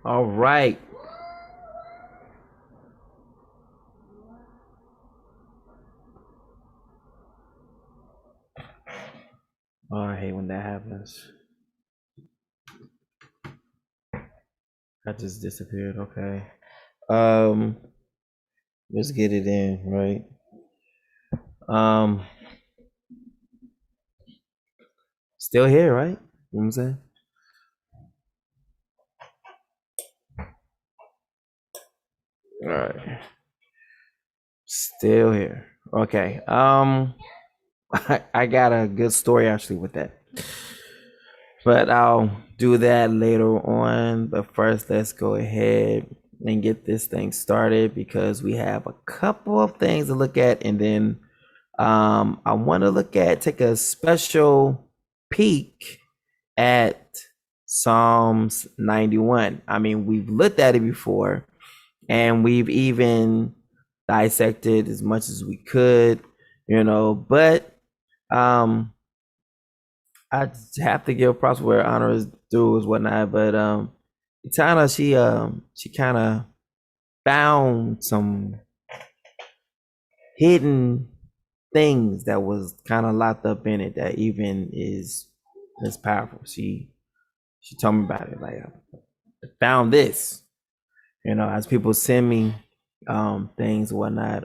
All right. Oh, I hate when that happens. I just disappeared. Okay. Um, let's get it in, right? Um, still here, right? You know what I'm saying? All right. Still here. Okay. I got a good story actually with that. But I'll do that later on. But first, let's go ahead and get this thing started because we have a couple of things to look at, and then I want to take a special peek at Psalms 91. I mean, we've looked at it before, and we've even dissected as much as we could, but um I have to give props where honor is due is whatnot, but Tana, she kind of found some hidden things that was kind of locked up in it that even is powerful. She told me about it. Like, I found this, as people send me things and whatnot.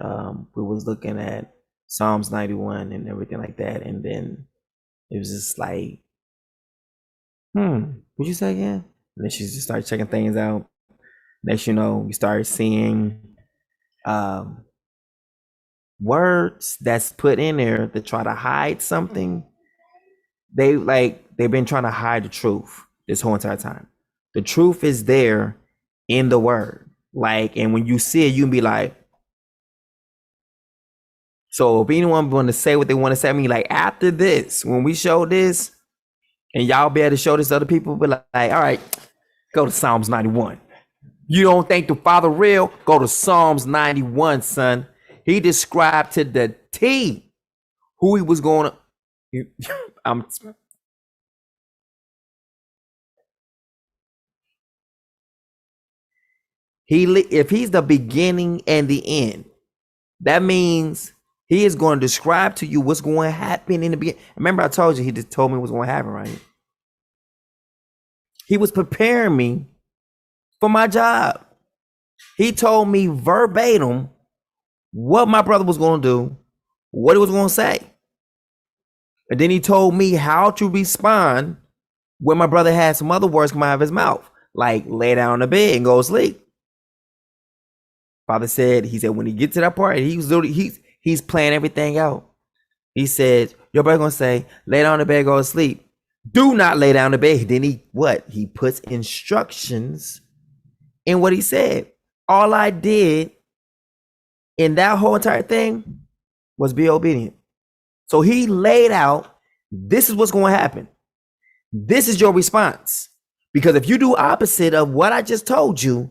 We was looking at Psalms 91 and everything like that, and then it was just like, what'd you say again? And then she just started checking things out. Next, we started seeing um, words that's put in there to try to hide something. They've been trying to hide the truth this whole entire time. The truth is there in the word. Like, and when you see it, you can be like, so if anyone want to say what they want to say, I mean, like after this, when we show this, and y'all be able to show this to other people, be like, all right, go to Psalms 91. You don't think the Father real? Go to Psalms 91, son. He described to the T who he was going to. I'm. If he's the beginning and the end, that means he is going to describe to you what's going to happen in the beginning. Remember, I told you he just told me what's going to happen, right? He was preparing me for my job. He told me verbatim what my brother was going to do, what he was going to say. And then he told me how to respond when my brother had some other words come out of his mouth, like lay down in the bed and go to sleep. Father said, he said, when he gets to that part, he's playing everything out. He said, your brother gonna say, lay down in the bed, go to sleep. Do not lay down in the bed. Then he puts instructions in what he said. All I did in that whole entire thing was be obedient. So he laid out, this is what's going to happen. This is your response. Because if you do opposite of what I just told you,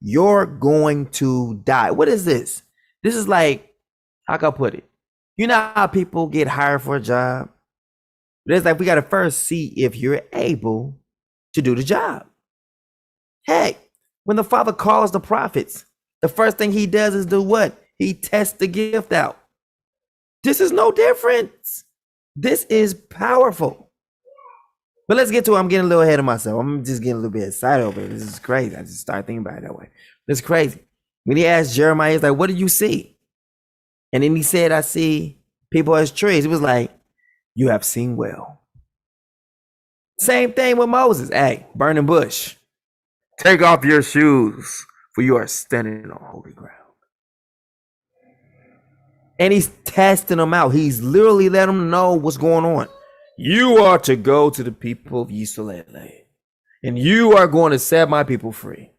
you're going to die. What is this? This is like, how can I put it? You know how people get hired for a job? It's like we got to first see if you're able to do the job. Heck, when the Father calls the prophets, the first thing he does is do what? He tests the gift out. This is no different. This is powerful. But let's get to it. I'm getting a little ahead of myself. I'm just getting a little bit excited over it. This is crazy. I just started thinking about it that way. It's crazy. When he asked Jeremiah, he's like, what do you see? And then he said, I see people as trees. It was like, you have seen well. Same thing with Moses. Hey, burning bush. Take off your shoes, for you are standing on holy ground. And he's testing them out. He's literally letting them know what's going on. You are to go to the people of Israel, and you are going to set my people free.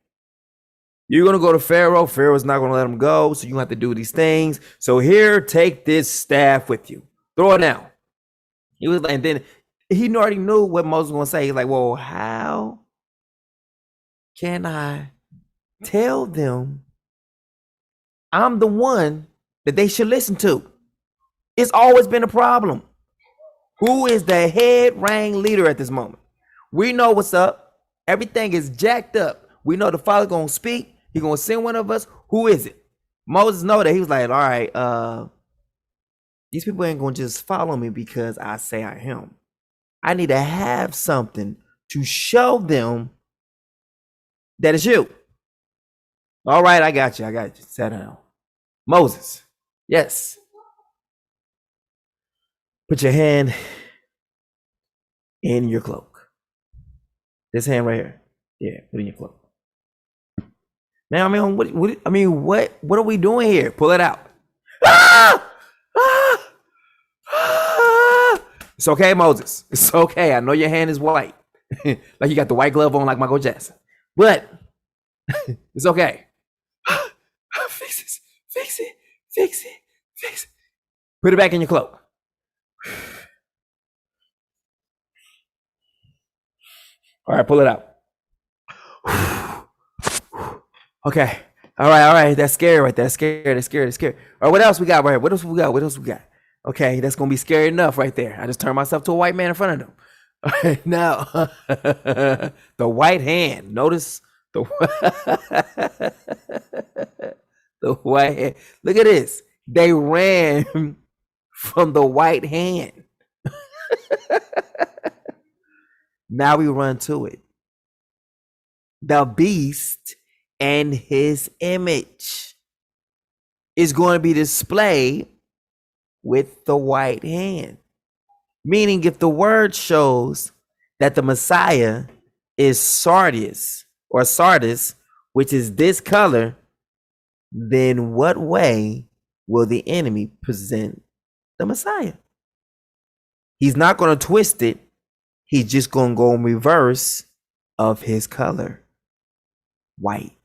You're going to go to Pharaoh. Pharaoh's not going to let them go, so you have to do these things. So here, take this staff with you. Throw it down. He was, and then he already knew what Moses was going to say. He's like, well, how can I tell them I'm the one that they should listen to? It's always been a problem. Who is the head rank leader at this moment? We know what's up. Everything is jacked up. We know the Father gonna speak. He gonna send one of us. Who is it? Moses know that. He was like, all right, these people ain't gonna just follow me because I say I am. I need to have something to show them that it's you. All right, I got you. I got you. Sit down. Moses. Yes. Put your hand in your cloak. This hand right here. Yeah, put it in your cloak. Man, I mean, what are we doing here? Pull it out. Ah! Ah! Ah! It's okay, Moses. It's okay. I know your hand is white. Like you got the white glove on like Michael Jackson. But it's okay. Fix it. Fix it. Fix it. Fix it. Put it back in your cloak. All right, pull it out. Okay. All right. That's scary right there. That's scary. All right, what else we got right here? What else we got? Okay, that's gonna be scary enough right there. I just turned myself to a white man in front of them. All right, now the white hand. Notice the the white hand. Look at this. They ran from the white hand. Now we run to it. The beast and his image is going to be displayed with the white hand. Meaning, if the word shows that the Messiah is Sardis, which is this color, then what way will the enemy present the Messiah? He's not going to twist it. He's just going to go in reverse of his color, white.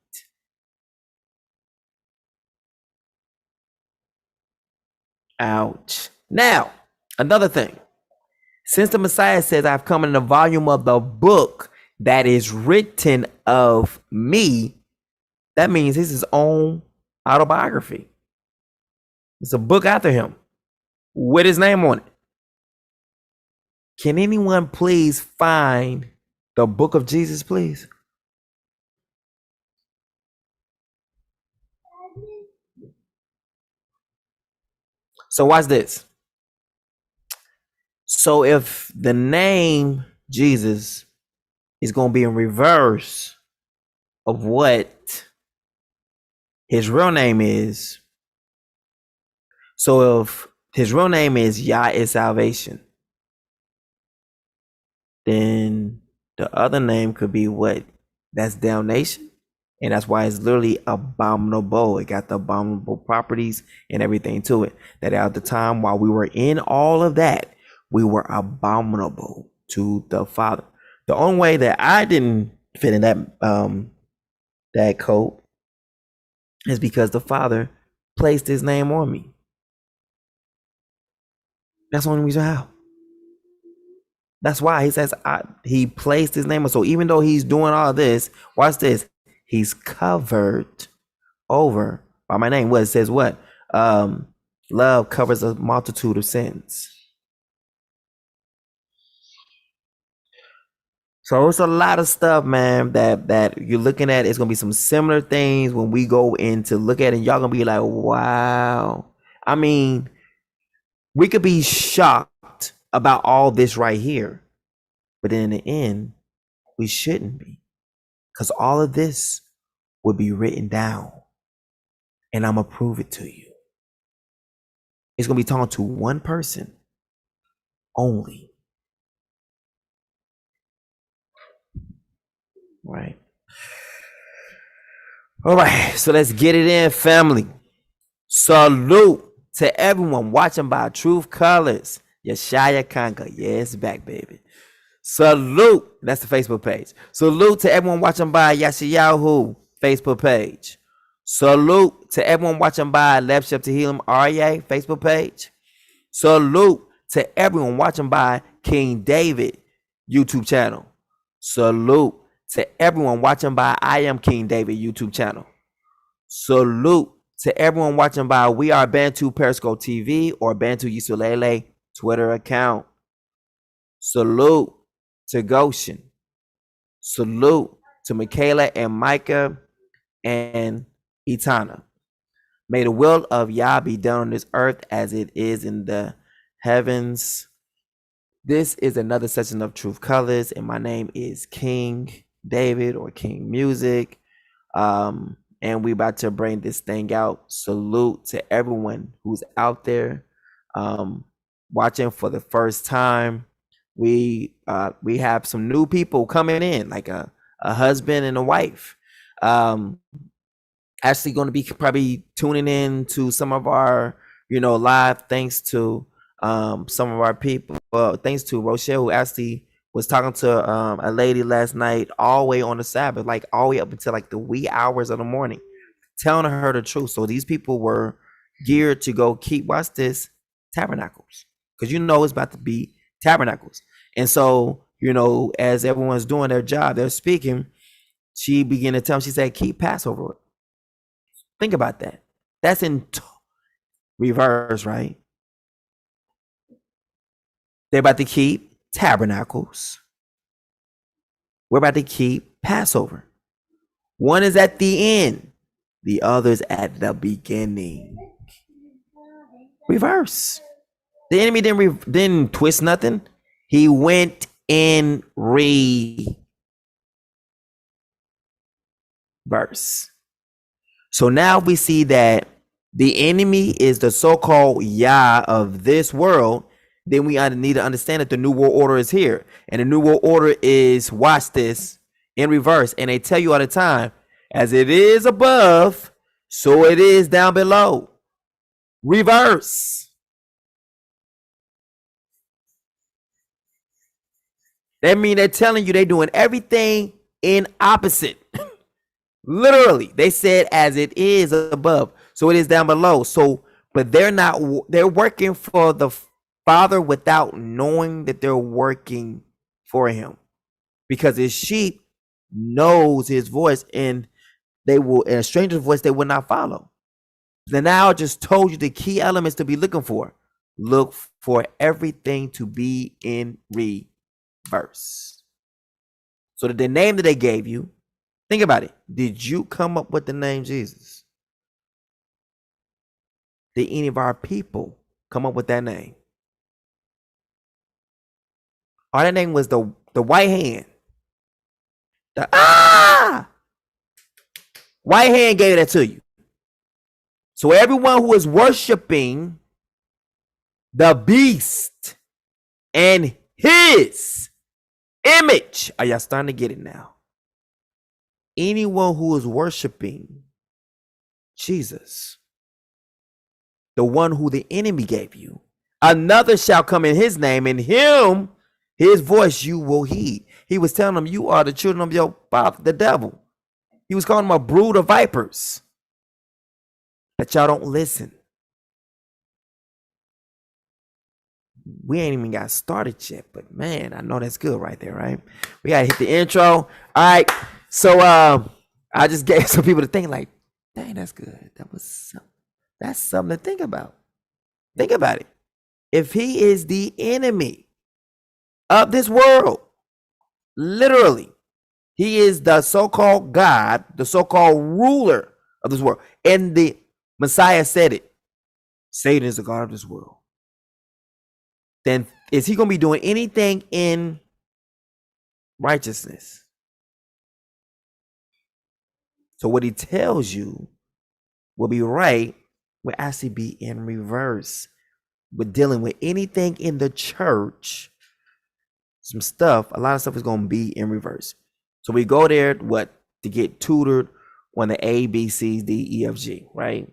Ouch. Now, another thing. Since the Messiah says, I've come in the volume of the book that is written of me, that means it's his own autobiography. It's a book after him with his name on it. Can anyone please find the book of Jesus, please? So watch this. So if the name Jesus is going to be in reverse of what his real name is, so if his real name is Yah is salvation, then the other name could be what? That's damnation. And that's why it's literally abominable. It got the abominable properties and everything to it. That at the time while we were in all of that, we were abominable to the Father. The only way that I didn't fit in that coat is because the Father placed his name on me. That's the only reason how. That's why he says he placed his name on. So even though he's doing all this, watch this. He's covered over by my name. What it says? What? Love covers a multitude of sins. So it's a lot of stuff, man, that you're looking at. It's gonna be some similar things when we go in to look at it. And y'all gonna be like, wow. I mean, we could be shocked about all this right here, but in the end, we shouldn't be, because all of this would be written down, and I'm gonna prove it to you. It's gonna be talking to one person only. Right. All right, so let's get it in, family. Salute to everyone watching by Truth Colors. Yeshaya Conquer. Yeah, it's back, baby. Salute. That's the Facebook page. Salute to everyone watching by Yashayahu Facebook page. Salute to everyone watching by Lepship to Healim RA Facebook page. Salute to everyone watching by King David YouTube channel. Salute to everyone watching by I Am King David YouTube channel. Salute to everyone watching by We Are Bantu Periscope TV or Bantu Yisulele Twitter account. Salute to Goshen. Salute to Michaela and Micah and Etana. May the will of Yah be done on this earth as it is in the heavens. This is another session of Truth Colors, and my name is King David or King Musiq. And we about to bring this thing out. Salute to everyone who's out there watching for the first time. We have some new people coming in, like a husband and a wife. Actually going to be probably tuning in to some of our, live, thanks to some of our people. Thanks to Rochelle, who actually was talking to a lady last night, all the way on the Sabbath, like all the way up until like the wee hours of the morning, telling her the truth. So these people were geared to go keep, watch this, tabernacles, because it's about to be tabernacles. And so, as everyone's doing their job, they're speaking, she began to tell them, she said, keep Passover. Think about that. That's in reverse, right? They're about to keep tabernacles. We're about to keep Passover. One is at the end, the other's at the beginning. Reverse. The enemy didn't twist nothing. He went in reverse. So now we see that the enemy is the so-called Yah of this world. Then we need to understand that the New World Order is here. And the New World Order is, watch this, in reverse. And they tell you all the time, as it is above, so it is down below. Reverse. That means they're telling you they're doing everything in opposite. Literally, they said as it is above, so it is down below. So, but they're working for the Father without knowing that they're working for him, because his sheep knows his voice, and in a stranger's voice they will not follow. Then now I just told you the key elements to be looking for. Look for everything to be in reverse. So the name that they gave you, think about it. Did you come up with the name Jesus? Did any of our people come up with that name? Or that name was the white hand. White hand gave that to you. So everyone who is worshiping the beast and his image, are y'all starting to get it now? Anyone who is worshiping Jesus, the one who the enemy gave you, another shall come in his name, and his voice you will heed. He was telling them, you are the children of your father, the devil. He was calling them a brood of vipers. But y'all don't listen. We ain't even got started yet, but man, I know that's good right there, right? We gotta hit the intro. All right. So I just gave some people to think like, dang, that's good. That's something to think about. Think about it. If he is the enemy of this world, literally, he is the so-called God, the so-called ruler of this world. And the Messiah said it. Satan is the God of this world. Then is he going to be doing anything in righteousness? So what he tells you will be right, will actually be in reverse. We're dealing with anything in the church, some stuff, a lot of stuff is going to be in reverse. So we go there, to get tutored on the A, B, C, D, E, F, G, right?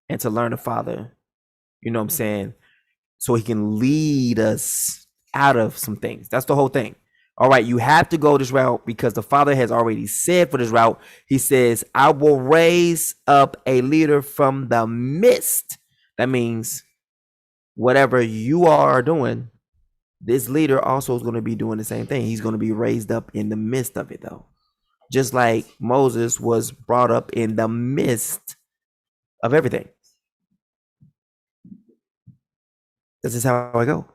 And to learn the Father, you know what I'm saying? So he can lead us out of some things. That's the whole thing. All right, you have to go this route because the Father has already said for this route, he says, I will raise up a leader from the midst. That means whatever you are doing, this leader also is going to be doing the same thing. He's going to be raised up in the midst of it, though. Just like Moses was brought up in the midst of everything. This is how I go.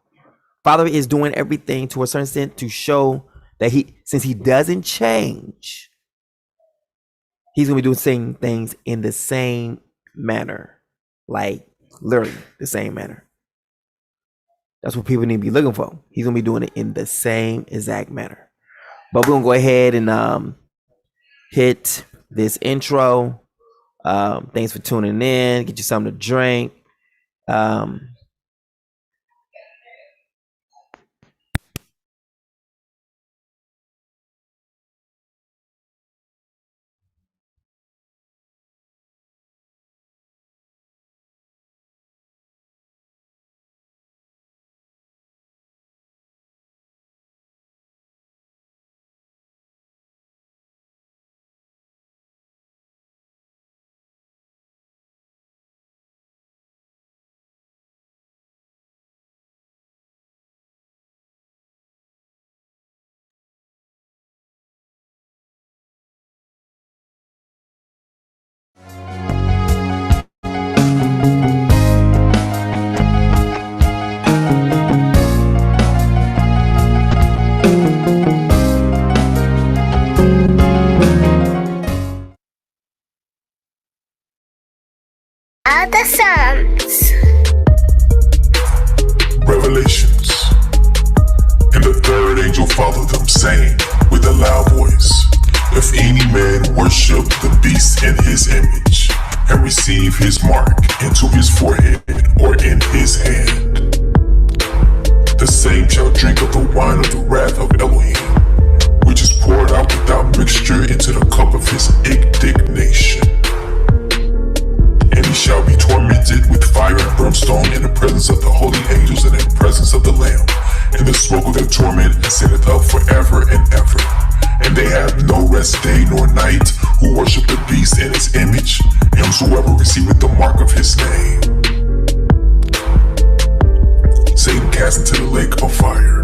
Father is doing everything to a certain extent to show that since he doesn't change, He's gonna be doing same things in the same manner, like literally the same manner. That's what people need to be looking for. He's gonna be doing it in the same exact manner. But we're gonna go ahead and hit this intro. Thanks for tuning in. Get you something to drink. The Psalms. Revelations. And the third angel followed them, saying with a loud voice, if any man worship the beast in his image, and receive his mark into his forehead or in his hand, the same shall drink of the wine of the wrath of Elohim, which is poured out without mixture into the cup of his indignation. And he shall be tormented with fire and brimstone in the presence of the holy angels and in the presence of the Lamb. And the smoke of their torment ascendeth up forever and ever. And they have no rest day nor night, who worship the beast in his image, and whosoever receiveth the mark of his name. Satan cast into the lake of fire.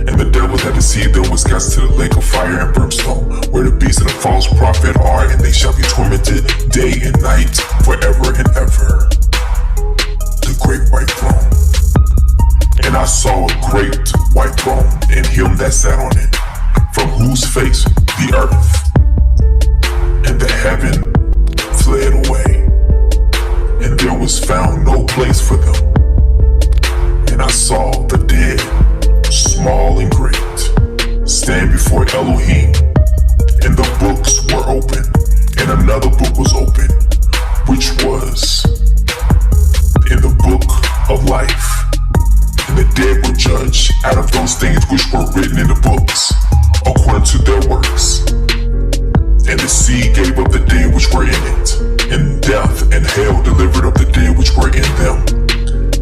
And the devil that deceived them was cast into the lake of fire and brimstone, where the beast and the false prophet are, and they shall be tormented day and night forever and ever. The great white throne. And I saw a great white throne, and him that sat on it, from whose face the earth and the heaven fled away, and there was found no place for them. And I saw the dead, small and great, stand before Elohim, and the books were open, and another book was open, which was in the book of life. And the dead were judged out of those things which were written in the books, according to their works. And the sea gave up the dead which were in it, and death and hell delivered up the dead which were in them,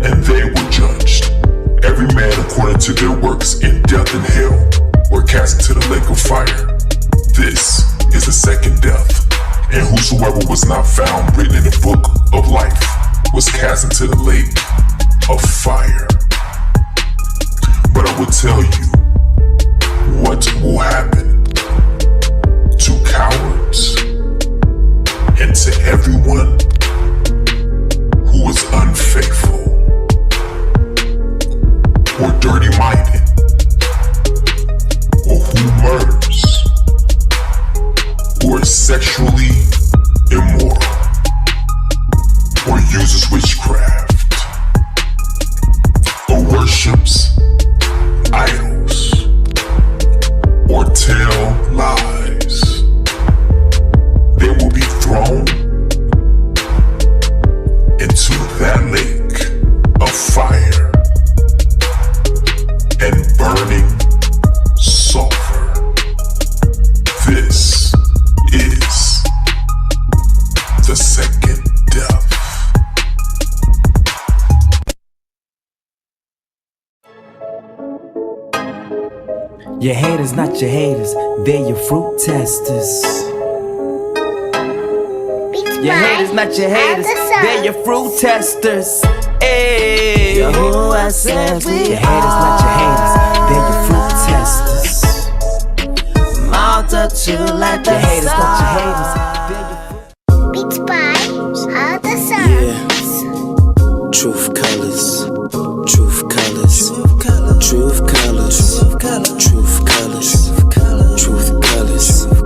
and they were judged, every man according to their works, in death and hell were cast into the lake of fire. This is the second death, and whosoever was not found written in the book of life was cast into the lake of fire. But I will tell you what will happen to cowards and to everyone who is unfaithful or dirty-minded, or who murders, or is sexually immoral, or uses witchcraft, or worships idols, or tell lies. They will be thrown into that lake of fire and burning sulfur. This is the second death. Your haters, not your haters, they're your fruit testers. Your haters, not your haters, they're your fruit testers. Hey, Yahuwah says we your haters, not your haters, they're your fruit testers. Multitude like the haters, not your haters, they're your fruit. Beats by the Psalms. Truth colors, truth colors, truth colors, truth colors, truth colors, truth colors.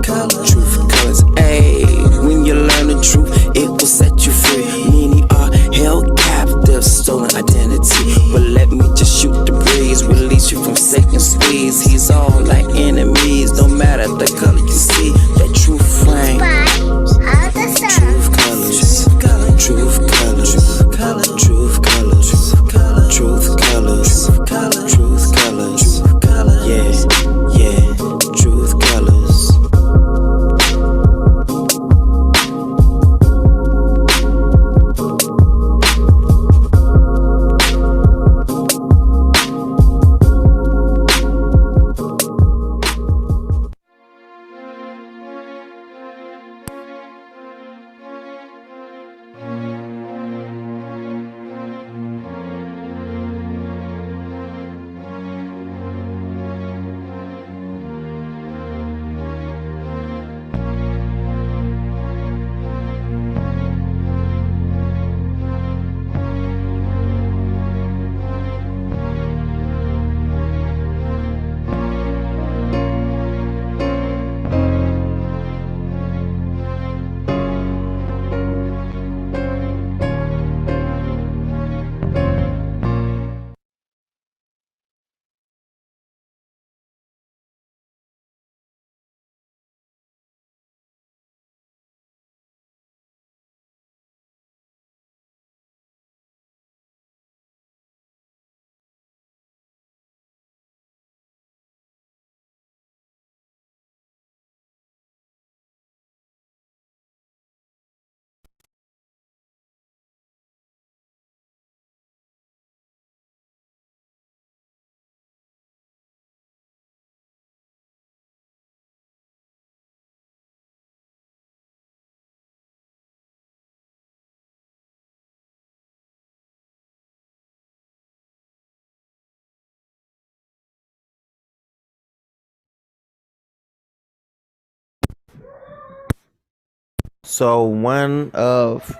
So one of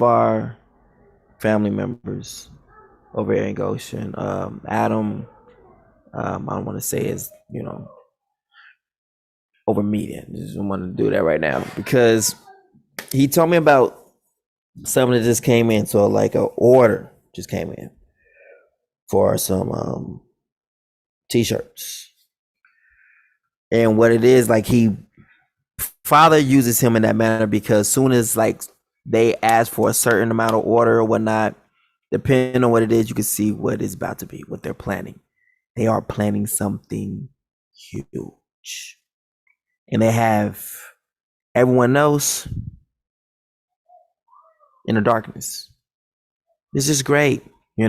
our family members over here in Goshen, Adam, I don't want to say his, over media. Just don't want to do that right now because he told me about something that just came in. So like an order just came in for some t-shirts. And what it is, like Father uses him in that manner because soon as like they ask for a certain amount of order or whatnot, depending on what it is, you can see what it's about to be, what they're planning. They are planning something huge. And they have everyone else in the darkness. This is great, We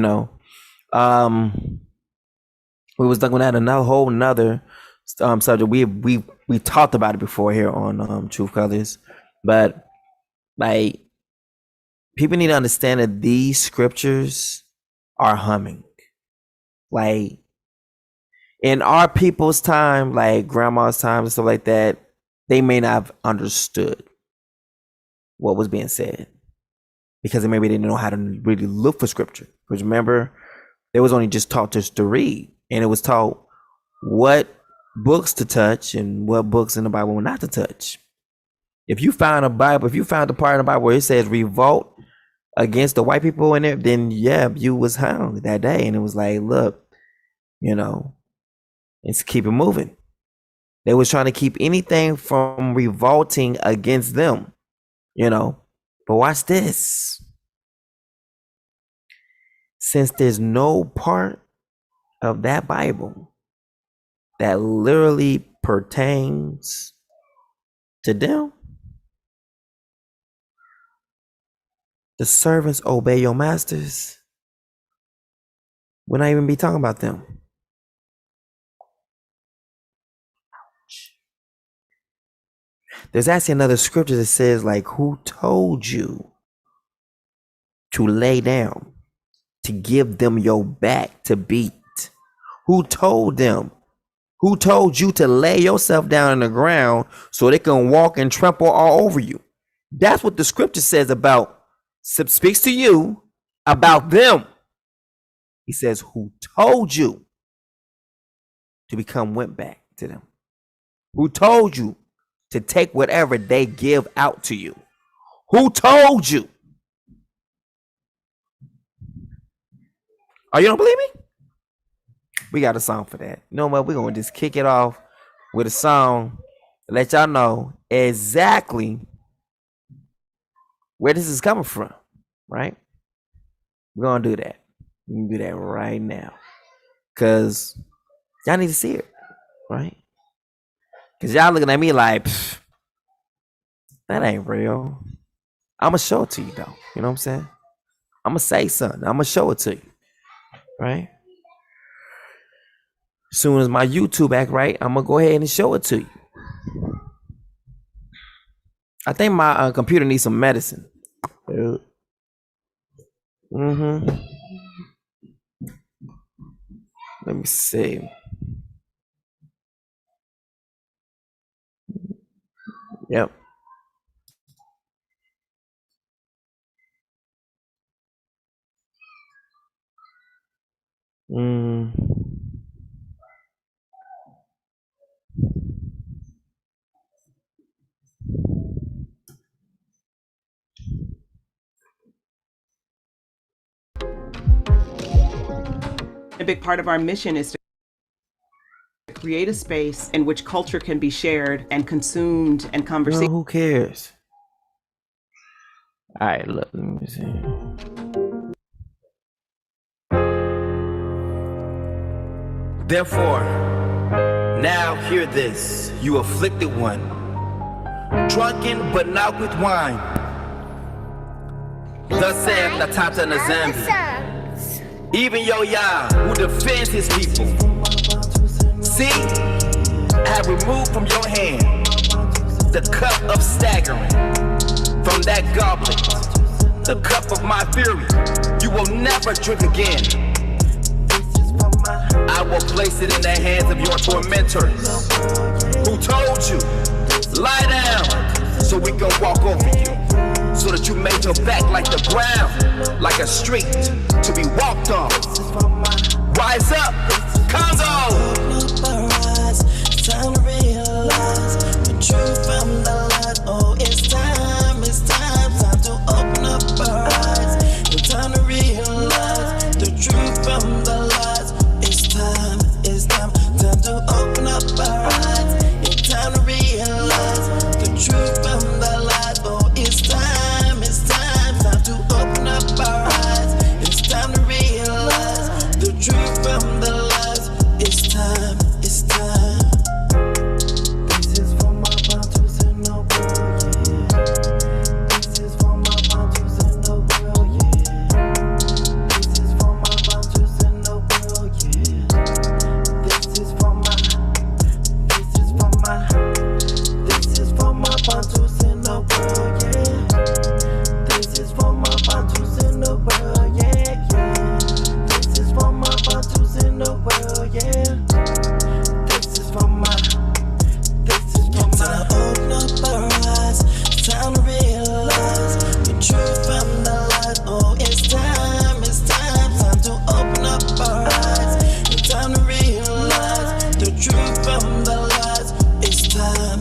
was talking about another whole nother subject. We talked about it before here on Truth Colors, but like people need to understand that these scriptures are humming. Like in our people's time, like grandma's time and stuff like that, they may not have understood what was being said because maybe they didn't know how to really look for scripture. Because remember, they was only just taught just to read, and it was taught what books to touch and what books in the Bible not to touch. If you found the part in the Bible where it says revolt against the white people in it, then yeah, you was hung that day. And it was like, look, let's keep it moving. They was trying to keep anything from revolting against them, But watch this. Since there's no part of that Bible that literally pertains to them, the servants obey your masters. We're not even be talking about them. There's actually another scripture that says, like, who told you to lay down, to give them your back to beat? Who told them? Who told you to lay yourself down on the ground so they can walk and trample all over you? That's what the scripture says about, speaks to you about them. He says, who told you to become went back to them? Who told you to take whatever they give out to you? Who told you? Oh, you don't believe me? We got a song for that. You know what? We're going to just kick it off with a song to let y'all know exactly where this is coming from, right? We're going to do that. We can do that right now. Because y'all need to see it, right? Because y'all looking at me like, that ain't real. I'm going to show it to you, though. You know what I'm saying? I'm going to say something. I'm going to show it to you, right? As soon as my YouTube act right, I'm going to go ahead and show it to you. I think my computer needs some medicine. Let me see. Yep. A big part of our mission is to create a space in which culture can be shared and consumed and conversation. Who cares? All right, look, let me see. Therefore, now hear this, you afflicted one, drunken but not with wine. Thus saith the Tata Other Nazambi, sons. even yo Yah, who defends his people. See, I have removed from your hand the cup of staggering, from that goblet, the cup of my fury. You will never drink again. I will place it in the hands of your tormentors, who told you, lie down, so we can walk over you. So that you made your back like the ground, like a street to be walked on. Rise up, Congo! It's time to realize the truth from the lies. Oh, it's time to open up our eyes. It's time to realize the truth from the lies. It's time to open up our eyes. It's time to realize the truth from the lies. Oh, it's time to open up our eyes. It's time to realize the truth from the lies. It's time. This is for my bounties in the world, yeah. This is for my bounties in the world, yeah. This is for my bounties in the world, yeah. This is for my bounties in the world, yeah. This is for my bounties in the world, yeah, yeah. This is for my bounties in the world, yeah. This is for my time to open up our eyes. It's time to realize the truth from the lies. Oh, it's time to open up our eyes. It's time to realize the truth from the lies. It's time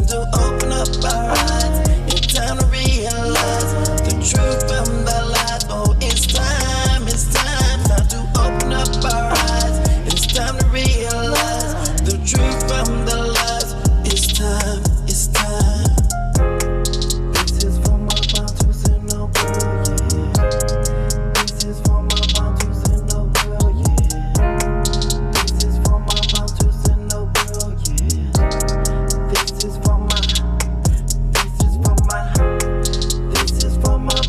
to open up our eyes. It's time to realize the truth from the lies. Oh, it's time to open up our eyes. It's time to realize the truth from the lies. It's time. This is for my bounties in the world, yeah. This is for my bounties in the world, yeah. This is for my bounties in the world, yeah. This is for my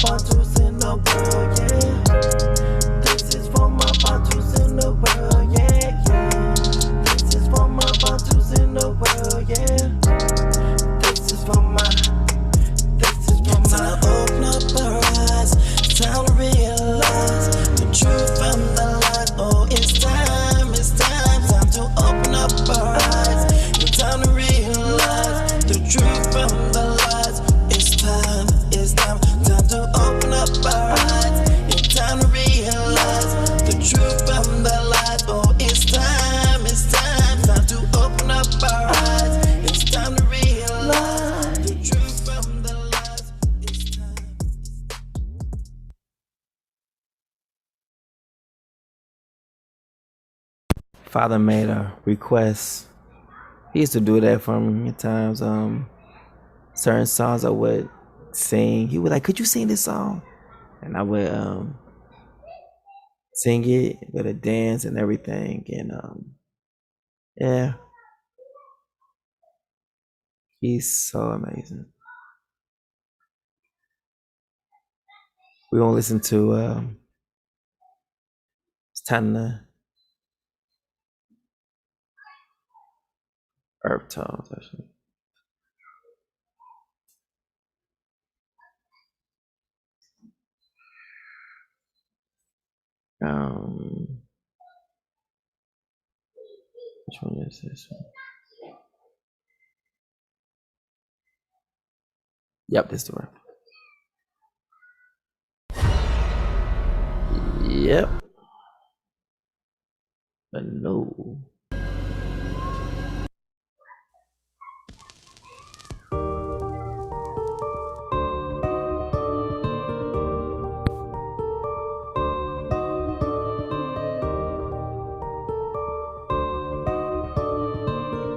bounties in the world, yeah. This is for my bounties in the world, yeah, yeah. This is for my bounties in the world, yeah. This is for time to open up our eyes. It's time to realize the truth from the lies. Oh, it's time to open up our eyes. It's time to realize the truth from the lies. It's time to open up our eyes. It's time to realize the truth from the lies. Oh, it's time to open up our eyes. It's time to realize the truth from the lies. It's time. Father made a request. He used to do that for me at times. Certain songs I would sing. He would like, could you sing this song? And I would sing it with a dance and everything. And yeah. He's so amazing. We're gonna listen to it's time to Earth Tones actually. Which one is this one? Yep, this is the one. Yep. But no.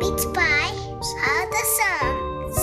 Beats by Other Songs.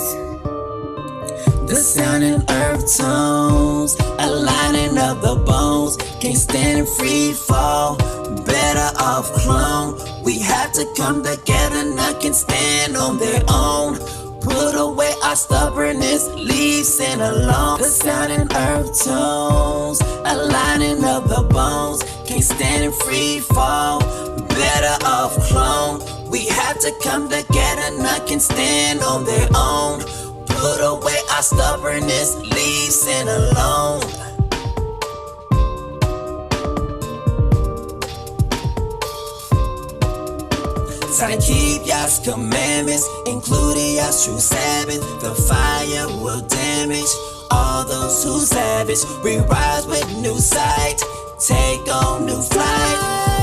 The sound and earth tones, aligning of the bones. Can't stand in free fall, better off clone. We have to come together, none can stand on their own. Put away our stubbornness, leave sin alone. The sound and earth tones, aligning of the bones. Can't stand in free fall, better off clone. We have to come together, none can stand on their own. Put away our stubbornness, leave sin alone. Time to keep Yah's commandments, including Yah's true Sabbath. The fire will damage all those who savage. We rise with new sight, take on new flight.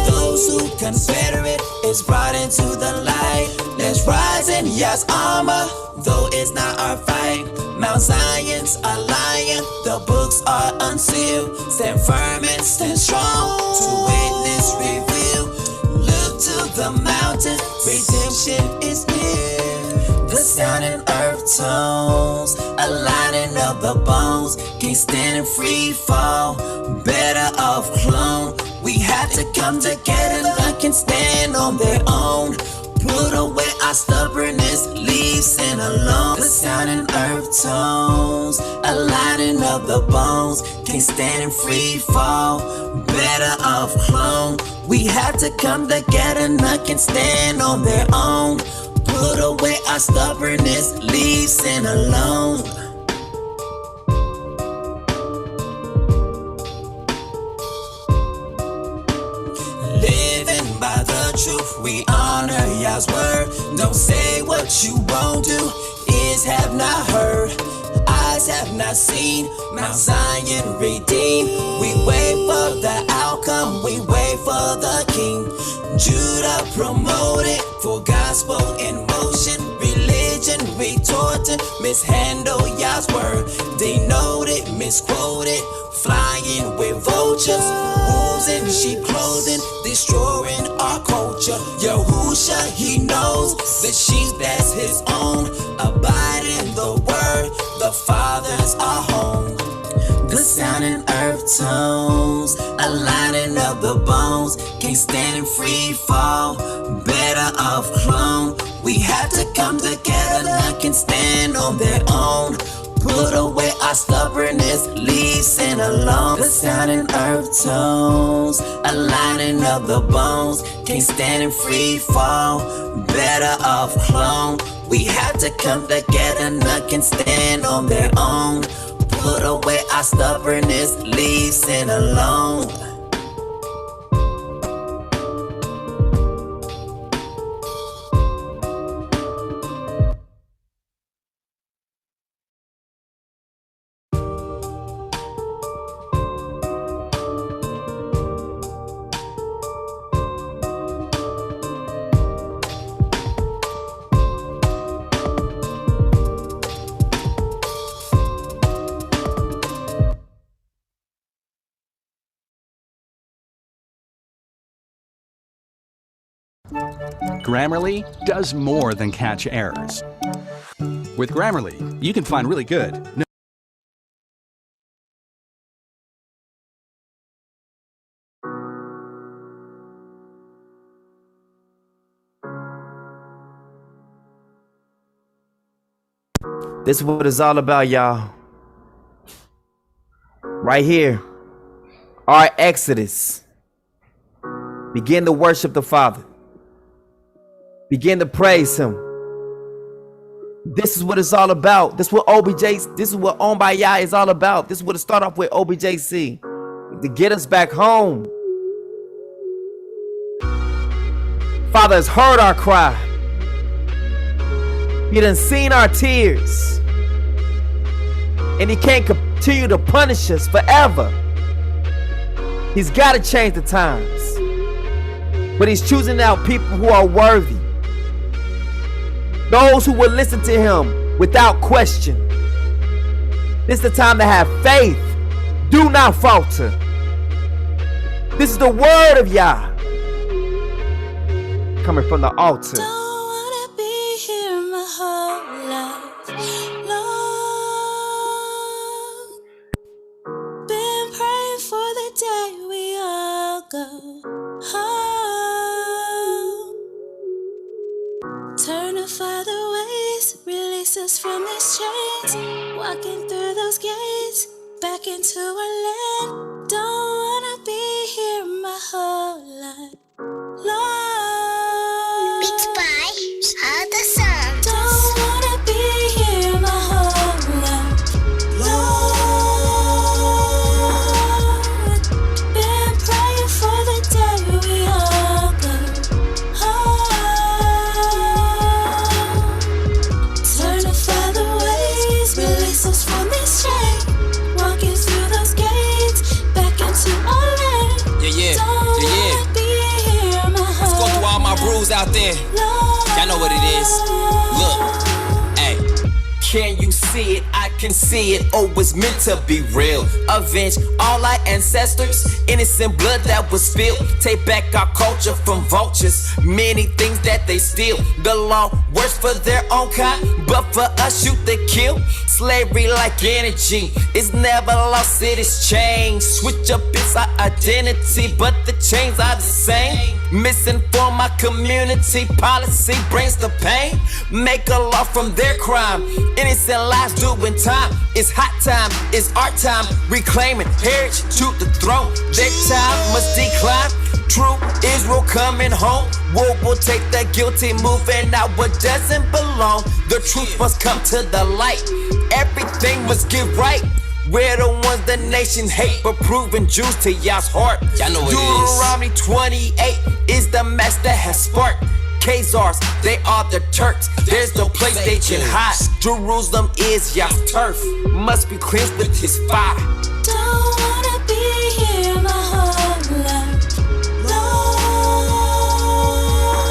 Those who confederate is brought into the light. Let's rise in Yah's armor, though it's not our fight. Mount Zion's a lion, the books are unsealed. Stand firm and stand strong to witness reveal. Look to the mountain, redemption is near. The sound and earth tones, aligning of the bones. Can't stand in free fall, better off clone. We had to come together, none can stand on their own. Put away our stubbornness, leave sin alone. The sound and earth tones, aligning of the bones. Can't stand in free fall, better off clone. We had to come together, none can stand on their own. Put away our stubbornness, leave sin alone. Living by the truth, we honor Yah's word. Don't say what you won't do, ears have not heard, eyes have not seen. Mount Zion redeemed. We wait for the outcome, we wait for the king. Judah promoted, for gospel in motion. Religion retorted, mishandle Yah's word. Denoted, misquoted, flying with vultures. Wolves in sheep clothing, destroying our culture. Yahusha, he knows the sheep that's his own. Abide in the word, the Father's our home. The sound and earth tones, aligning of the bones. Can't stand in free fall, better off clone. We had to come together, none can stand on their own. Put away our stubbornness, leave sin alone. The sound and earth tones, aligning of the bones. Can't stand in free fall, better off clone. We had to come together, none can stand on their own. Put away our stubbornness, leave sin alone. Grammarly does more than catch errors. With Grammarly, you can find really good. This is what it's all about, y'all. Right here, our Exodus. Begin to worship the Father. Begin to praise Him. This is what it's all about. This is what this is what Owned by Yah is all about. This is what it started off with OBJC. To get us back home. Father has heard our cry. He done seen our tears. And He can't continue to punish us forever. He's got to change the times. But He's choosing out people who are worthy. Those who will listen to Him without question. This is the time to have faith. Do not falter. This is the word of Yah. Coming from the altar. Don't wanna be here my whole life long. Been praying for the day we all go home. Turn to Father ways, release us from these chains. Walking through those gates, back into our land. Don't wanna be here my whole life long. Beats by the sun. Don't wanna be here my whole life long. Been praying for the day we all go home. again. Y'all know what it is. Look, hey. Can you see it? I can see it. Oh, it's meant to be real. Avenge all our ancestors. Innocent blood that was spilled. Take back our culture from vultures. Many things that they steal. The law works for their own kind, but for us, shoot they kill. Slavery like energy. It's never lost, it is changed. Switch up, it's our identity, but the chains are the same. Misinform our community. Policy brings the pain. Make a law from their crime. Innocent lives doing time. It's hot time, it's our time. Reclaiming heritage to the throne. Their time must decline. True Israel coming home. War will take the guilty, moving out what doesn't belong. The truth must come to the light. Everything must get right. We're the ones the nation hate, but proving Jews to y'all's heart. Y'all know what Deuteronomy 28 is the match that has sparked. Khazars, they are the Turks. There's no place they can hide. Jerusalem is y'all's turf. Must be cleansed with his fire. Don't wanna be here my whole life.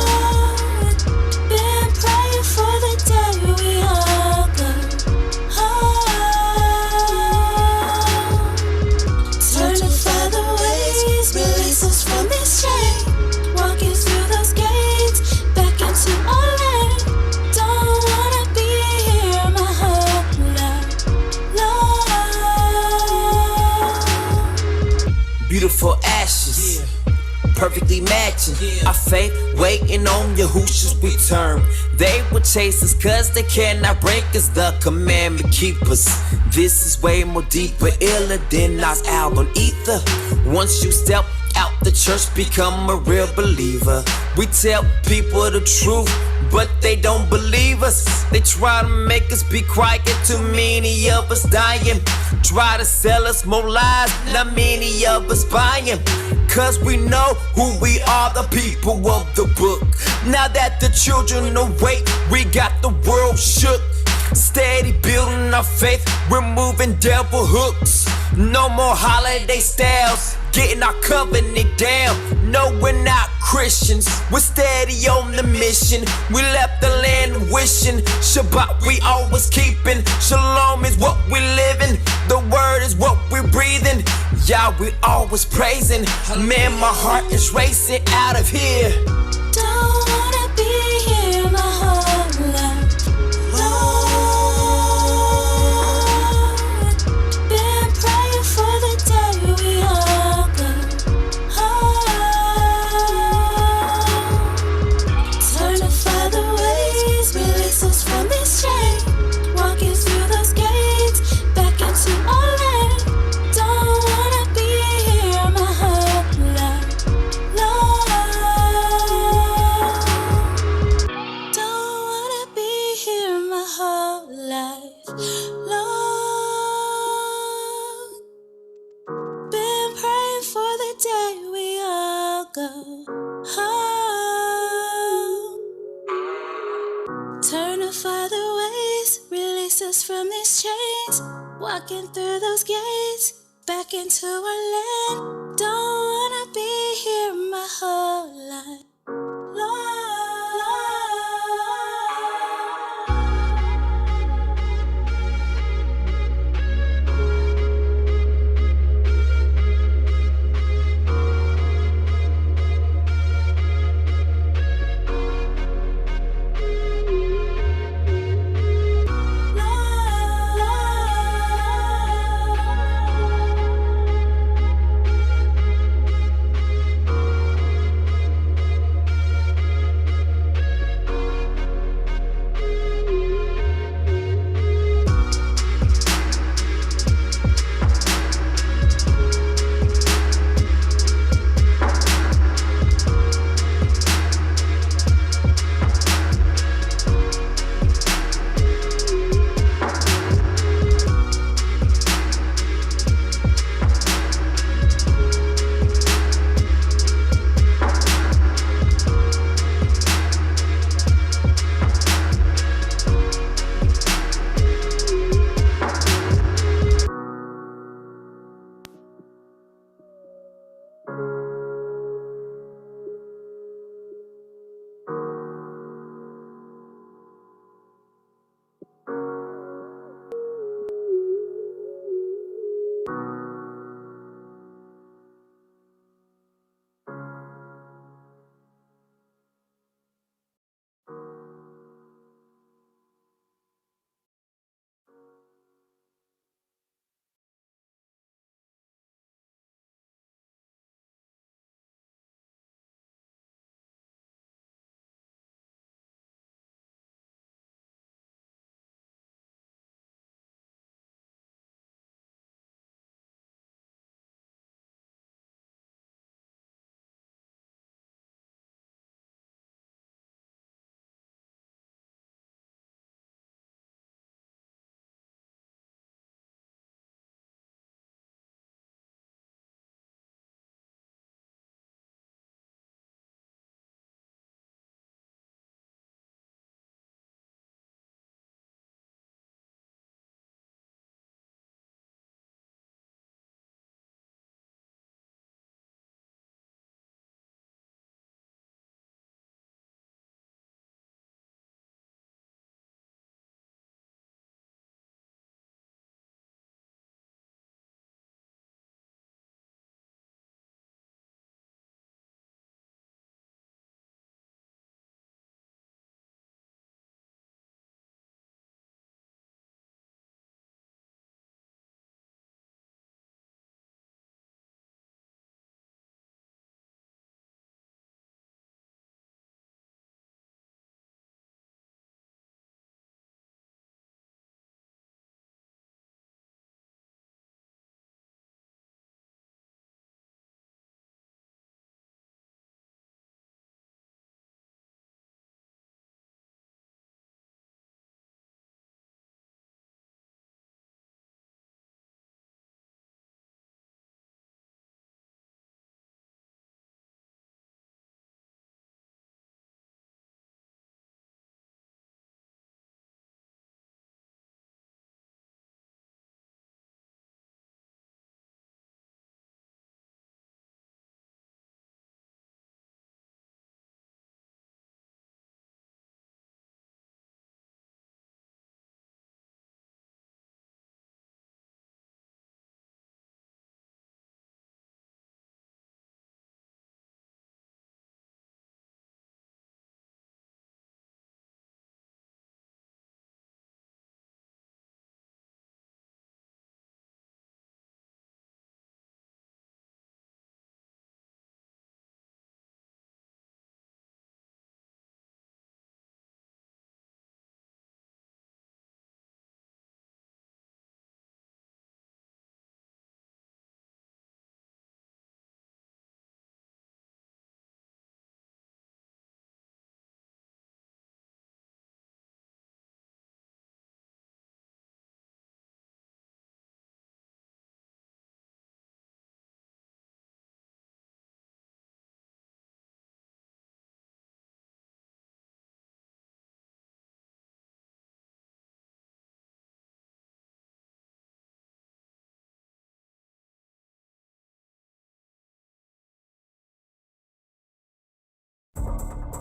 Lord, been praying for the day we all go home. Turn to Father ways, release us from this chain. Walking through those gates, back into our land. Don't wanna be here my whole life. Lord. Beautiful ashes, perfectly matching. Our faith waiting on Yahushua's return. They will chase us cause they cannot break us. The commandment keepers. This is way more deeper, iller than our album ether. Once you step out the church, become a real believer. We tell people the truth, but they don't believe us. They try to make us be quiet, too many of us dying. Try to sell us more lies, not many of us buying. Cause we know who we are, the people of the book. Now that the children awake, we got the world shook. Steady building our faith, removing devil hooks. No more holiday styles, getting our covenant down. No, we're not Christians, we're steady on the mission. We left the land wishing, Shabbat we always keeping. Shalom is what we living, the word is what we breathing. Yah we always praising, man my heart is racing out of here. Don't wanna be here my whole life. Lord, been praying for the day we all go home. Turn to Father ways, release us from this chain. Walking through those gates, back into our land. Don't wanna be here my whole life. Lord, don't wanna be here my whole life. Lord, been praying for the day we all go home. Turn to Father ways, release us from these chains. Walking through those gates, back into our land. Don't wanna be here my whole life. Lord.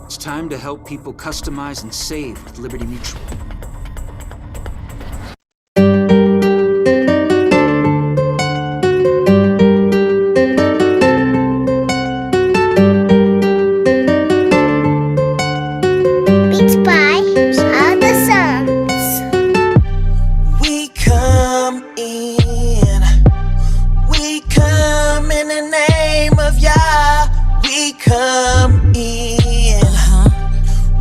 It's time to help people customize and save with Liberty Mutual. Beats by other songs. We come in. We come in the name of Yah. We come in.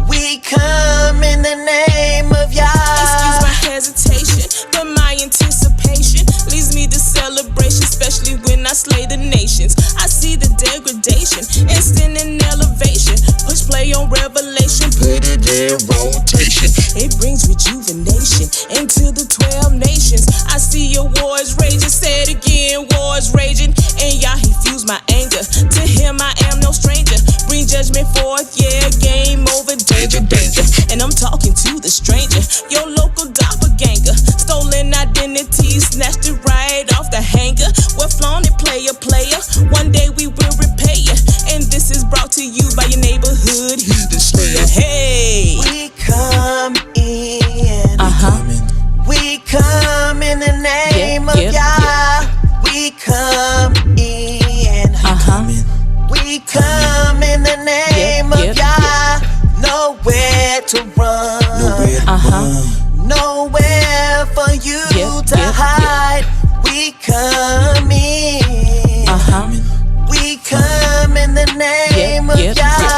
We come in the name of Yah. Excuse my hesitation, but my anticipation leads me to celebration, especially when I slay the nations. I see the degradation, instant in elevation. Push play on revelation, put it in rotation. It brings rejuvenation into the 12 nations. I see your wars raging, say it again, wars raging. And Yah, he fuels my anger. To him I am no stranger. Bring judgment forth, yeah, game over, danger, danger. And I'm talking to the stranger, your local doppelganger. Stolen identity, snatched it right off the hanger. We're flown it, player, player. One day we will repay you. And this is brought to you by your neighborhood heathen slayer. Hey, We come in. We come in the name of Yah. We come in. We come in the name of Yah. Nowhere to run. Nowhere for you to hide. We come in. We come in the name of Yah.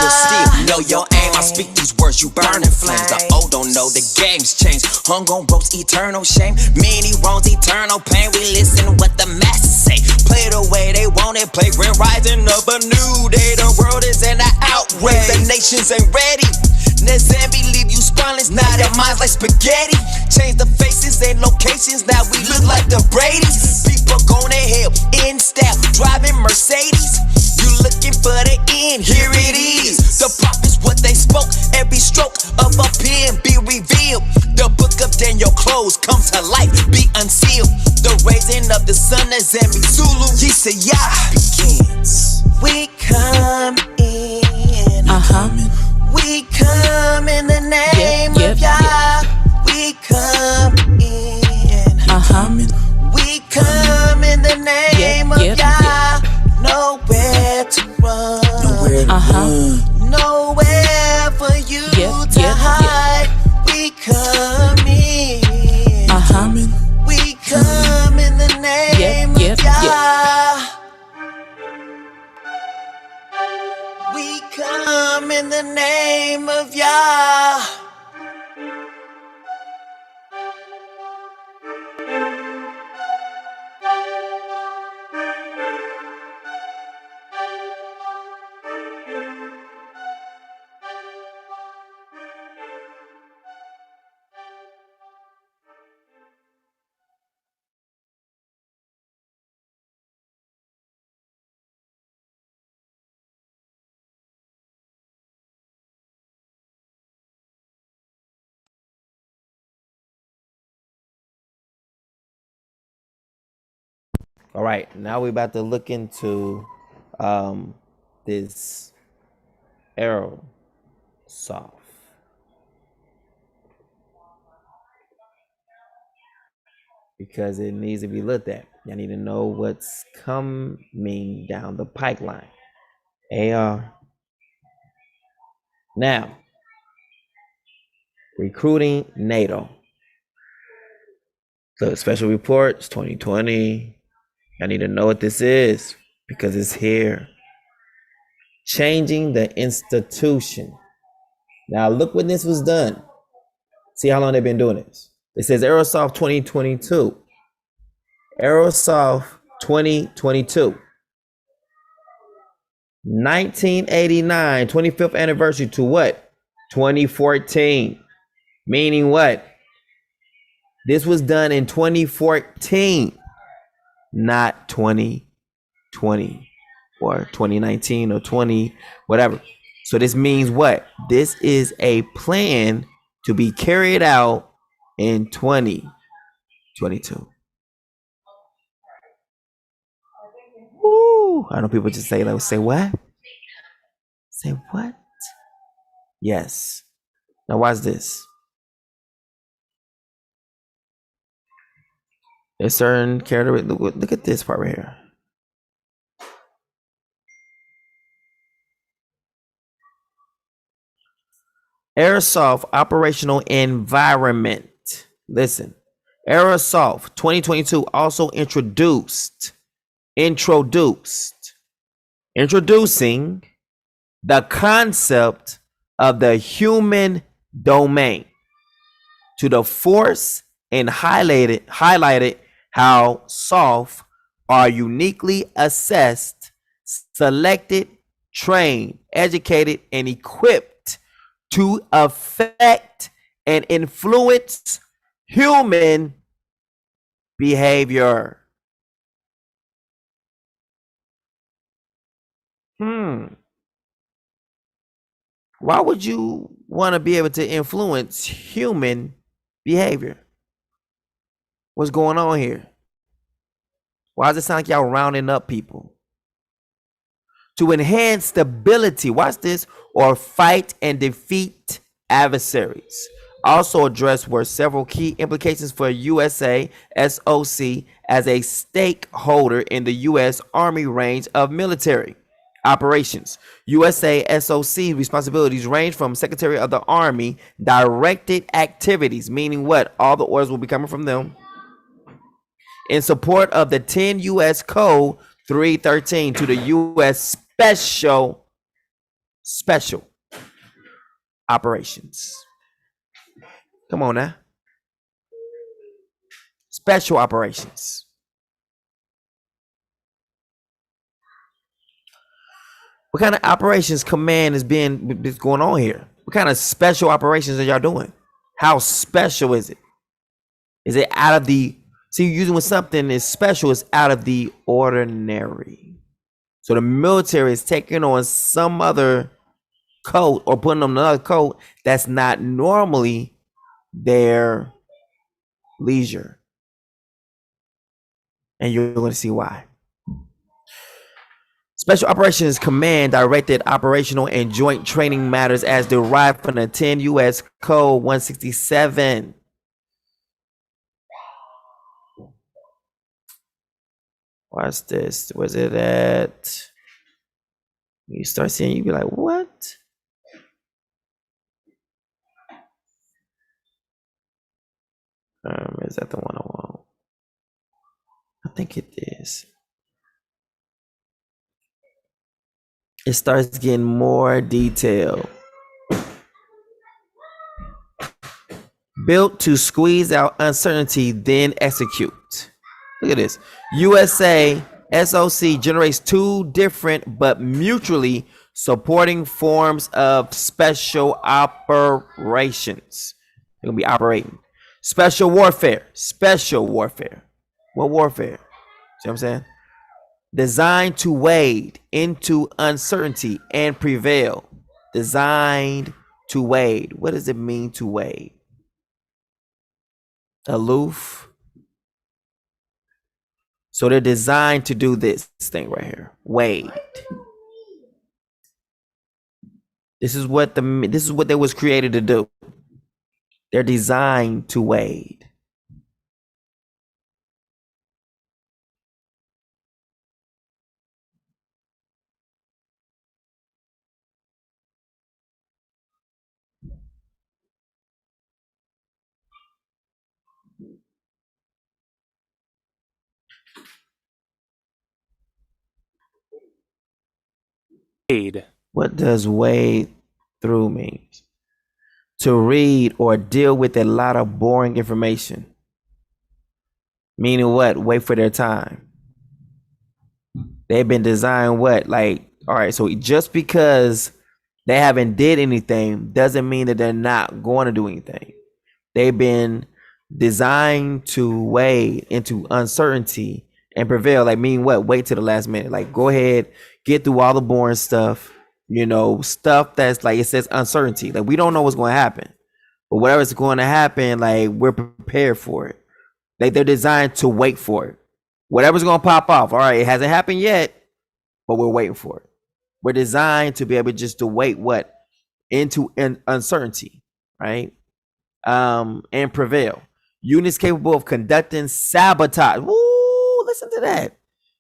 Steve, know your aim. I speak these words, you burning flames. The old don't know the game's changed. Hung on ropes, eternal shame. Many wrongs, eternal pain. We listen to what the masses say. Play the way they want it. Play when rising up a new day. The world is in an outrage. The nations ain't ready. Nezambi leave you spineless. Now their minds like spaghetti. Change the faces and locations. Now we look like the Brady's. People going to hell in style, driving Mercedes. You looking for the end? Here it is. The prophets, what they spoke. Every stroke of a pen be revealed. The book of Daniel closed, come to life, be unsealed. The raising of the sun, Nezambi Zulu, Yah begins. We come in. We come in the name of Yah. We come in. We come in the name of Yah. Nowhere to run. Nowhere for you to hide. We come in. We come in the name of Yah. We come in the name of Yah. All right, now we're about to look into this Arsof because it needs to be looked at. I need to know what's coming down the pipeline. AR. Now, recruiting NATO. So special reports 2020. I need to know what this is because it's here. Changing the institution. Now look when this was done. See how long they've been doing this. It says Arsof 2022. Arsof 2022. 1989, 25th anniversary to what? 2014. Meaning what? This was done in 2014, not 2020 or 2019 or 20, whatever. So this means what? This is a plan to be carried out in 2022. Woo! I know people just say, like, say what? Say what? Yes. Now watch this. There's certain characteristics. Look at this part right here. Arsof operational environment. Listen, Arsof 2022 also introducing the concept of the human domain to the force and highlighted how soft are uniquely assessed, selected, trained, educated, and equipped to affect and influence human behavior. Why would you want to be able to influence human behavior? What's going on here? Why does it sound like y'all rounding up people? To enhance stability, watch this, or fight and defeat adversaries. Also addressed were several key implications for USA SOC as a stakeholder in the U.S. Army range of military operations. USA SOC responsibilities range from Secretary of the Army directed activities, meaning what? All the orders will be coming from them. In support of the 10 U.S. Code 313 to the U.S. Special Operations. Come on now. Special Operations. What kind of operations command is going on here? What kind of special operations are y'all doing? How special is it? Is it out of the... See, using with something is special, is out of the ordinary. So the military is taking on some other code or putting on another code that's not normally their leisure. And you're going to see why. Special Operations Command directed operational and joint training matters as derived from the 10 U.S. Code 167. Watch this. Was it at? You start seeing, you be like, what? Is that the one I want? I think it is. It starts getting more detail. Built to squeeze out uncertainty, then execute. Look at this. USA SOC generates two different but mutually supporting forms of special operations. They're gonna be operating. Special warfare. What warfare? See what I'm saying? Designed to wade into uncertainty and prevail. Designed to wade. What does it mean to wade? Aloof. So they're designed to do this thing right here. Wade. This is what they was created to do. They're designed to wade. What does wade through mean? To read or deal with a lot of boring information. Meaning what? Wait for their time. They've been designed what? Like, all right, so just because they haven't did anything doesn't mean that they're not going to do anything. They've been designed to wade into uncertainty and prevail. Like, mean what? Wait till the last minute. Like, go ahead, get through all the boring stuff, stuff that's like, it says uncertainty. Like, we don't know what's going to happen, but whatever's going to happen, like, we're prepared for it. Like, they're designed to wait for it. Whatever's going to pop off. All right, it hasn't happened yet, but we're waiting for it. We're designed to be able just to wait what? into uncertainty, right? And prevail. Units capable of conducting sabotage. Woo, listen to that.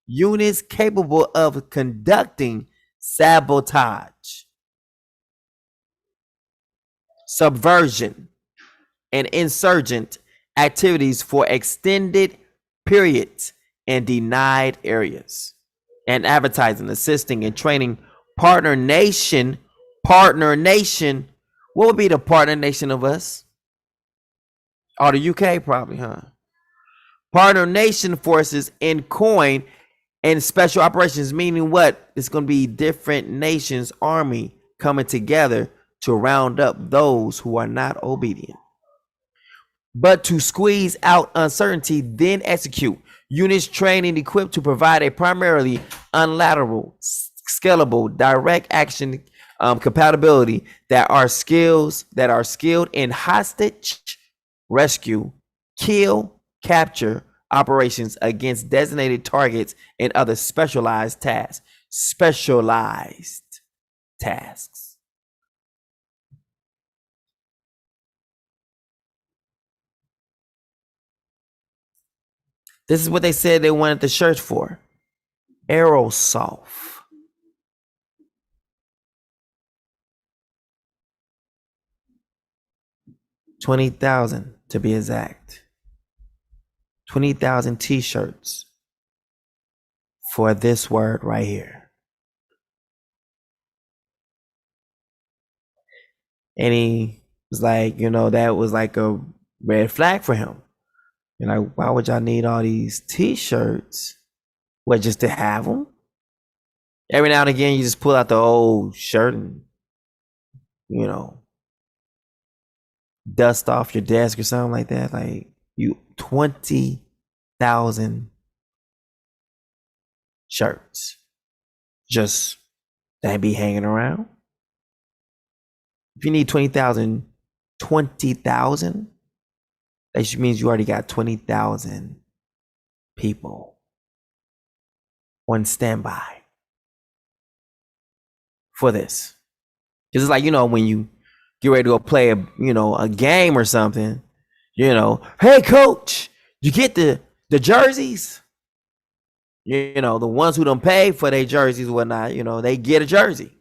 Units capable of conducting sabotage, subversion, and insurgent activities for extended periods in denied areas, and advertising, assisting, and training partner nation. What would be the partner nation of us? Oh, the UK probably, huh? Partner nation forces in coin and special operations, meaning what? It's going to be different nations' army coming together to round up those who are not obedient. But to squeeze out uncertainty, then execute. Units trained and equipped to provide a primarily unilateral, scalable, direct action compatibility that are skilled in hostage rescue, kill, capture operations against designated targets and other specialized tasks. This is what they said they wanted the church for. Arsof. 20,000 to be exact. 20,000 t-shirts for this word right here. And he was like, that was like a red flag for him. And like, why would y'all need all these t-shirts? What, just to have them? Every now and again, you just pull out the old shirt and, dust off your desk or something like that. Like, 20,000 shirts just that be hanging around. If you need 20,000, that just means you already got 20,000 people on standby for this. Because it's like, when you get ready to go play a game or something, hey coach, you get the jerseys? The ones who don't pay for their jerseys and whatnot, they get a jersey.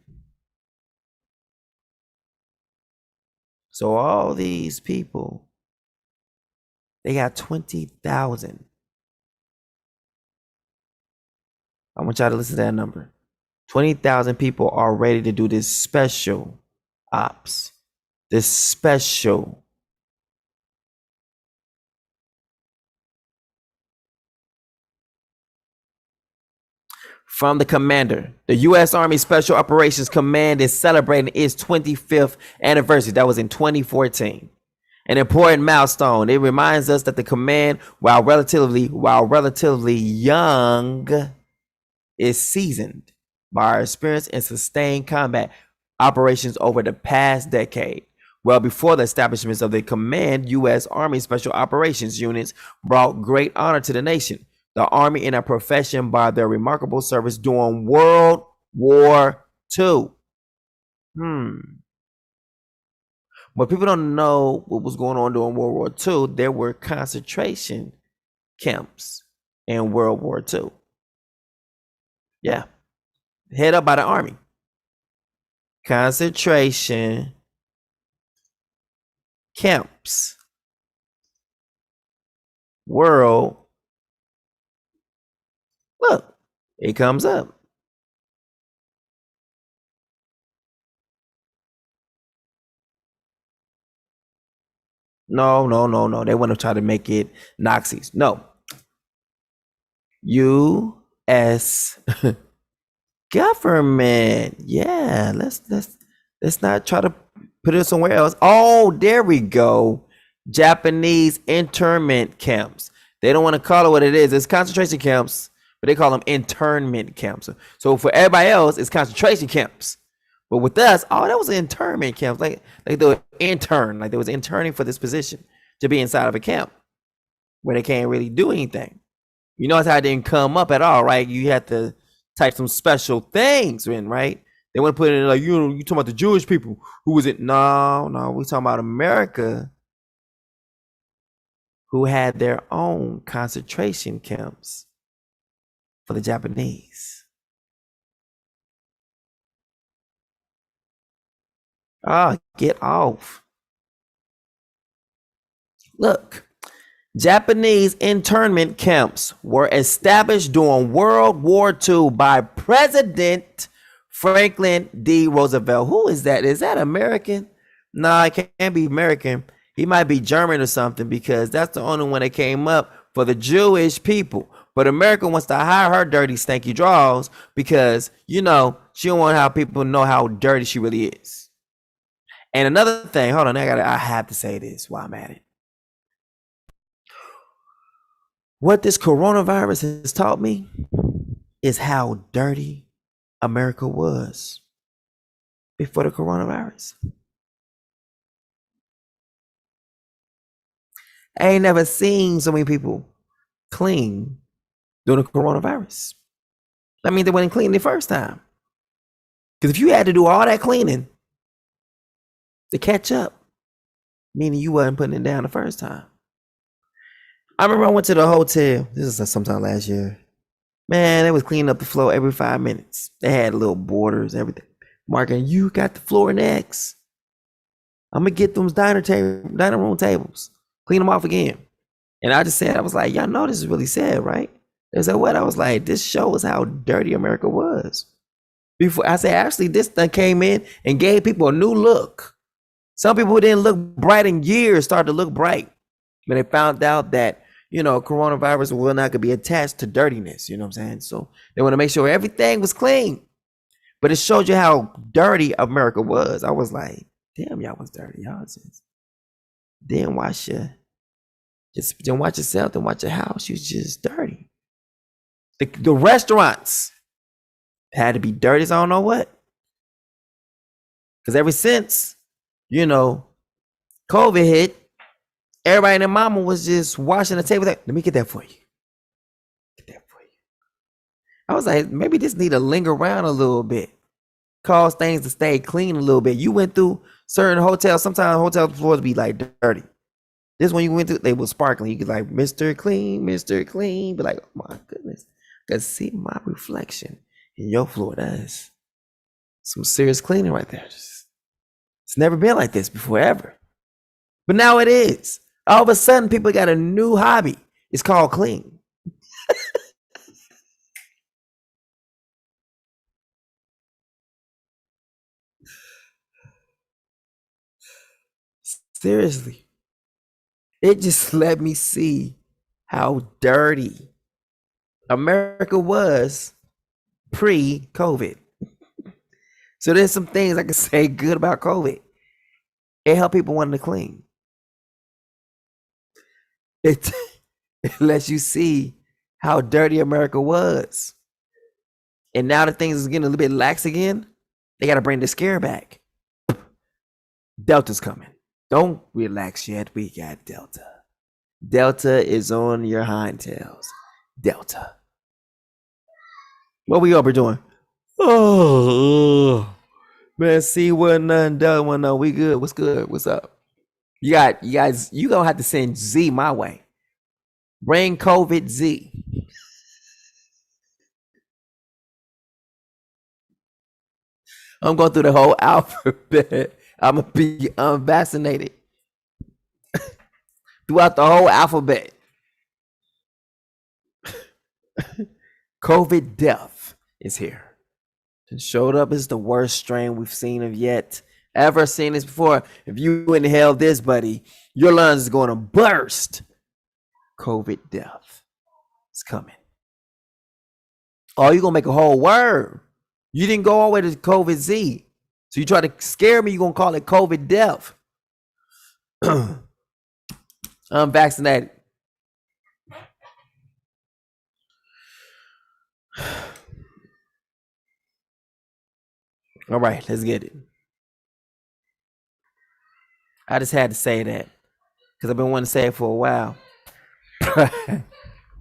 So all these people, they got 20,000. I want y'all to listen to that number. 20,000 people are ready to do this special ops. This special. From the commander, the U.S. Army Special Operations Command is celebrating its 25th anniversary. That was in 2014. An important milestone. It reminds us that the command, while relatively young, is seasoned by our experience in sustained combat operations over the past decade. Well before the establishments of the command, U.S. Army Special Operations units brought great honor to the nation, the Army, in a profession by their remarkable service during World War II. But people don't know what was going on during World War II. There were concentration camps in World War II. Yeah. Head up by the Army. Concentration camps. World. Look, it comes up. No. They want to try to make it Nazis. No. U.S. government. Yeah, let's not try to put it somewhere else. Oh, there we go. Japanese internment camps. They don't want to call it what it is. It's concentration camps, but they call them internment camps. So for everybody else, it's concentration camps. But with us, that was internment camps. Like they were intern, like they was interning for this position to be inside of a camp where they can't really do anything. Notice how it didn't come up at all, right? You had to type some special things in, right? They want to put it in like, you talking about the Jewish people. Who was it? No, we talking about America, who had their own concentration camps for the Japanese. Get off. Look, Japanese internment camps were established during World War II by President Franklin D. Roosevelt. Who is that? Is that American? No, it can't be American. He might be German or something, because that's the only one that came up for the Jewish people. But America wants to hire her dirty, stanky draws because, she don't want how people know how dirty she really is. And another thing, hold on, I have to say this while I'm at it. What this coronavirus has taught me is how dirty America was before the coronavirus. I ain't never seen so many people clean during the coronavirus. I mean, they weren't clean the first time. Because if you had to do all that cleaning to catch up, meaning you wasn't putting it down the first time. I remember I went to the hotel. This is sometime last year. Man, they was cleaning up the floor every 5 minutes. They had little borders, everything. Marking, you got the floor next. I'm going to get those dining room tables. Clean them off again. And I just said, I was like, y'all know this is really sad, right? They said, what? I was like, this shows how dirty America was. Before I said, actually, this thing came in and gave people a new look. Some people who didn't look bright in years started to look bright. When they found out that, coronavirus will not be attached to dirtiness. You know what I'm saying? So they want to make sure everything was clean. But it showed you how dirty America was. I was like, damn, y'all was dirty. Y'all just didn't wash didn't watch yourself, didn't watch your house. You was just dirty. The restaurants had to be dirty as I don't know what. Because ever since, COVID hit, everybody and their mama was just washing the table. Let me get that for you. I was like, maybe this need to linger around a little bit. Cause things to stay clean a little bit. You went through certain hotels. Sometimes hotel floors be like dirty. This one you went through, they were sparkling. You could like, Mr. Clean. But like, oh my goodness. I can see my reflection in your floor. That's some serious cleaning right there. It's never been like this before, ever. But now it is. All of a sudden, people got a new hobby. It's called clean. Seriously. It just let me see how dirty America was pre-COVID. So there's some things I can say good about COVID. It helped people wanting to clean. It lets you see how dirty America was. And now that things is getting a little bit lax again, they got to bring the scare back. Delta's coming. Don't relax yet. We got Delta. Delta is on your hindtails. Delta. What we over doing? Oh, man, see what nothing, Delta one, no, we good. What's good? What's up? You guys, you gonna have to send Z my way. Bring COVID Z. I'm going through the whole alphabet. I'm gonna be unvaccinated throughout the whole alphabet. COVID death is here. It showed up as the worst strain we've seen of yet. Ever seen this before? If you inhale this, buddy, your lungs is going to burst. COVID death is coming. Oh, you're going to make a whole word. You didn't go all the way to COVID Z. So you try to scare me, you're going to call it COVID death. I'm vaccinated. All right, let's get it. I just had to say that because I've been wanting to say it for a while.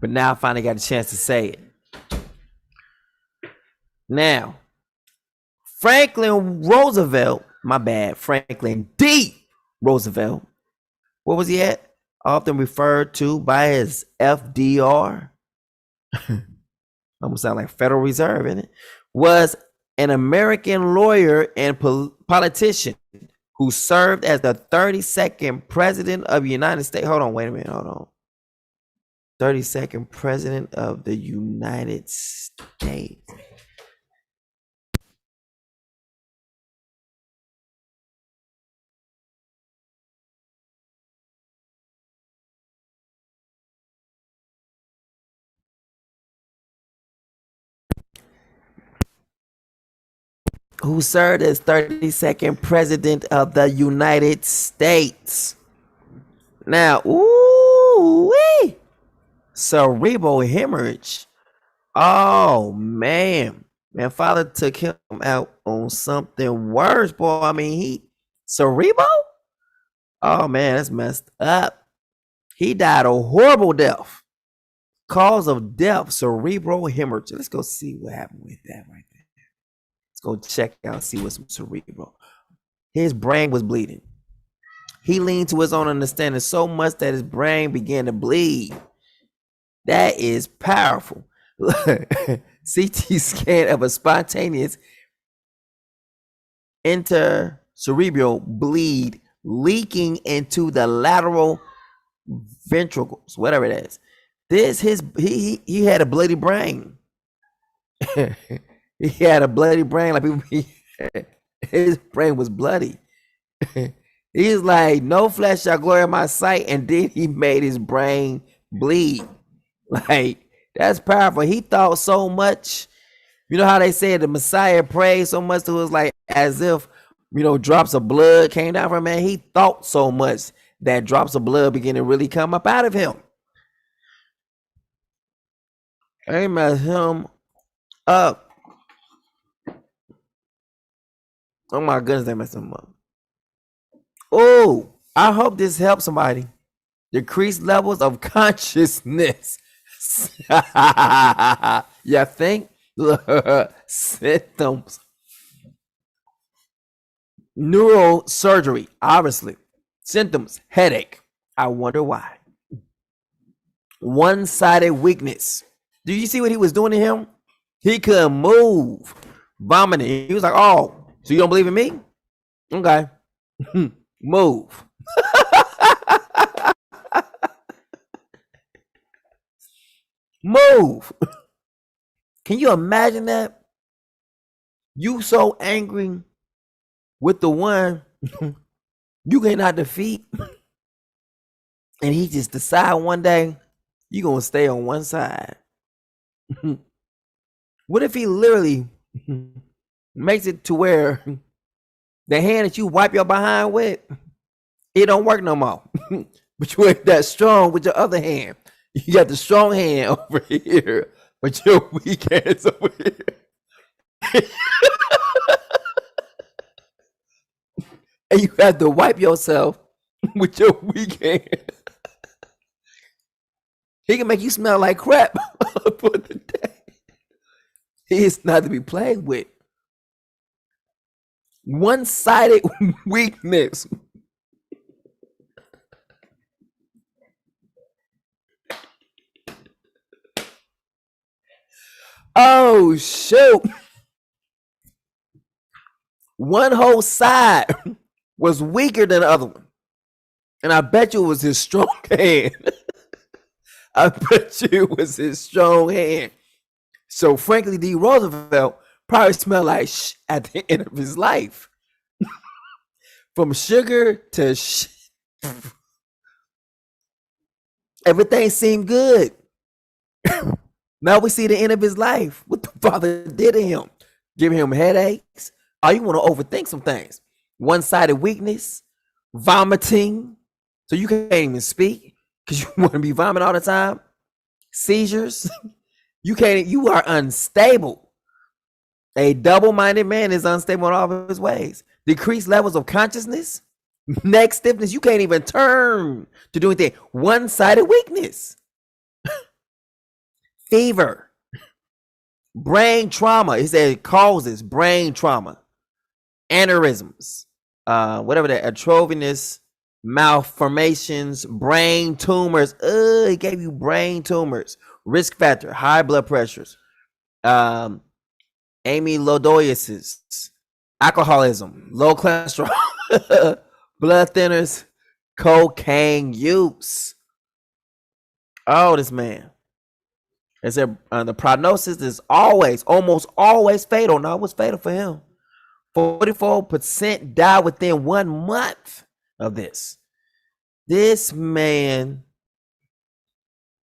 But now I finally got a chance to say it. Now, Franklin Roosevelt, my bad, Franklin D. Roosevelt. Where was he at? Often referred to by his FDR. Almost sound like Federal Reserve, isn't it? Was an American lawyer and politician who served as the 32nd president of the United States. Hold on, wait a minute, hold on. 32nd president of the United States. Who served as 32nd president of the United States. Now, ooh-wee, cerebral hemorrhage. Oh, man. Man, father took him out on something worse, boy. I mean, cerebral? Oh, man, that's messed up. He died a horrible death. Cause of death, cerebral hemorrhage. Let's go see what happened with that right there. Let's go check out, see what's cerebral. His brain was bleeding. He leaned to his own understanding so much that his brain began to bleed. That is powerful. CT scan of a spontaneous intercerebral bleed leaking into the lateral ventricles, whatever it is. He had a bloody brain. He had a bloody brain, like his brain was bloody. He's like, no flesh shall glory in my sight, and then he made his brain bleed. Like, that's powerful. He thought so much. You know how they said the Messiah prayed so much to us, like as if, drops of blood came down from him. Man, he thought so much that drops of blood began to really come up out of him. They messed him up. Oh my goodness, they messed him up. Oh, I hope this helps somebody. Decreased levels of consciousness. You think? Symptoms. Neurosurgery, obviously. Symptoms, headache. I wonder why. One-sided weakness. Do you see what he was doing to him? He couldn't move. Vomiting. He was like, oh, so you don't believe in me? Okay. Move. Move. Can you imagine that? You so angry with the one you cannot defeat, and he just decide one day you're gonna stay on one side. What if he literally makes it to where the hand that you wipe your behind with, it don't work no more? But you ain't that strong with your other hand. You got the strong hand over here, but your weak hand's over here. And you have to wipe yourself with your weak hand. He can make you smell like crap for the day. He is not to be played with. One-sided weakness. Oh, shoot. One whole side was weaker than the other one. And I bet you it was his strong hand. I bet you it was his strong hand. So Franklin D. Roosevelt probably smelled like at the end of his life. From sugar to everything seemed good. Now we see the end of his life. What the Father did to him. Giving him headaches. Oh, you want to overthink some things. One-sided weakness. Vomiting. So you can't even speak because you want to be vomiting all the time. Seizures. You are unstable. A double-minded man is unstable in all of his ways. Decreased levels of consciousness. Neck stiffness. You can't even turn to do anything. One-sided weakness. Fever. Brain trauma. He said it causes brain trauma. aneurysms, whatever that, atrovenous malformations, brain tumors. It gave you brain tumors. Risk factor, high blood pressures, amyloidosis, alcoholism, low cholesterol, blood thinners, cocaine use. Oh, this man. It said the prognosis is almost always fatal. No, it was fatal for him. 44% died within 1 month of this. This man,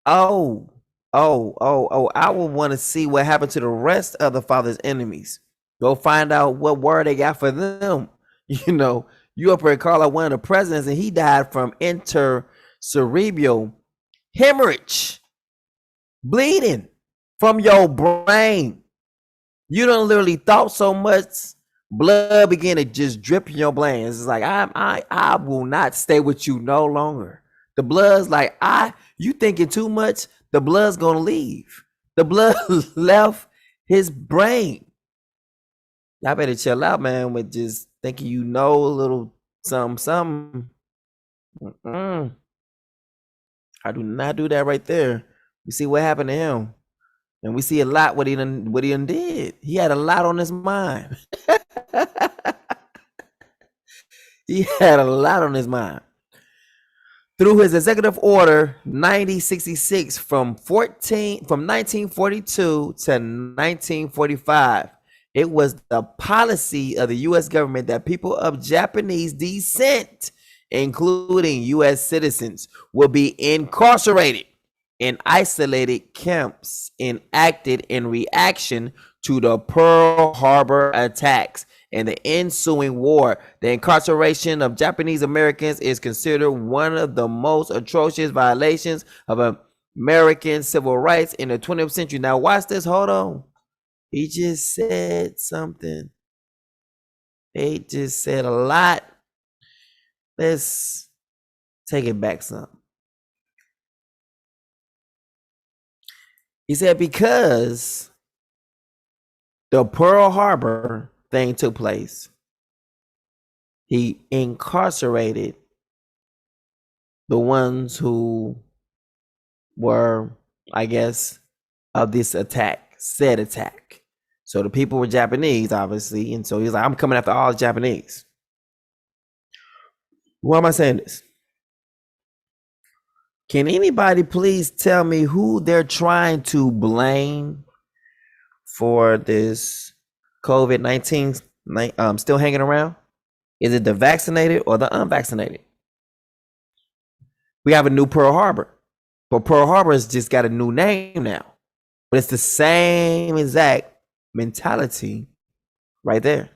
I would want to see what happened to the rest of the Father's enemies. Go find out what word they got for them. You up here call out one of the presidents and he died from intercerebral hemorrhage, bleeding from your brain. You done literally thought so much, blood began to just drip in your brain. It's like, I will not stay with you no longer. The blood's like, you thinking too much, the blood's gonna leave. The blood left his brain. Y'all better chill out, man, with just thinking a little something. I do not do that right there. We see what happened to him. And we see a lot what he done did. He had a lot on his mind. He had a lot on his mind. Through his executive order 9066 from 1942 to 1945, it was the policy of the U.S. government that people of Japanese descent, including U.S. citizens, will be incarcerated in isolated camps enacted in reaction to the Pearl Harbor attacks and the ensuing war. The incarceration of Japanese Americans is considered one of the most atrocious violations of American civil rights in the 20th century. Now watch this, hold on. He just said something. He just said a lot. Let's take it back some. He said because the Pearl Harbor thing took place, he incarcerated the ones who were, I guess, of this said attack. So the people were Japanese, obviously, and so he's like, I'm coming after all the Japanese. Why am I saying this? Can anybody please tell me who they're trying to blame for this COVID-19 still hanging around? Is it the vaccinated or the unvaccinated? We have a new Pearl Harbor, but Pearl Harbor has just got a new name now. But it's the same exact mentality right there.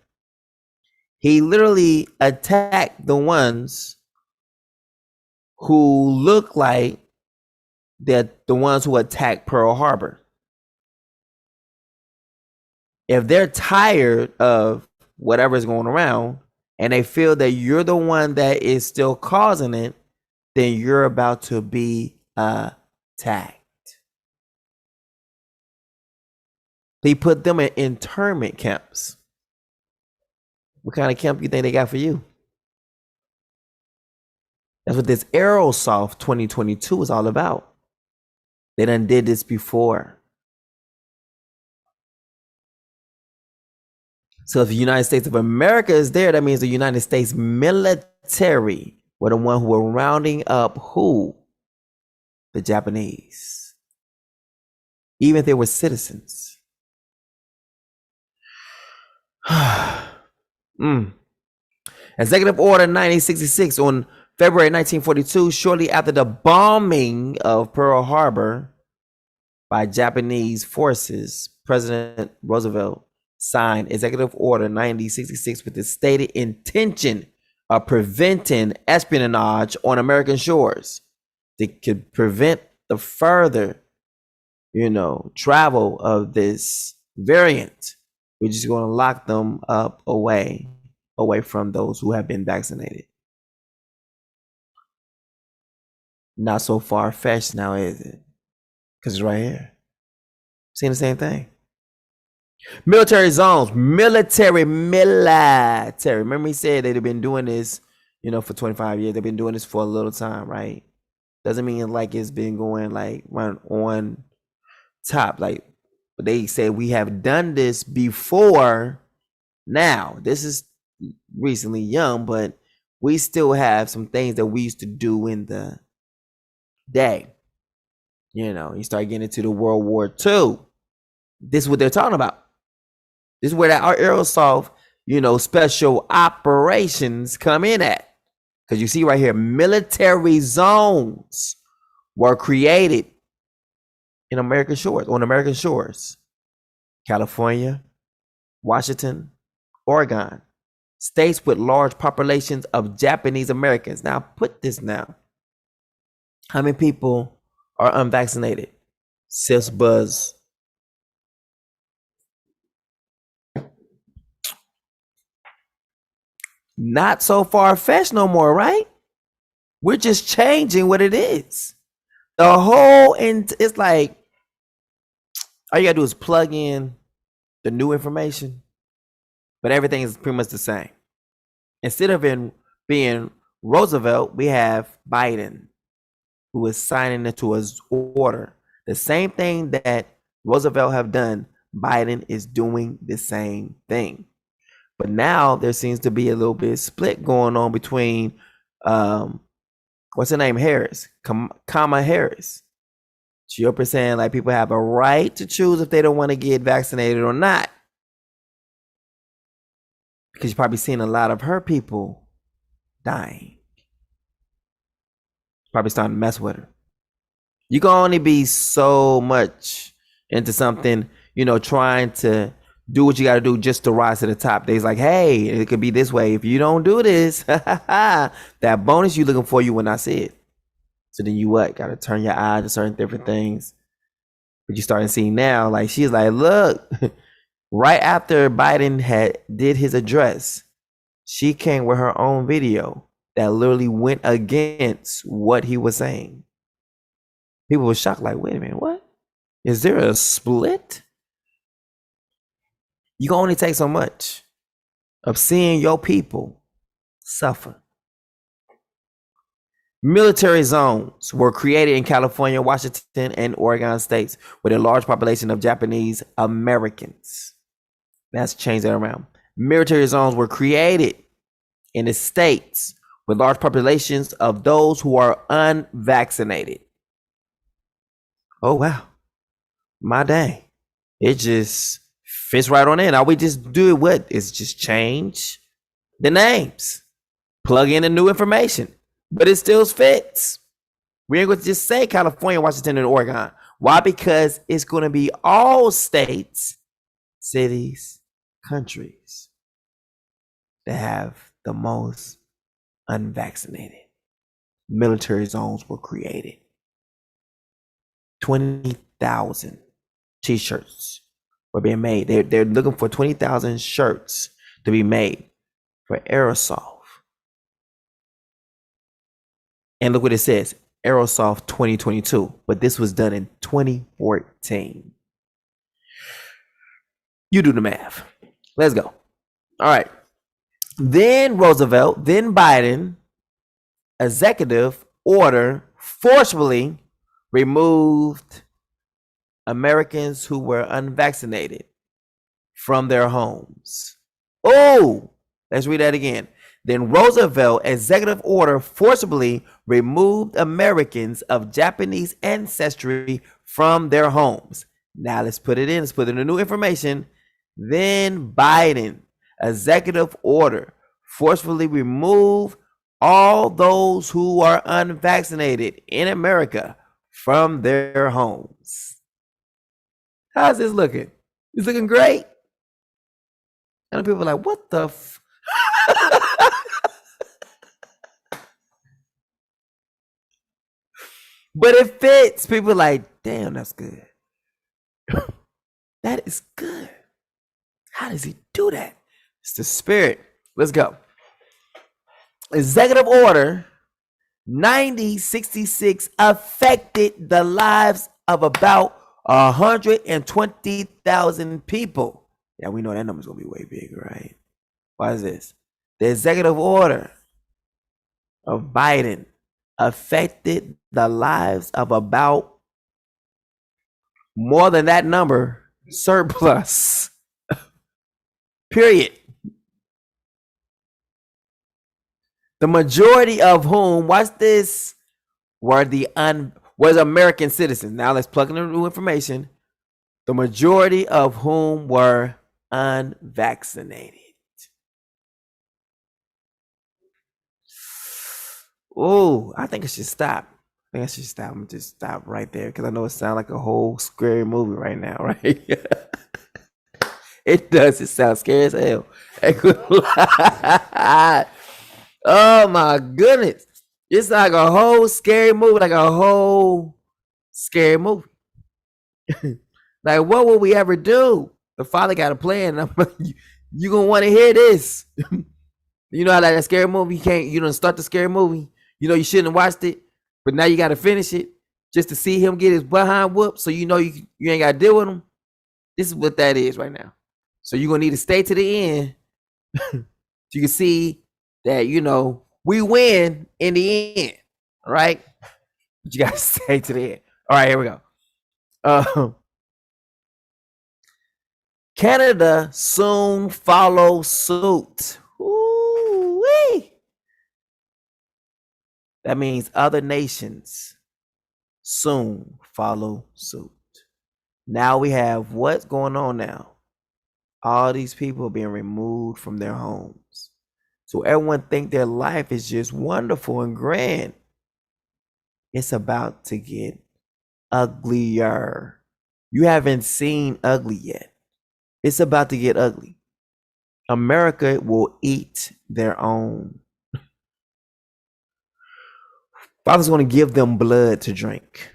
He literally attacked the ones who look like they're the ones who attacked Pearl Harbor. If they're tired of whatever's going around and they feel that you're the one that is still causing it, then you're about to be attacked. He put them in internment camps. What kind of camp you think they got for you? That's what this Arsof 2022 is all about. They done did this before. So if the United States of America is there, that means the United States military were the one who were rounding up who? The Japanese. Even if they were citizens. Executive Order 9066 on February 1942, shortly after the bombing of Pearl Harbor by Japanese forces, President Roosevelt signed Executive Order 9066 with the stated intention of preventing espionage on American shores. They could prevent the further, travel of this variant. We're just going to lock them up away from those who have been vaccinated. Not so far-fetched now, is it? Because it's right here. Seeing the same thing. Military zones, military. Remember he said they've been doing this, for 25 years. They've been doing this for a little time, right? Doesn't mean like it's been going like on top. Like they said we have done this before. Now, this is recently young, but we still have some things that we used to do in the day. You start getting into the World War II. This is what they're talking about. This is where that Arsof, special operations come in at. Because you see right here, military zones were created on American shores. California, Washington, Oregon, states with large populations of Japanese Americans. Now, put this now. How many people are unvaccinated? Sis Buzz. Not so far-fetched no more, right? We're just changing what it is. The whole, and it's like, all you gotta do is plug in the new information, but everything is pretty much the same. Instead of being Roosevelt, we have Biden, who is signing into his order. The same thing that Roosevelt have done, Biden is doing the same thing. But now there seems to be a little bit split going on between, what's her name, Harris, Kamala Harris. She up saying like people have a right to choose if they don't want to get vaccinated or not. Because you've probably seen a lot of her people dying. Probably starting to mess with her. You can only be so much into something, trying to do what you got to do just to rise to the top. They's like, hey, it could be this way. If you don't do this, that bonus you looking for, you will not see it. So then you what? Got to turn your eye to certain different things. But you starting to see now, like she's like, look, right after Biden did his address, she came with her own video that literally went against what he was saying. People were shocked, like, wait a minute, what? Is there a split? You can only take so much of seeing your people suffer. Military zones were created in California, Washington, and Oregon states with a large population of Japanese Americans. Let's change that around. Military zones were created in the states with large populations of those who are unvaccinated. Oh, wow. My dang. It just fits right on in. All we just do it what? Is just change the names. Plug in the new information. But it still fits. We ain't going to just say California, Washington, and Oregon. Why? Because it's going to be all states, cities, countries that have the most unvaccinated. Military zones were created. 20,000 t-shirts were being made. They're looking for 20,000 shirts to be made for Arsof. And look what it says, Arsof 2022. But this was done in 2014. You do the math. Let's go. All right. Then Roosevelt, then Biden, executive order forcibly removed Americans who were unvaccinated from their homes. Oh, let's read that again. Then Roosevelt executive order forcibly removed Americans of Japanese ancestry from their homes. Now let's put it in. Let's put in the new information. Then Biden executive order forcefully remove all those who are unvaccinated in America from their homes. How's this looking? It's looking great. And people are like, what the But it fits. People are like, damn, that's good. That is good. How does he do that? It's the spirit. Let's go. Executive order 9066 affected the lives of about 120,000 people. Yeah, we know that number's gonna be way bigger, right? Why is this? The executive order of Biden affected the lives of about more than that number surplus. Period. The majority of whom, watch this, was American citizens. Now let's plug in the new information. The majority of whom were unvaccinated. Oh, I think I should stop. I'm gonna just stop right there because I know it sounds like a whole scary movie right now, right? It does. It sounds scary as hell. Oh my goodness. It's like a whole scary movie, like a whole scary movie. Like, what will we ever do? The father got a plan. You gonna want to hear this. You know how like that scary movie, you don't start the scary movie. You know you shouldn't have watched it, but now you got to finish it just to see him get his behind whooped, so you know you ain't got to deal with him. This is what that is right now. So you're gonna need to stay to the end so you can see that we win in the end. All right, but you gotta stay to the end. All right, here we go. Canada soon follow suit. Ooh-wee. That means other nations soon follow suit. Now we have what's going on now. All these people being removed from their homes. So everyone think their life is just wonderful and grand. It's about to get uglier. You haven't seen ugly yet. It's about to get ugly. America will eat their own. Father's going to give them blood to drink.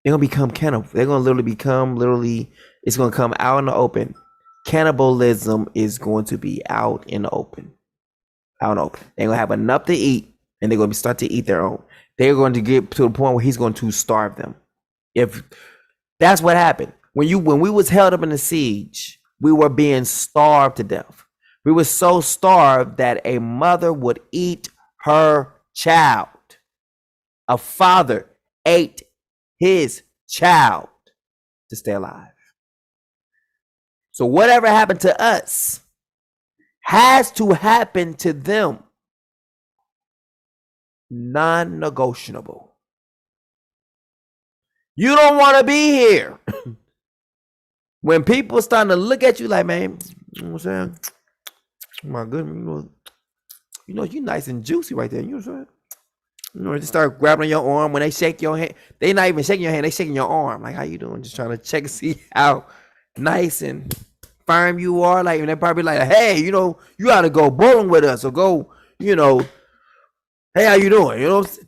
They're going to become cannibal. They're going to become it's going to come out in the open. Cannibalism is going to be out in the open. Out in the open. They're going to have enough to eat, and they're going to start to eat their own. They're going to get to the point where he's going to starve them. If that's what happened. When we was held up in the siege, we were being starved to death. We were so starved that a mother would eat her child. A father ate his child to stay alive. So whatever happened to us has to happen to them. Non-negotiable. You don't want to be here. When people starting to look at you like, man, you know what I'm saying? My goodness, you nice and juicy right there. You know what I'm saying? Just start grabbing your arm. When they shake your hand, they not even shaking your hand, they shaking your arm. Like, how you doing? Just trying to check and see how nice and firm you are. Like, and they probably like, hey, you ought to go bowling with us or go, hey, how you doing?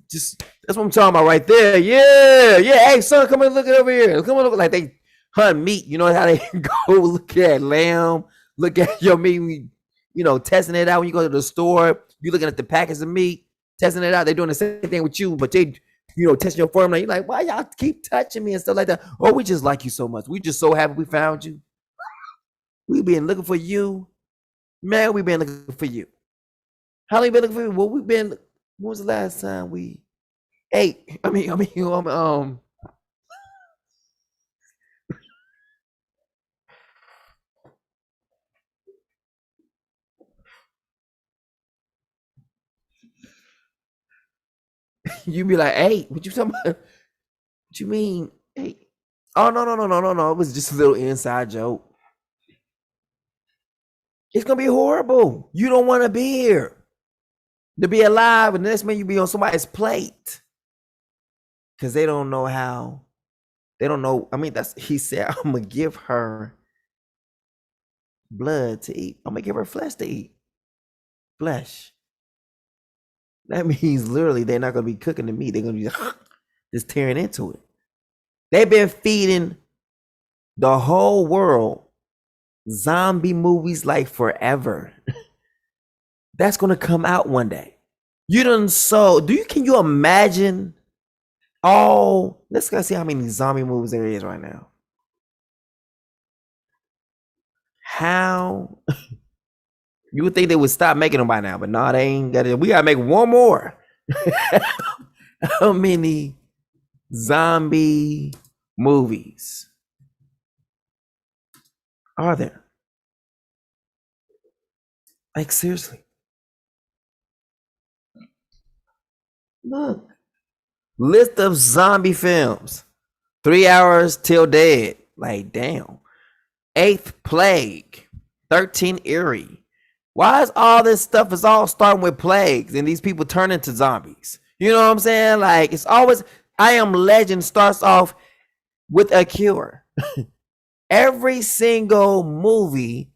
Just that's what I'm talking about right there. Yeah. Hey, son, come and look it over here. Come on, look like they hunt meat. You know how they go look at lamb, look at your meat, testing it out when you go to the store. You looking at the packets of meat, testing it out. They're doing the same thing with you, but they, testing your formula. You're like, why y'all keep touching me and stuff like that? Oh, we just like you so much. We just so happy we found you. We've been looking for you. Man, we've been looking for you. How long you been looking for you? Well, when was the last time we ate? You be like, hey, what you talking about? What you mean? Hey. Oh, no. It was just a little inside joke. It's going to be horrible. You don't want to be here. To be alive, and this means you be on somebody's plate. Because they don't know how. They don't know. He said, I'm going to give her blood to eat. I'm going to give her flesh to eat. Flesh. That means literally they're not going to be cooking the meat. They're going to be just tearing into it. They've been feeding the whole world zombie movies like forever. That's going to come out one day. Can you imagine let's go see how many zombie movies there is right now. How you would think they would stop making them by now, but no, they ain't got it. We gotta make one more. How many zombie movies are there? Like, seriously. Look. List of zombie films. 3 Hours Till Dead. Like, damn. Eighth Plague. 13 Eerie. Why is all this stuff is all starting with plagues and these people turn into zombies? You know what I'm saying? Like, it's always I Am Legend starts off with a cure. Every single movie,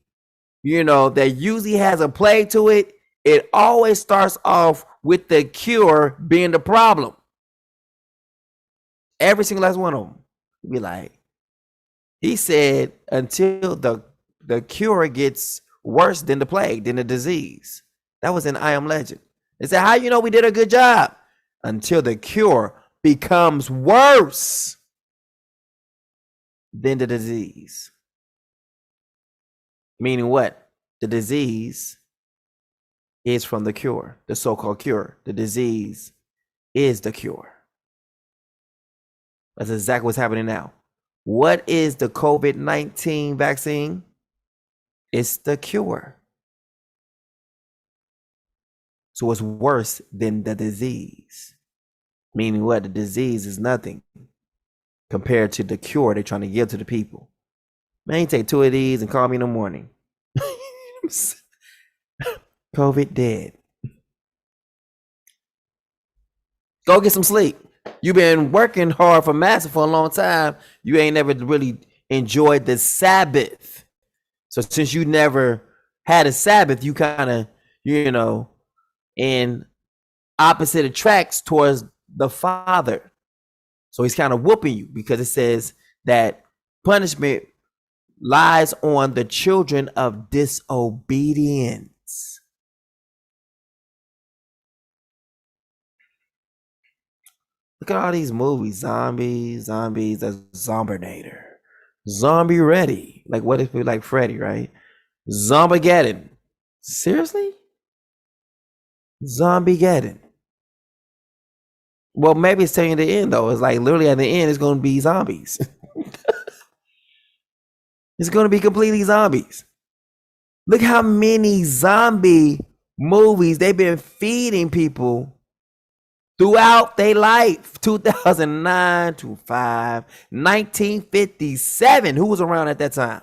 that usually has a plague to it, it always starts off with the cure being the problem. Every single last one of them. Be like, he said, until the cure gets worse than the plague, than the disease. That was in I Am Legend. They said, how you know we did a good job? Until the cure becomes worse than the disease. Meaning what? The disease is from the cure, the so-called cure. The disease is the cure. That's exactly what's happening now. What is the COVID-19 vaccine? It's the cure. So it's worse than the disease. Meaning what? The disease is nothing compared to the cure they're trying to give to the people. Man, you take 2 of these and call me in the morning. COVID dead. Go get some sleep. You've been working hard for Master for a long time. You ain't never really enjoyed the Sabbath. So since you never had a Sabbath, you kind of, in opposite attracts towards the Father. So he's kind of whooping you because it says that punishment lies on the children of disobedience. Look at all these movies. Zombies, that's Zombinator. Zombie Ready. Like, what if we like Freddy, right? Zombigeddon. Seriously? Zombiegeddon. Well, maybe it's telling you the end, though. It's like literally at the end, it's going to be zombies. It's going to be completely zombies. Look how many zombie movies they've been feeding people throughout their life. 2009, 2005, 1957. Who was around at that time?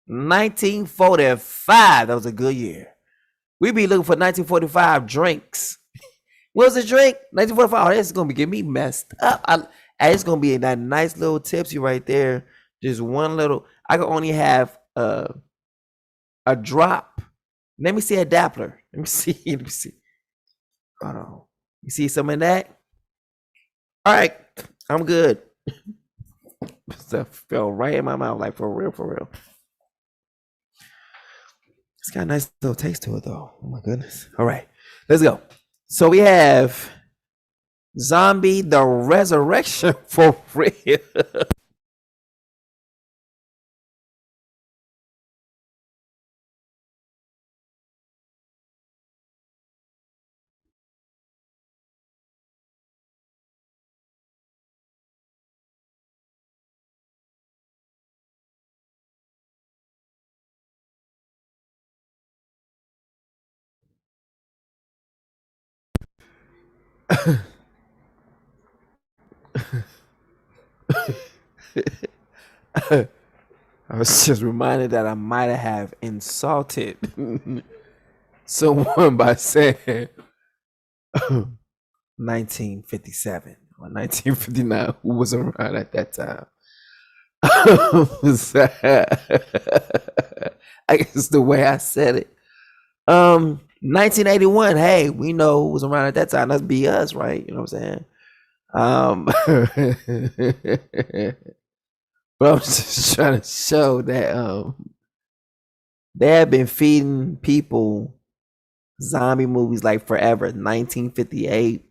1945. That was a good year. We be looking for 1945 drinks. What was the drink? 1945. Oh, this is going to get me messed up. It's going to be that nice little tipsy right there. Just one little. I can only have a drop. Let me see a Dappler. Let me see. Hold on. You see some of that? All right. I'm good. Stuff fell right in my mouth, like for real. It's got a nice little taste to it, though. Oh, my goodness. All right. Let's go. So we have Zombie the Resurrection for real. I was just reminded that I might have insulted someone by saying 1957 or 1959, who was around at that time. I guess the way I said it. 1981, hey, we know who was around at that time. That's be us, right? You know what I'm saying? But I'm just trying to show that they have been feeding people zombie movies like forever. 1958.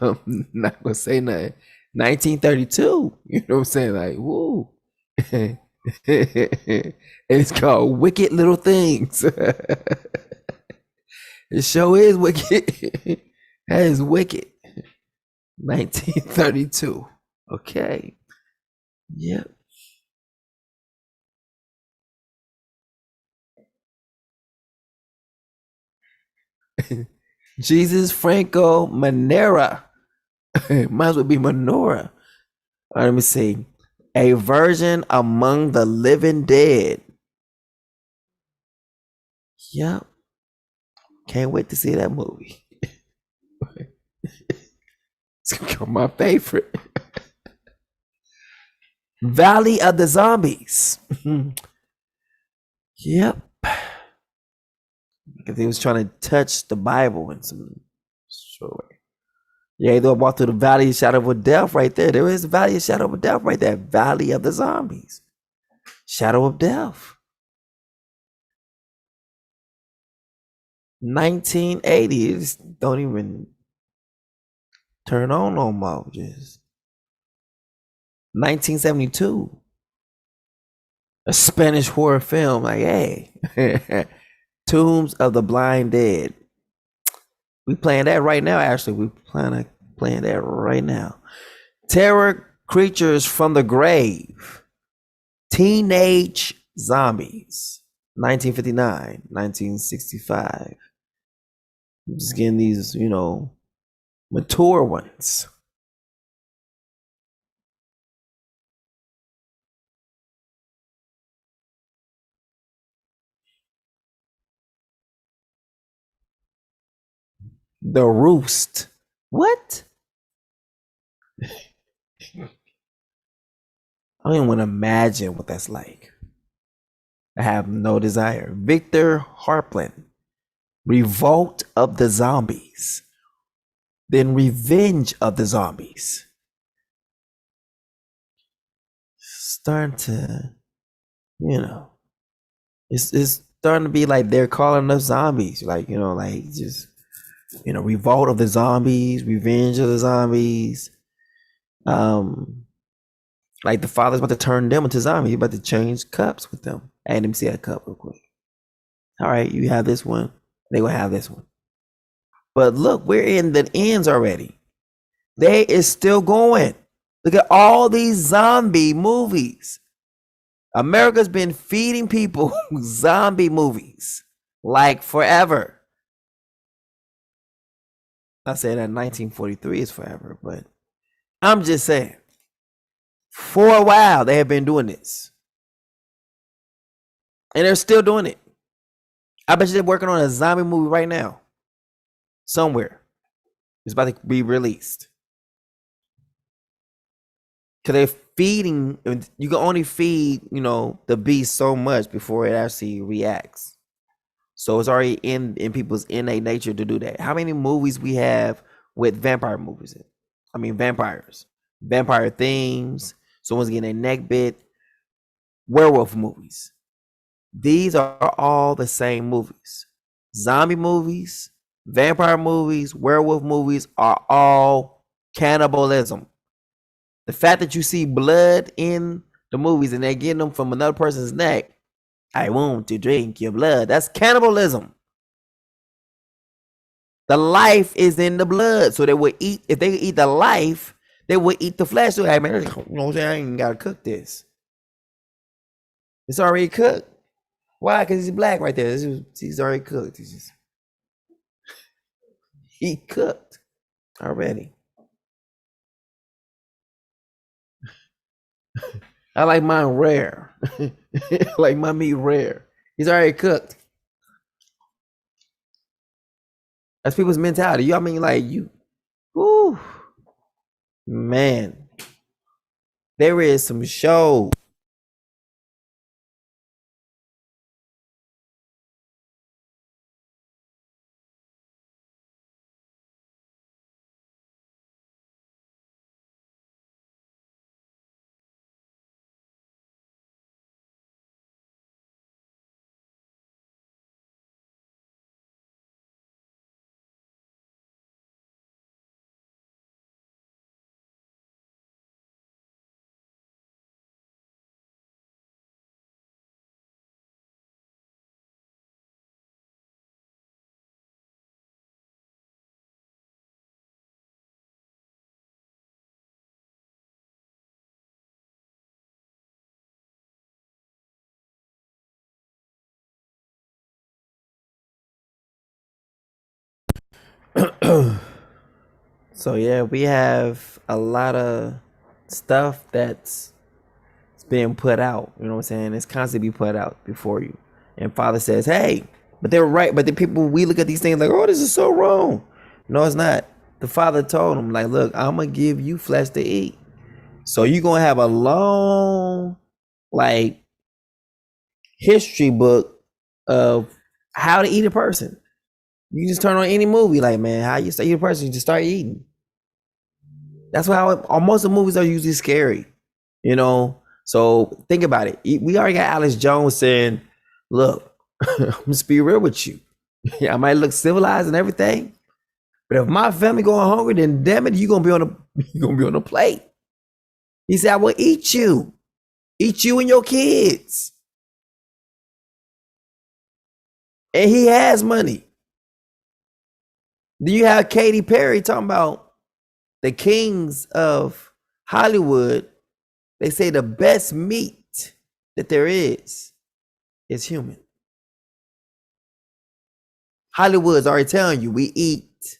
I'm not gonna say nothing. 1932. You know what I'm saying? Like, woo. It's called Wicked Little Things. It sure is wicked. That is wicked. 1932. Okay. Yep. Jesus Franco Manera. Might as well be Menorah. All right, let me see. A Virgin Among the Living Dead. Yep. Can't wait to see that movie. It's my favorite. Valley of the Zombies. Yep. Because he was trying to touch the Bible in some sort. Yeah, they'll walk through the valley of shadow of death right there. There is a valley of shadow of death right there. Valley of the Zombies. Shadow of death. 1980. It just don't even turn on no more. Just 1972. A Spanish horror film. Like, hey. Tombs of the Blind Dead. We playing that right now, actually. We playing that right now. Terror Creatures from the Grave. Teenage Zombies. 1959, 1965. I'm just getting these, mature ones. The Roost. What? I don't even want to imagine what that's like. I have no desire. Victor Harplin. Revolt of the Zombies. Then Revenge of the Zombies. Starting to, it's starting to be like they're calling us zombies. Like, Revolt of the Zombies, Revenge of the Zombies. Like the father's about to turn them into zombies. He's about to change cups with them. Hey, let me see that cup real quick. All right, you have this one. They will have this one. But look, we're in the ends already. They is still going. Look at all these zombie movies. America's been feeding people zombie movies like forever. I said that 1943 is forever, but I'm just saying, for a while they have been doing this. And they're still doing it. I bet you they're working on a zombie movie right now. Somewhere. It's about to be released. Because they're feeding, you can only feed, the beast so much before it actually reacts. So it's already in people's innate nature to do that. How many movies we have with vampire movies? Vampires. Vampire themes. Someone's getting their neck bit. Werewolf movies. These are all the same movies. Zombie movies, vampire movies, werewolf movies are all cannibalism. The fact that you see blood in the movies and they're getting them from another person's neck, I want to drink your blood. That's cannibalism. The life is in the blood. So they would eat, if they eat the life, they would eat the flesh. So, hey, man, I ain't even got to cook this. It's already cooked. Why? Because he's black right there. He's already cooked. He cooked already. I like mine rare. I like my meat rare. He's already cooked. That's people's mentality. Whoo, man. There is some show. So yeah, we have a lot of stuff that's being put out. You know what I'm saying? It's constantly be put out before you. And Father says, hey, but they're right. But the people, we look at these things like, oh, this is so wrong. No, it's not. The Father told him, like, look, I'm gonna give you flesh to eat. So you're gonna have a long, like, history book of how to eat a person. You just turn on any movie, like, man, how you eat a person, you just start eating. That's why most of the movies are usually scary, you know. So think about it. We already got Alex Jones saying, look, I'm just be real with you. Yeah, I might look civilized and everything, but if my family going hungry, then damn it, you're gonna be on the plate. He said, I will eat you and your kids. And he has money. Then you have Katy Perry talking about the kings of Hollywood. They say the best meat that there is human. Hollywood's already telling you we eat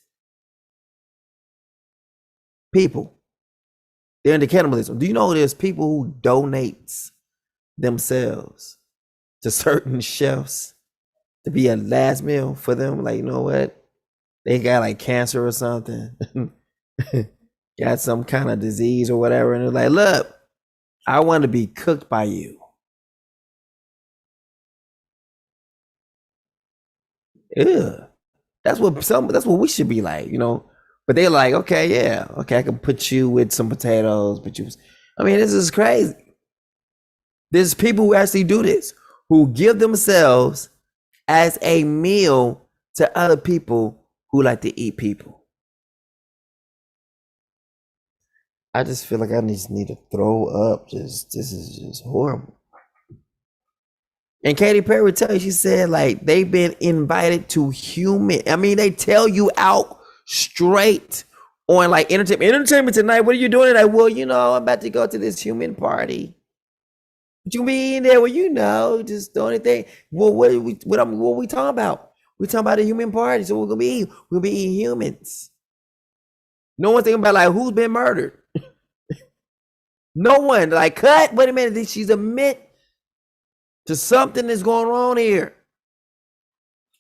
people. They're into cannibalism. Do you know there's people who donate themselves to certain chefs to be a last meal for them? Like, you know what? They got like cancer or something, got some kind of disease or whatever. And they're like, look, I want to be cooked by you. Yeah. That's what we should be like, you know. But they're like, okay, yeah, okay, I can put you with some potatoes, I mean, this is crazy. There's people who actually do this, who give themselves as a meal to other people who like to eat people. I just feel like I just need to throw up. This is just horrible. And Katy Perry would tell you, she said, like, they've been invited to they tell you out straight on like entertainment tonight. What are you doing tonight? Well, you know, I'm about to go to this human party. But you be in there, well, you know, just the only thing. Well, what are we talking about? We talking about a human party, so we're gonna be eating humans. No one's thinking about like who's been murdered. No one. Like, cut. Wait a minute. She's admit to something that's going on here.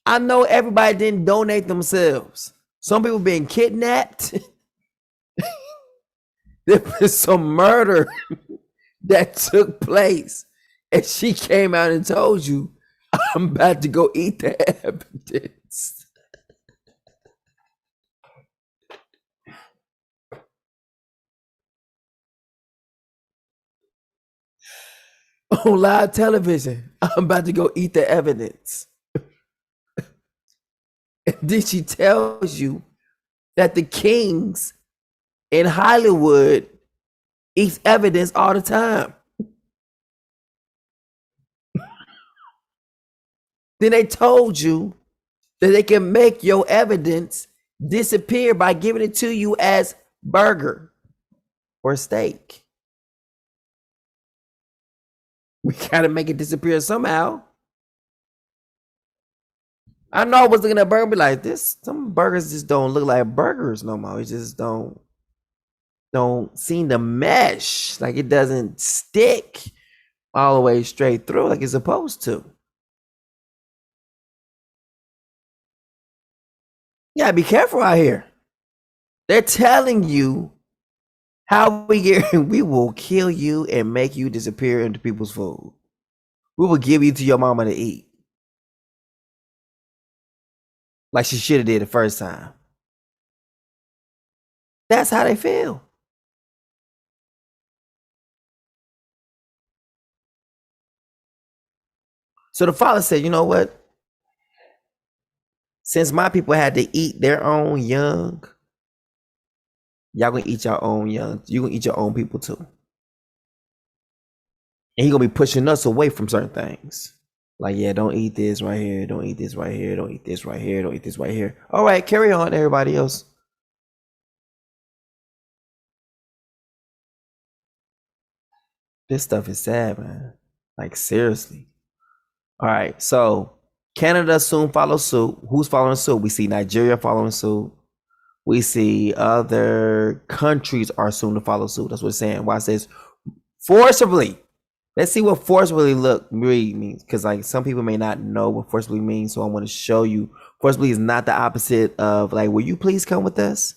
I know everybody didn't donate themselves. Some people been kidnapped. There was some murder that took place, and she came out and told you, I'm about to go eat the evidence. On live television, I'm about to go eat the evidence. And then she tells you that the kings in Hollywood eat evidence all the time. Then they told you that they can make your evidence disappear by giving it to you as burger or steak. We gotta make it disappear somehow. I know I was looking at burger and be like, some burgers just don't look like burgers no more. It just don't seem to mesh. Like it doesn't stick all the way straight through like it's supposed to. Yeah, be careful out here. They're telling you how we will kill you and make you disappear into people's food. We will give you to your mama to eat. Like she should have did the first time. That's how they feel. So the father said, you know what? Since my people had to eat their own young, y'all gonna eat your own young. You gonna eat your own people too. And he gonna be pushing us away from certain things. Like, yeah, don't eat this right here. Don't eat this right here. Don't eat this right here. Don't eat this right here. All right, carry on, everybody else. This stuff is sad, man. Like, seriously. All right, so Canada soon follows suit. Who's following suit? We see Nigeria following suit. We see other countries are soon to follow suit. That's what it's saying. Why it says forcibly. Let's see what forcibly really means, because like some people may not know what forcibly means. So I want to show you. Forcibly is not the opposite of like, will you please come with us?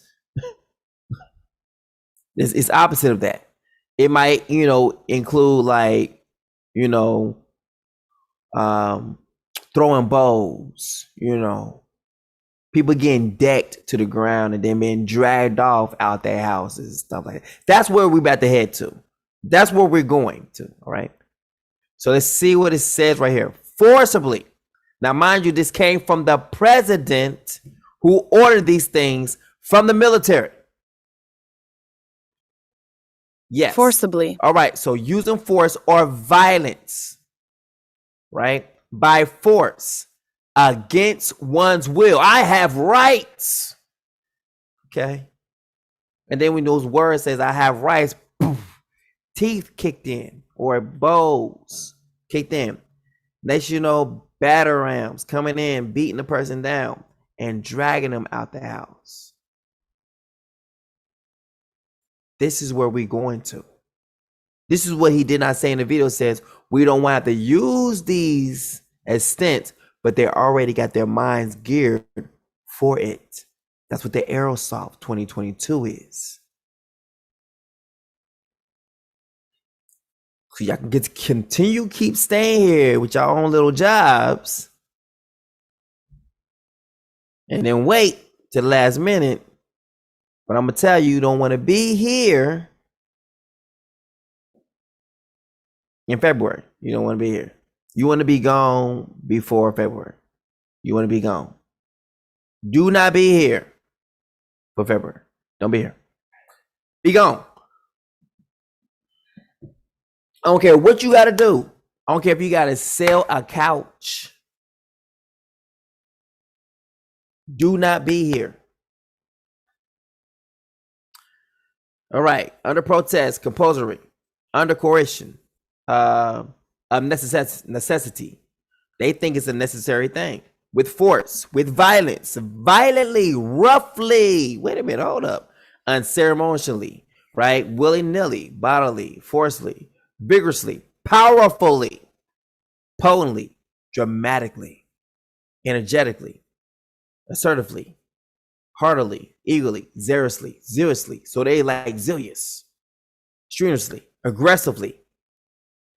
It's opposite of that. It might, include like, you know, throwing bows, people getting decked to the ground and then being dragged off out their houses and stuff like that. That's where we're about to head to. That's where we're going to. All right. So let's see what it says right here. Forcibly. Now, mind you, this came from the president who ordered these things from the military. Yes. Forcibly. All right. So using force or violence, right? By force against one's will. I have rights. Okay. And then when those words says I have rights, poof, teeth kicked in or bows kicked in. Next you know, batter rams coming in, beating the person down and dragging them out the house. This is where we're going to. This is what he did not say in the video. It says we don't want to have to use these as stints, but they already got their minds geared for it. That's what the Arsof 2022 is. So y'all can keep staying here with your own little jobs, and then wait till the last minute. But I'm gonna tell you, you don't want to be here in February. You don't want to be here. You want to be gone before February. You want to be gone. Do not be here for February. Don't be here. Be gone. I don't care what you got to do. I don't care if you got to sell a couch. Do not be here. All right. Under protest, compulsory, under coercion, of necessity. They think it's a necessary thing. With force, with violence, violently, roughly. Wait a minute, hold up. Unceremoniously, right? Willy-nilly, bodily, forcefully, vigorously, powerfully, potently, dramatically, energetically, assertively, heartily, eagerly, zealously. So they like zealous, strenuously, aggressively,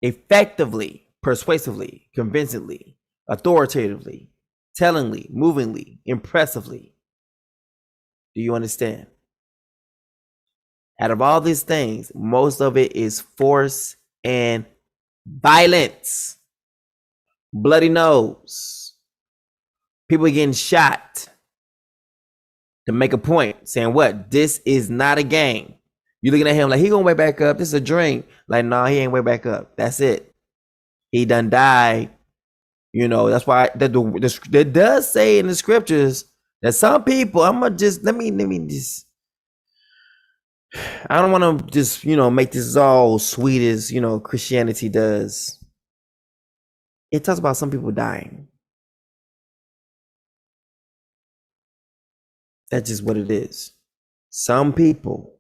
effectively, persuasively, convincingly, authoritatively, tellingly, movingly, impressively. Do you understand? Out of all these things, most of it is force and violence. Bloody nose. People getting shot to make a point, saying what? This is not a game. You looking at him like he gonna wake back up. This is a dream. Like, no, he ain't wake back up. That's it. He done died. That's why that does say in the scriptures that some people, I'm gonna just let me just. I don't want to just make this all sweet as Christianity does. It talks about some people dying. That's just what it is. Some people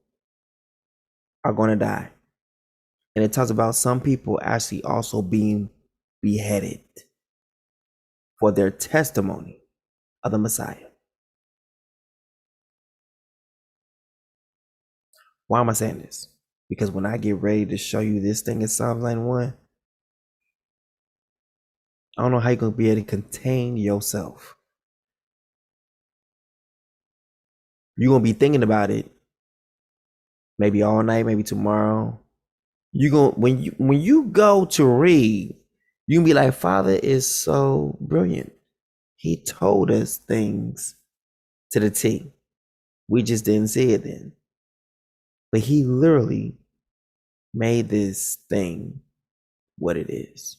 are going to die. And it talks about some people actually also being beheaded for their testimony of the Messiah. Why am I saying this? Because when I get ready to show you this thing in Psalms 91, I don't know how you're going to be able to contain yourself. You're going to be thinking about it maybe all night, maybe tomorrow. When you go to read, you can be like, Father is so brilliant. He told us things to the T. We just didn't see it then. But he literally made this thing what it is.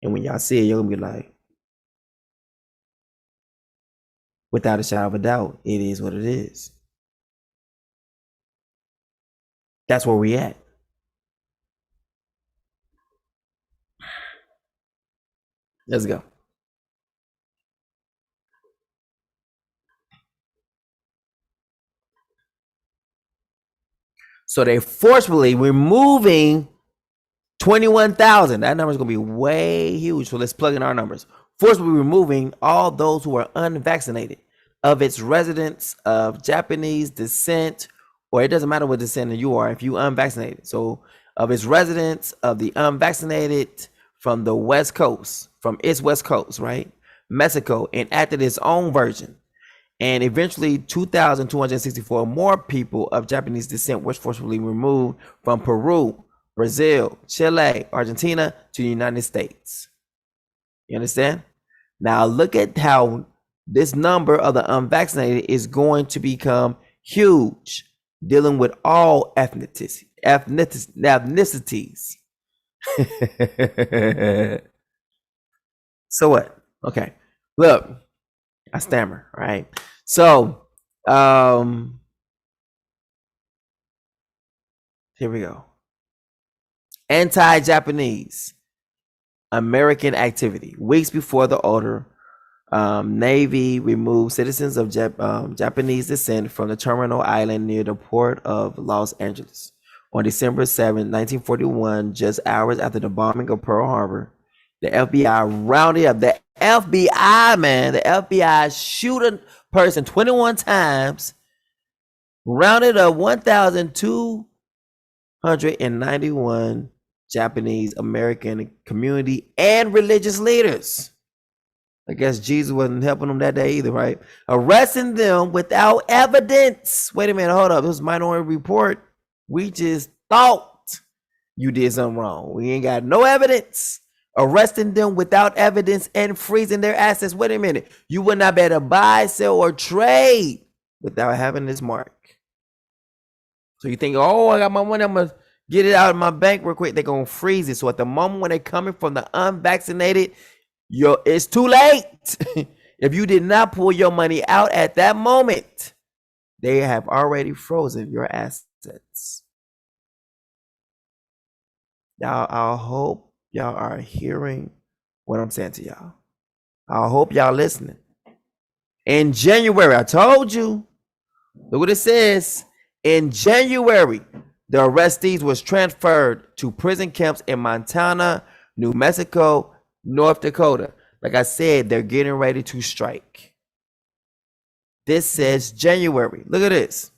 And when y'all see it, you're going to be like, without a shadow of a doubt, it is what it is. That's where we at. Let's go. So they're forcefully removing 21,000. That number is going to be way huge. So let's plug in our numbers. Forcibly removing all those who are unvaccinated of its residents of Japanese descent, or it doesn't matter what descent you are if you unvaccinated. So of its residents of the unvaccinated from the West Coast, from its West Coast, right? Mexico, enacted its own version. And eventually 2,264 more people of Japanese descent were forcibly removed from Peru, Brazil, Chile, Argentina to the United States. You understand? Now look at how this number of the unvaccinated is going to become huge, dealing with all ethnicities. So what? Okay. Look, I stammer, right? So, here we go. Anti-Japanese American activity. Weeks before the order, Navy removed citizens of Japanese descent from the terminal island near the port of Los Angeles. On December 7, 1941, just hours after the bombing of Pearl Harbor, the FBI rounded up. The FBI, man, the FBI shoot a person 21 times, rounded up 1,291 Japanese American community and religious leaders. I guess Jesus wasn't helping them that day either, right? Arresting them without evidence. Wait a minute, hold up. This was Minority Report. We just thought you did something wrong. We ain't got no evidence. Arresting them without evidence and freezing their assets. Wait a minute. You would not be able to buy, sell, or trade without having this mark. So you think, oh, I got my money, I'm going to get it out of my bank real quick. They're going to freeze it. So at the moment when they're coming from the unvaccinated, it's too late. If you did not pull your money out at that moment, they have already frozen your assets. Y'all, I hope y'all are hearing what I'm saying to y'all. I hope y'all listening. In January, I told you, look what it says. In January, the arrestees was transferred to prison camps in Montana, New Mexico, North Dakota. Like I said, they're getting ready to strike. This says January. Look at this.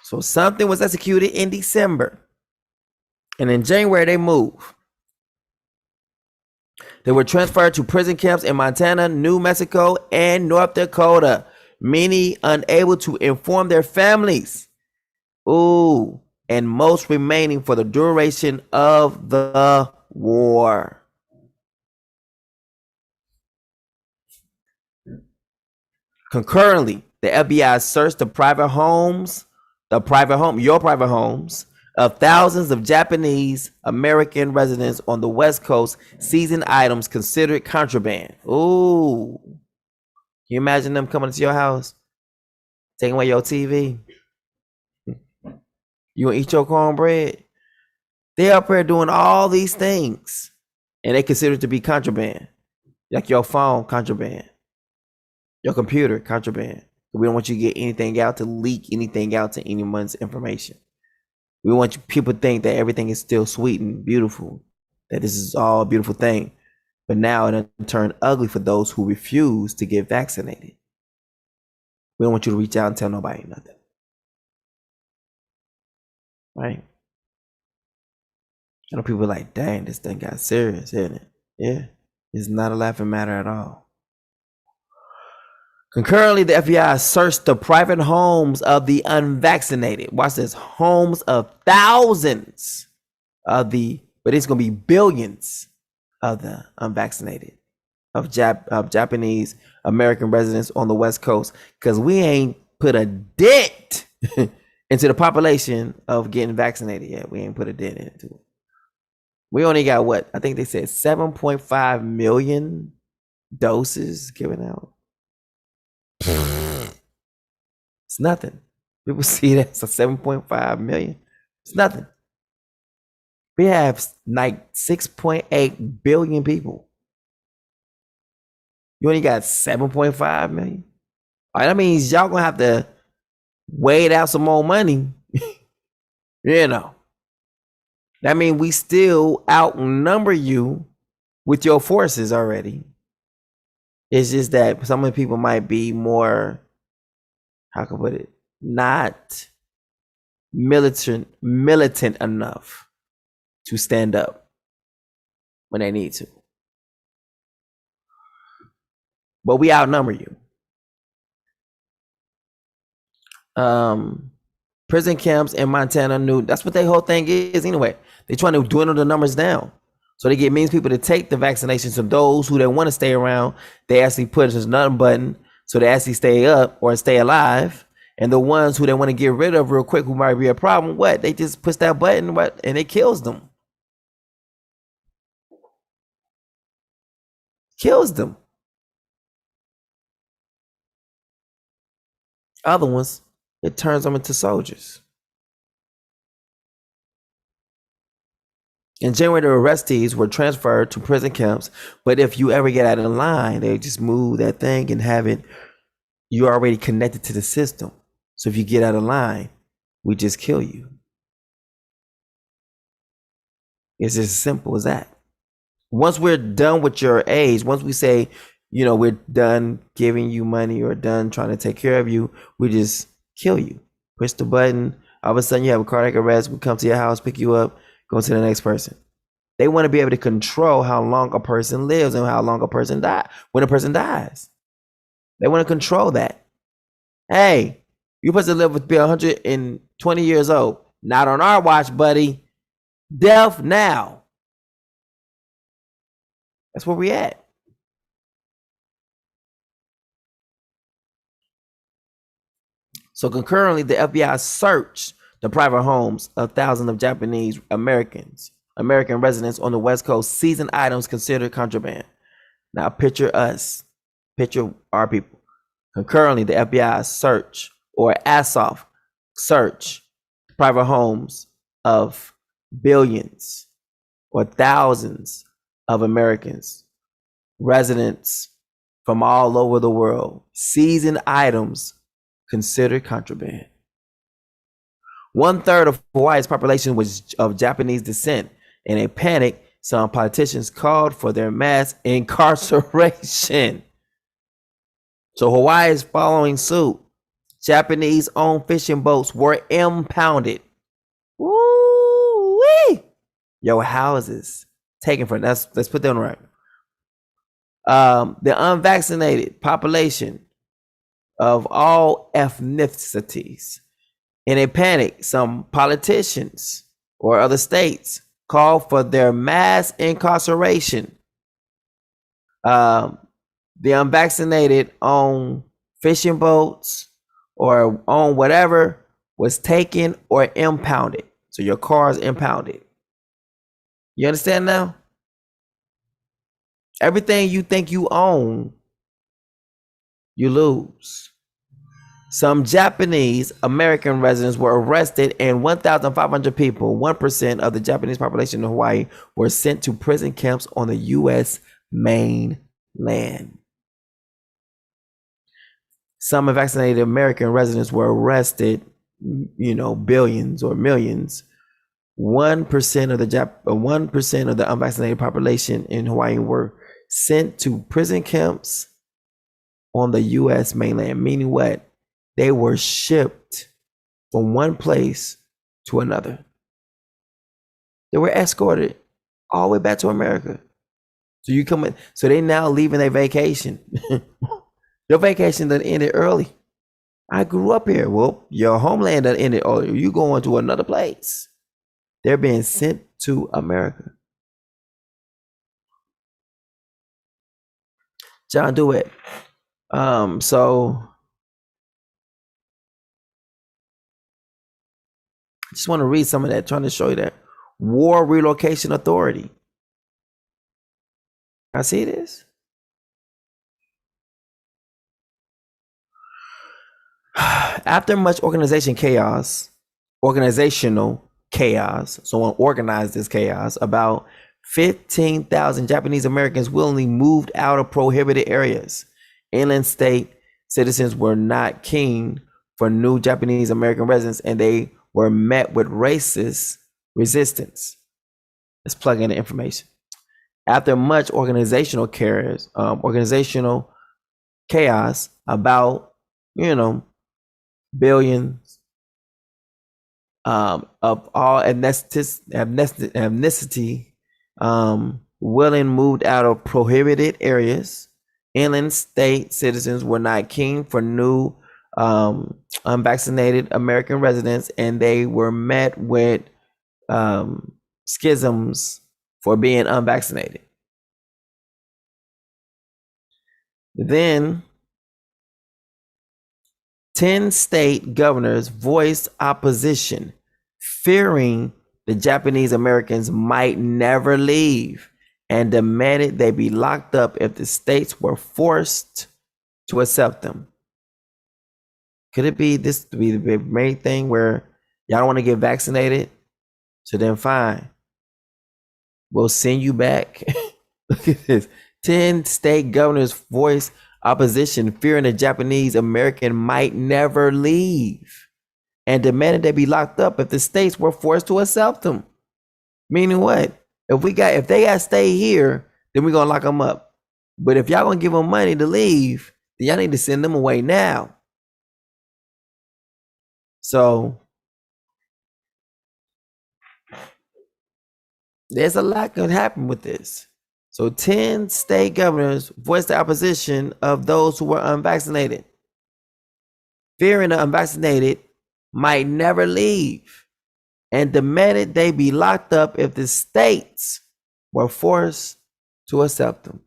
So something was executed in December. And in January, they moved. They were transferred to prison camps in Montana, New Mexico, and North Dakota. Many unable to inform their families. Ooh, and most remaining for the duration of the war. Concurrently, the FBI searched your private homes of thousands of Japanese American residents on the West Coast, seizing items considered contraband. Ooh. Can you imagine them coming to your house, taking away your TV? You gonna eat your cornbread? They up here doing all these things, and they consider it to be contraband. Like your phone, contraband. Your computer, contraband. We don't want you to get anything out, to leak anything out to anyone's information. We want people to think that everything is still sweet and beautiful, that this is all a beautiful thing. But now it turned ugly for those who refuse to get vaccinated. We don't want you to reach out and tell nobody nothing. Right? I know people are like, dang, this thing got serious, isn't it? Yeah, it's not a laughing matter at all. Concurrently, the FBI searched the private homes of the unvaccinated. Watch this, homes of thousands of but it's going to be billions of the unvaccinated, of Japanese American residents on the West Coast, because we ain't put a dent into the population of getting vaccinated yet. We ain't put a dent into it. We only got what? I think they said 7.5 million doses given out. It's nothing. People see that as a 7.5 million. It's nothing. We have like 6.8 billion people. You only got 7.5 million. All right, that means y'all gonna have to wait out some more money. You know. That means we still outnumber you with your forces already. It's just that some of the people might be more, how can I put it, not militant enough to stand up when they need to. But we outnumber you. Prison camps in Montana knew that's what their whole thing is anyway. They're trying to dwindle the numbers down. So they get means people to take the vaccinations. So those who they want to stay around, they actually put this nothing button so they actually stay up or stay alive. And the ones who they want to get rid of real quick, who might be a problem, what? They just push that button, and it kills them. Kills them. Other ones, it turns them into soldiers. In January, the arrestees were transferred to prison camps, but if you ever get out of the line, they just move that thing and have it, you're already connected to the system. So if you get out of line, we just kill you. It's as simple as that. Once we're done with your age, once we say, we're done giving you money or done trying to take care of you, we just kill you. Push the button. All of a sudden you have a cardiac arrest. We come to your house, pick you up, go to the next person. They want to be able to control how long a person lives and how long a person dies. When a person dies, they want to control that. Hey, you're supposed to live with be 120 years old. Not on our watch, buddy. Death now. That's where we at. So concurrently, the FBI searched the private homes of thousands of Japanese American residents on the West Coast, seizing items considered contraband. Now picture us, picture our people. Concurrently, the FBI search, or Arsof search, private homes of billions or thousands of Americans, residents from all over the world, seizing items considered contraband. 1/3 of Hawaii's population was of Japanese descent. In a panic, some politicians called for their mass incarceration. So Hawaii is following suit. Japanese-owned fishing boats were impounded. Woo-wee! Your houses taken from let's put that on record. The unvaccinated population of all ethnicities. In a panic, some politicians or other states called for their mass incarceration. The unvaccinated on fishing boats or on whatever was taken or impounded. So your car is impounded. You understand now? Everything you think you own, you lose. Some Japanese American residents were arrested, and 1,500 people, 1% of the Japanese population in Hawaii, were sent to prison camps on the U.S. mainland. Some unvaccinated American residents were arrested, billions or millions. 1% of the unvaccinated population in Hawaii were sent to prison camps on the U.S. mainland, meaning what? They were shipped from one place to another. They were escorted all the way back to America. So they now leaving their vacation. Your vacation done ended early. I grew up here. Well, your homeland done ended early. You going to another place. They're being sent to America. John DeWitt. So I just want to read some of that, trying to show you that. War Relocation Authority. I see this. After much organizational chaos, someone organized this chaos, about 15,000 Japanese Americans willingly moved out of prohibited areas. Inland state citizens were not keen for new Japanese American residents, and they were met with racist resistance. Let's plug in the information. After much organizational chaos about, billions of all ethnicity, willing moved out of prohibited areas. Inland state citizens were not keen for new unvaccinated American residents, and they were met with schisms for being unvaccinated. Then 10 state governors voiced opposition, fearing the Japanese Americans might never leave, and demanded they be locked up if the states were forced to accept them. Could it be this to be the main thing where y'all don't want to get vaccinated? So then fine, we'll send you back. Look at this. 10 state governors voiced opposition, fearing the Japanese American might never leave, and demanded they be locked up if the states were forced to accept them. Meaning what? If they got to stay here, then we're going to lock them up. But if y'all going to give them money to leave, then y'all need to send them away now. So there's a lot could happen with this. So 10 state governors voiced the opposition of those who were unvaccinated, fearing the unvaccinated might never leave, and demanded they be locked up if the states were forced to accept them.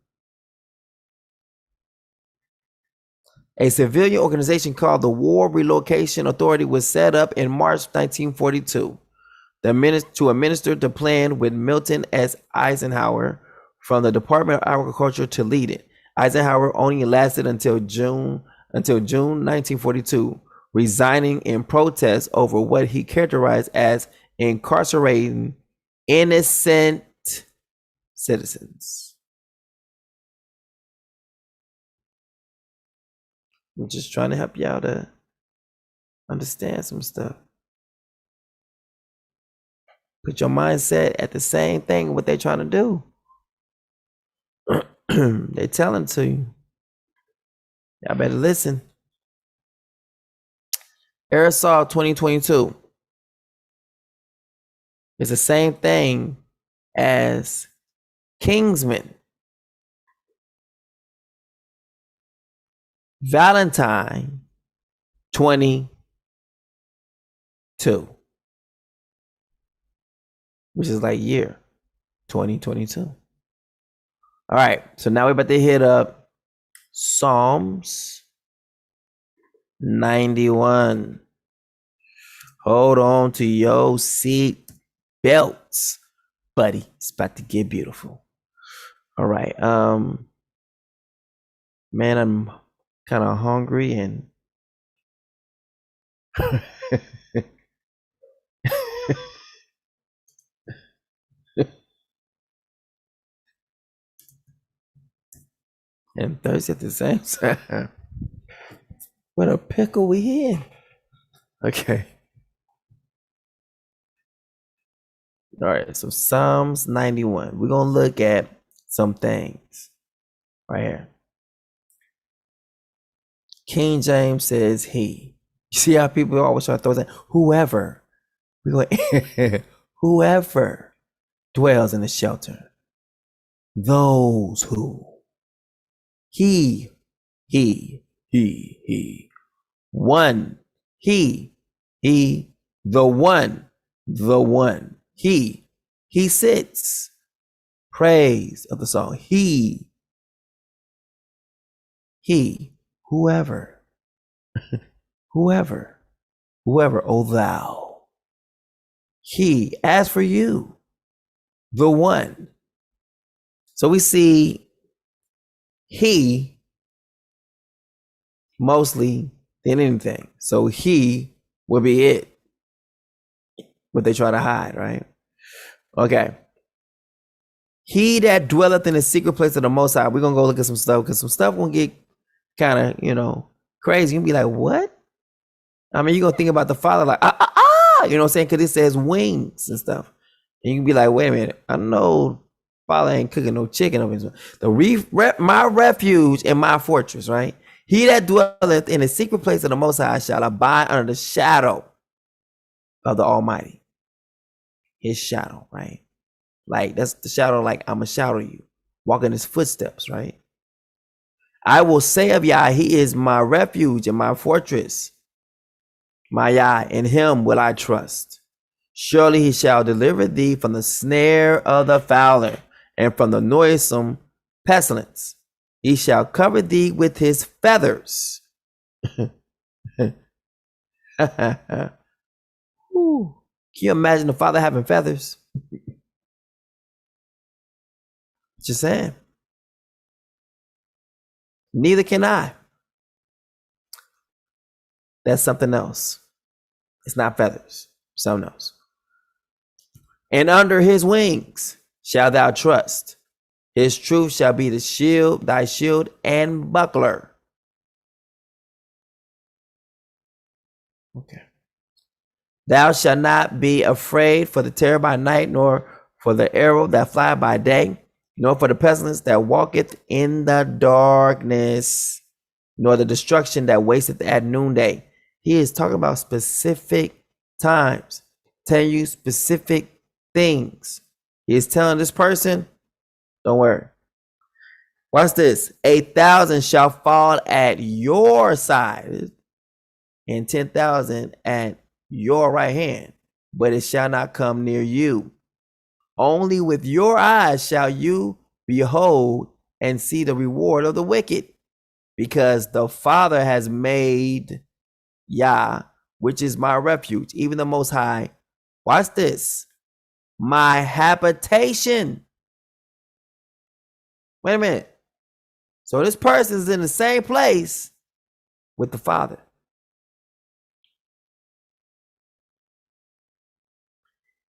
A civilian organization called the War Relocation Authority was set up in March 1942 to administer the plan, with Milton S. Eisenhower from the Department of Agriculture to lead it. Eisenhower only lasted until June 1942, resigning in protest over what he characterized as incarcerating innocent citizens. I'm just trying to help y'all to understand some stuff. Put your mindset at the same thing what they're trying to do. They're telling to you. Y'all better listen. Arsof 2022 is the same thing as Kingsman. Valentine 22, which is like year 2022. All right, so now we're about to hit up Psalms 91. Hold on to your seat belts, buddy. It's about to get beautiful. All right. Man, I'm kind of hungry and and thirsty at the same time. What a pickle we in. Okay. All right, so Psalms 91. We're going to look at some things right here. King James says he. You see how people always try to throw that? Whoever. We're going whoever dwells in the shelter. Those who. He. One. He. The one. He sits. Praise of the song. He. Whoever, O thou. He, as for you, the one. So we see he mostly than anything. So he will be it. What they try to hide, right? Okay. He that dwelleth in the secret place of the Most High. We're gonna go look at some stuff because some stuff gonna get kind of, crazy. You can be like, what? I mean, you're gonna think about the Father like, you know what I'm saying? Because it says wings and stuff. And you can be like, wait a minute, I know Father ain't cooking no chicken over his my refuge and my fortress, right? He that dwelleth in the secret place of the Most High shall abide under the shadow of the Almighty. His shadow, right? Like, that's the shadow, like, I'm a shadow you. Walk in his footsteps, right? I will say of Yah, he is my refuge and my fortress. My Yah, in him will I trust. Surely he shall deliver thee from the snare of the fowler and from the noisome pestilence. He shall cover thee with his feathers. Ooh. Can you imagine the Father having feathers? Just saying. Neither can I. That's something else. It's not feathers. Something else. And under his wings shalt thou trust. His truth shall be the shield, thy shield and buckler. Okay. Thou shalt not be afraid for the terror by night, nor for the arrow that fly by day, nor for the pestilence that walketh in the darkness, nor the destruction that wasteth at noonday. He is talking about specific times, telling you specific things. He is telling this person, don't worry. Watch this. 1,000 shall fall at your side, and 10,000 at your right hand, but it shall not come near you. Only with your eyes shall you behold and see the reward of the wicked, because the Father has made Yah, which is my refuge, even the Most High. Watch this. My habitation. Wait a minute. So this person is in the same place with the Father.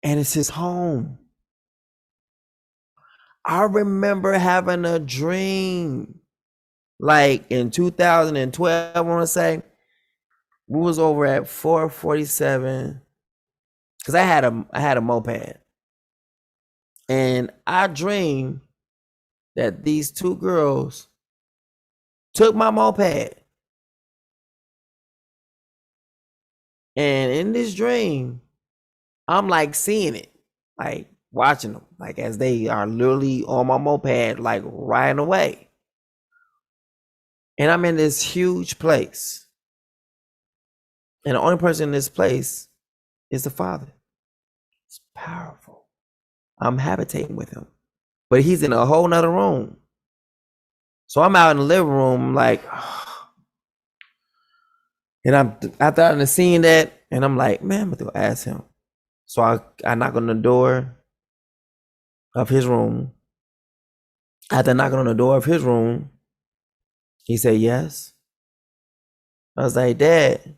And it's his home. I remember having a dream, like in 2012, I want to say. We was over at 447, because I had a moped. And I dreamed that these two girls took my moped. And in this dream, I'm like seeing it, like watching them, like as they are literally on my moped, like riding away. And I'm in this huge place. And the only person in this place is the Father. It's powerful. I'm habitating with him. But he's in a whole nother room. So I'm out in the living room, like, and I'm after I've seen that, and I'm like, man, I'm gonna go ask him. So I knock on the door of his room. After knocking on the door of his room, he said yes. I was like, Dad.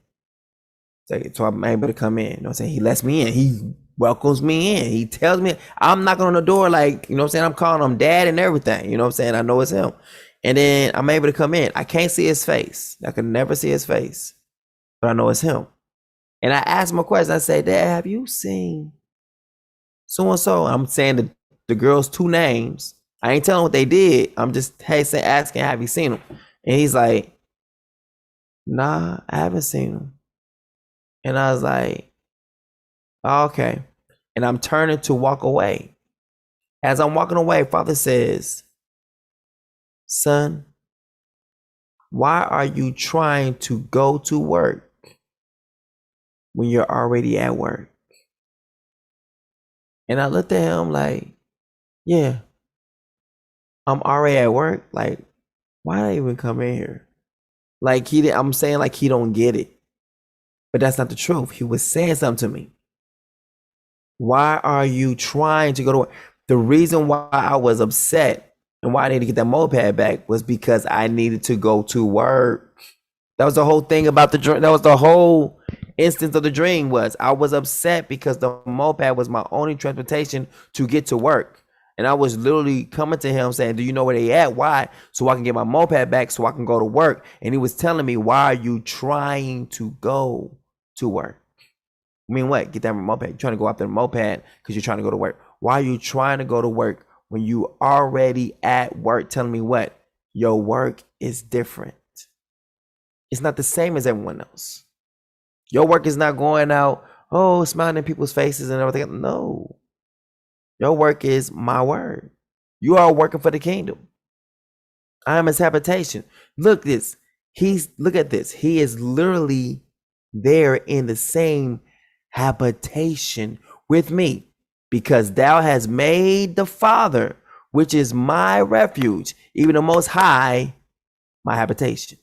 So I'm able to come in. You know what I'm saying? He lets me in. He welcomes me in. He tells me, I'm knocking on the door like, you know what I'm saying? I'm calling him Dad and everything. You know what I'm saying? I know it's him. And then I'm able to come in. I can't see his face. I can never see his face. But I know it's him. And I asked him a question. I say, Dad, have you seen so-and-so? I'm saying the girl's two names. I ain't telling what they did. I'm just asking, have you seen them? And he's like, nah, I haven't seen them. And I was like, oh, okay. And I'm turning to walk away. As I'm walking away, Father says, son, why are you trying to go to work when you're already at work? And I looked at him like, yeah, I'm already at work. Like, why did I even come in here? Like I'm saying like he don't get it. But that's not the truth. He was saying something to me. Why are you trying to go to work? The reason why I was upset and why I needed to get that moped back was because I needed to go to work. That was the whole thing about the dream. That was the whole instance of the dream. Was I was upset because the moped was my only transportation to get to work. And I was literally coming to him saying, do you know where they at? Why? So I can get my moped back so I can go to work. And he was telling me, why are you trying to go to work? I mean, what? Get that moped. You're trying to go after the moped because you're trying to go to work. Why are you trying to go to work when you already at work? Telling me what? Your work is different. It's not the same as everyone else. Your work is not going out, smiling in people's faces and everything. No. Your work is my word. You are working for the kingdom. I am his habitation. Look this. Look at this. He is literally there in the same habitation with me, because thou hast made the Father, which is my refuge, even the Most High, my habitation.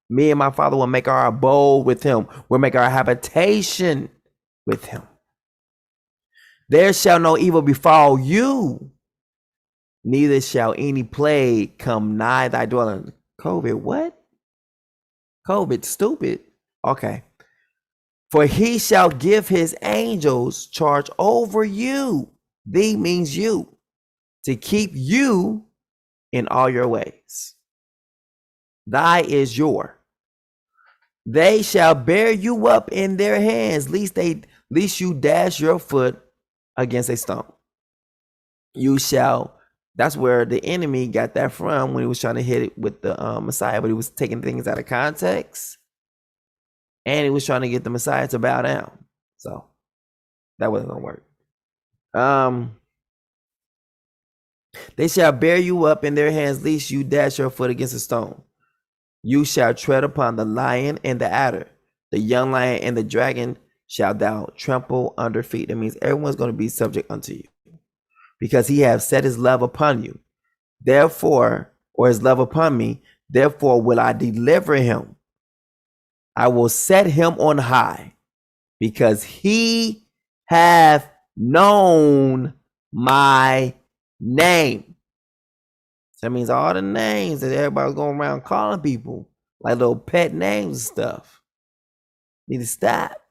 Me and my Father will make our abode with him. We'll make our habitation with him. There shall no evil befall you, neither shall any plague come nigh thy dwelling. COVID, what? COVID, stupid. Okay. For he shall give his angels charge over you. Thee means you, to keep you in all your ways. Thy is your. They shall bear you up in their hands, lest you dash your foot against a stone. You shall. That's where the enemy got that from when he was trying to hit it with the Messiah, but he was taking things out of context, and he was trying to get the Messiah to bow down. So that wasn't gonna work. They shall bear you up in their hands, lest you dash your foot against a stone. You shall tread upon the lion and the adder, the young lion and the dragon shall thou trample under feet. That means everyone's going to be subject unto you, because he hath set his love upon you. Therefore, or his love upon me, therefore will I deliver him. I will set him on high, because he hath known my name. So that means all the names that everybody's going around calling people, like little pet names and stuff, need to stop.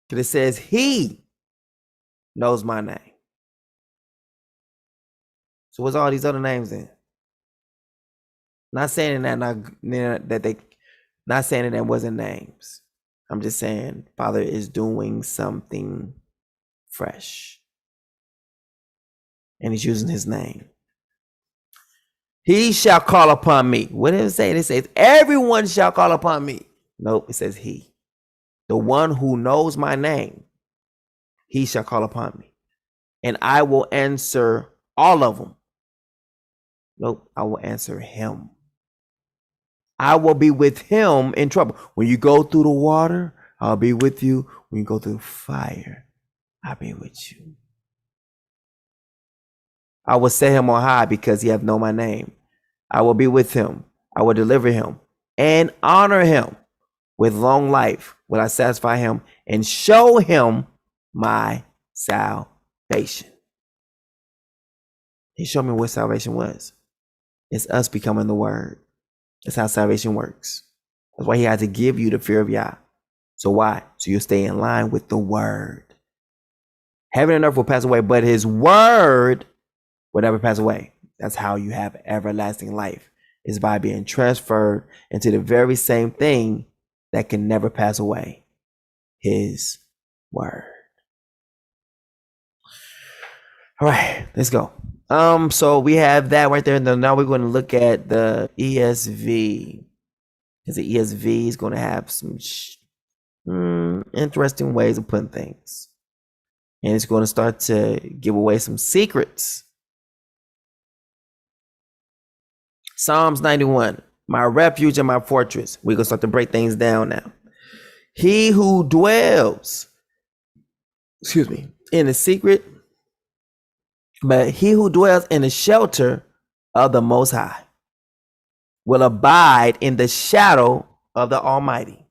Because it says he knows my name. So what's all these other names in? Not saying that not saying that wasn't names. I'm just saying Father is doing something fresh, and he's using his name. He shall call upon me. What did it say? It says everyone shall call upon me. Nope, it says he. The one who knows my name, he shall call upon me, and I will answer all of them. Nope, I will answer him. I will be with him in trouble. When you go through the water, I'll be with you. When you go through fire, I'll be with you. I will set him on high because he hath known my name. I will be with him. I will deliver him and honor him. With long life will I satisfy him and show him my salvation. He showed me what salvation was. It's us becoming the word. That's how salvation works. That's why he had to give you the fear of Yah. So why? So you'll stay in line with the word. Heaven and earth will pass away, but his word will never pass away. That's how you have everlasting life, is by being transferred into the very same thing that can never pass away, his word. All right, let's go. So we have that right there. And now we're going to look at the ESV, because the ESV is going to have some interesting ways of putting things, and it's going to start to give away some secrets. Psalms 91, my refuge and my fortress. We're going to start to break things down now. He who dwells, in the secret, but he who dwells in the shelter of the Most High will abide in the shadow of the Almighty.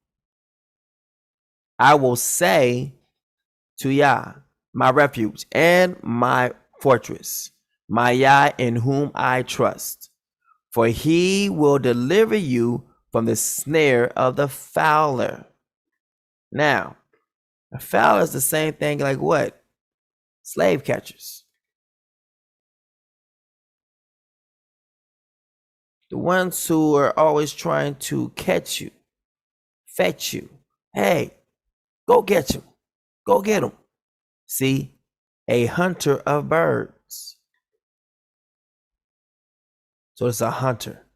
I will say to Yah, my refuge and my fortress, my Yah in whom I trust. For he will deliver you from the snare of the fowler. Now, A fowler is the same thing like what? Slave catchers. The ones who are always trying to catch you, fetch you. Hey, go get him. Go get him. See, a hunter of birds. So it's a hunter.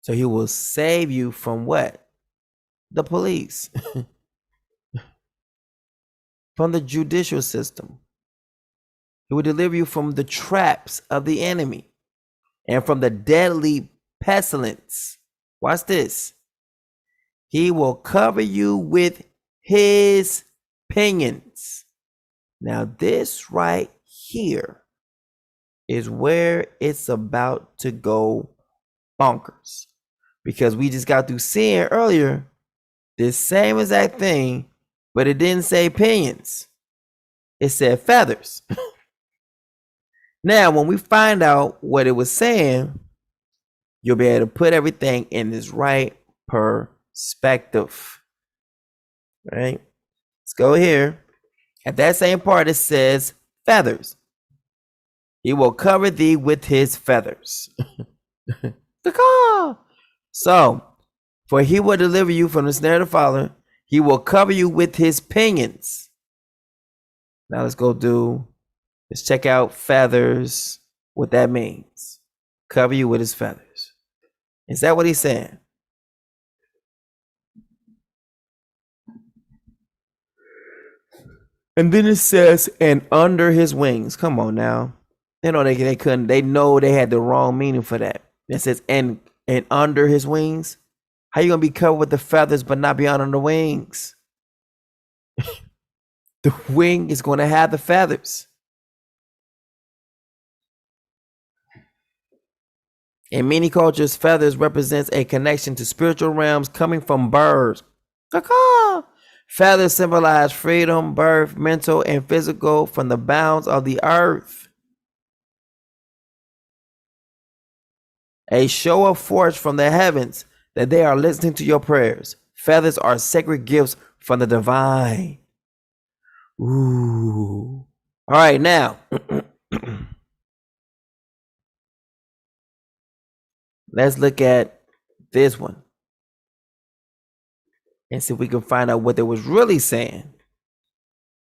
So he will save you from what? The police. From the judicial system. He will deliver you from the traps of the enemy and from the deadly pestilence. Watch this. He will cover you with his pinions. Now this right here is where it's about to go bonkers. Because we just got through seeing earlier this same exact thing, but it didn't say pinions. It said feathers. Now, when we find out what it was saying, you'll be able to put everything in this right perspective. Right? Let's go here. At that same part, it says feathers. He will cover thee with his feathers. So, for he will deliver you from the snare of the fowler. He will cover you with his pinions. Now let's check out feathers, what that means. Cover you with his feathers. Is that what he's saying? And then it says, and under his wings. Come on now. They know they couldn't, they know they had the wrong meaning for that. It says, and under his wings. How you gonna be covered with the feathers but not be under the wings? The wing is gonna have the feathers. In many cultures, feathers represents a connection to spiritual realms coming from birds. Feathers symbolize freedom, birth, mental and physical from the bounds of the earth. A show of force from the heavens that they are listening to your prayers. Feathers are sacred gifts from the divine. Ooh. All right, now. Let's look at this one and see if we can find out what they was really saying,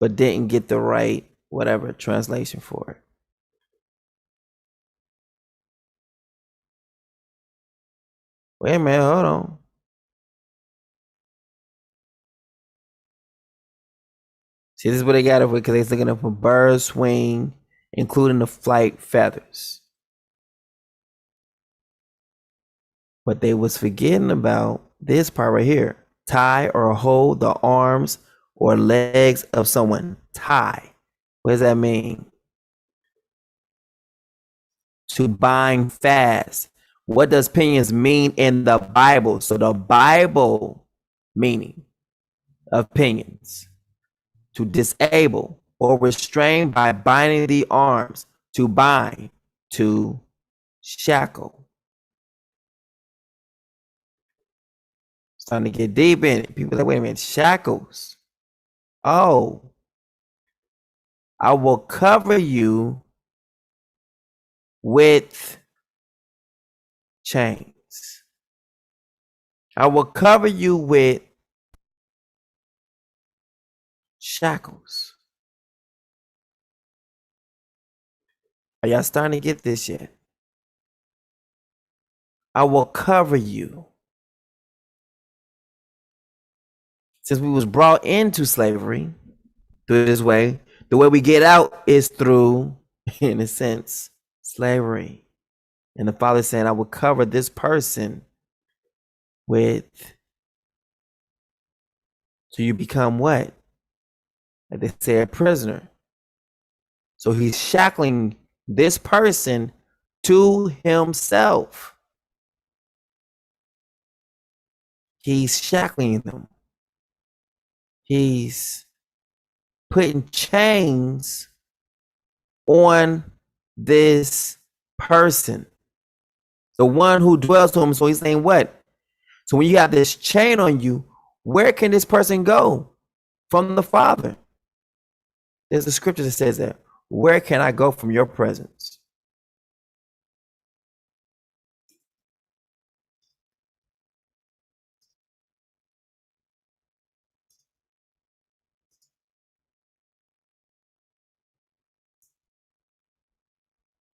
but didn't get the right, whatever, translation for it. Wait a minute, hold on. See, this is what they got it because they're looking up for bird swing, including the flight feathers. But they was forgetting about this part right here. Tie or hold the arms or legs of someone. Tie. What does that mean? To bind fast. What does pinions mean in the Bible? So the Bible meaning of pinions. To disable or restrain by binding the arms. To bind. To shackle. Starting to get deep in it. People are like, wait a minute, shackles. Oh, I will cover you with chains. I will cover you with shackles. Are y'all starting to get this yet? I will cover you. Since we was brought into slavery through this way, the way we get out is through, in a sense, slavery. And the Father saying, I will cover this person with, so you become what? Like they say, a prisoner. So he's shackling this person to himself. He's shackling them. He's putting chains on this person, the one who dwells to him. So he's saying what? So when you have this chain on you, where can this person go? from the Father. There's a scripture that says that. Where can I go from your presence?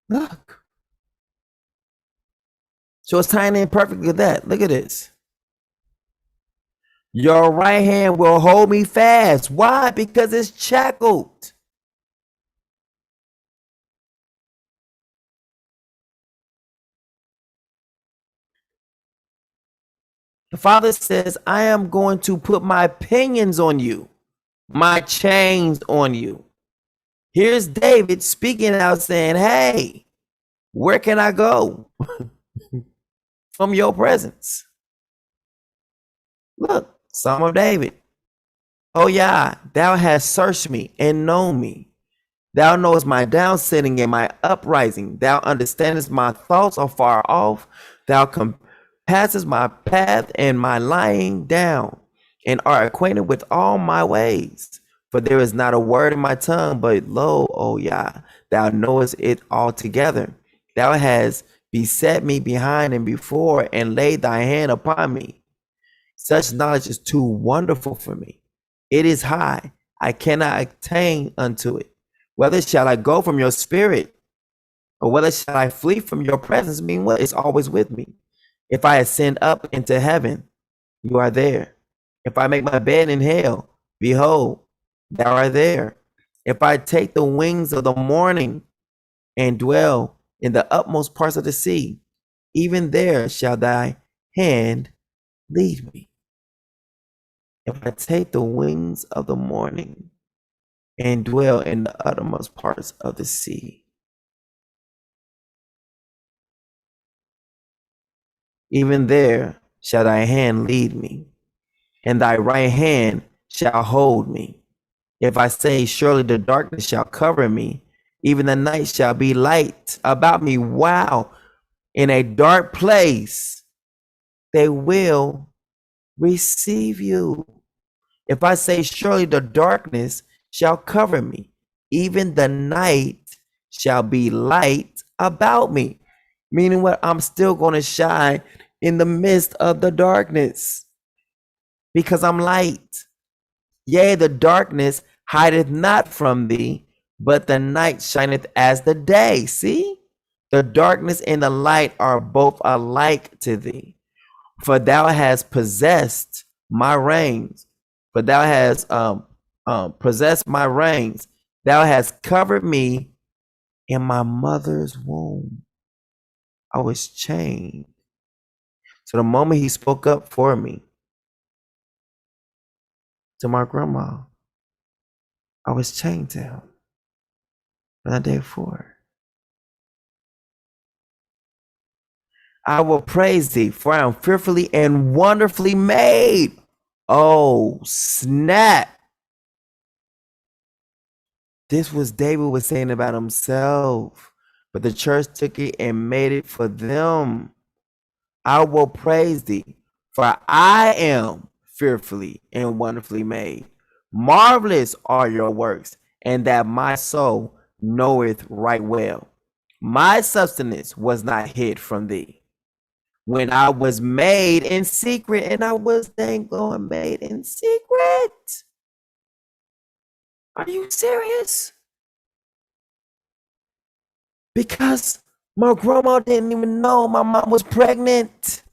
Look. So it's tying in perfectly with that. Look at this. Your right hand will hold me fast. Why? Because it's shackled. The Father says, I am going to put my pinions on you, my chains on you. Here's David speaking out saying, hey, where can I go from your presence? Look, Psalm of David. Oh yeah, thou hast searched me and known me. Thou knowest my down sitting and my uprising. Thou understandest my thoughts afar off. Thou compassest my path and my lying down, and art acquainted with all my ways. For there is not a word in my tongue, but lo, O Yah, thou knowest it altogether. Thou hast beset me behind and before, and laid thy hand upon me. Such knowledge is too wonderful for me. It is high, I cannot attain unto it. Whether shall I go from your spirit, or whether shall I flee from your presence? Mean what? It's always with me. If I ascend up into heaven, you are there. If I make my bed in hell, behold, thou art there. If I take the wings of the morning and dwell in the utmost parts of the sea, even there shall thy hand lead me. If I take the wings of the morning and dwell in the uttermost parts of the sea, even there shall thy hand lead me, and thy right hand shall hold me. If I say, surely the darkness shall cover me, even the night shall be light about me. Wow. In a dark place, they will receive you. If I say, surely the darkness shall cover me, even the night shall be light about me. Meaning what? I'm still going to shine in the midst of the darkness because I'm light. Yea, the darkness hideth not from thee, but the night shineth as the day. See? The darkness and the light are both alike to thee. For thou hast possessed my reins. For thou hast possessed my reins. Thou hast covered me in my mother's womb. I was chained. So the moment he spoke up for me to my grandma, I was chained to him from that day forward. I will praise thee, for I am fearfully and wonderfully made. Oh, snap. This was David was saying about himself, but the church took it and made it for them. I will praise thee, for I am fearfully and wonderfully made. Marvelous are your works, and that my soul knoweth right well. My substance was not hid from thee when I was made in secret, and I was dang going made in secret. Are you serious? Because my grandma didn't even know my mom was pregnant.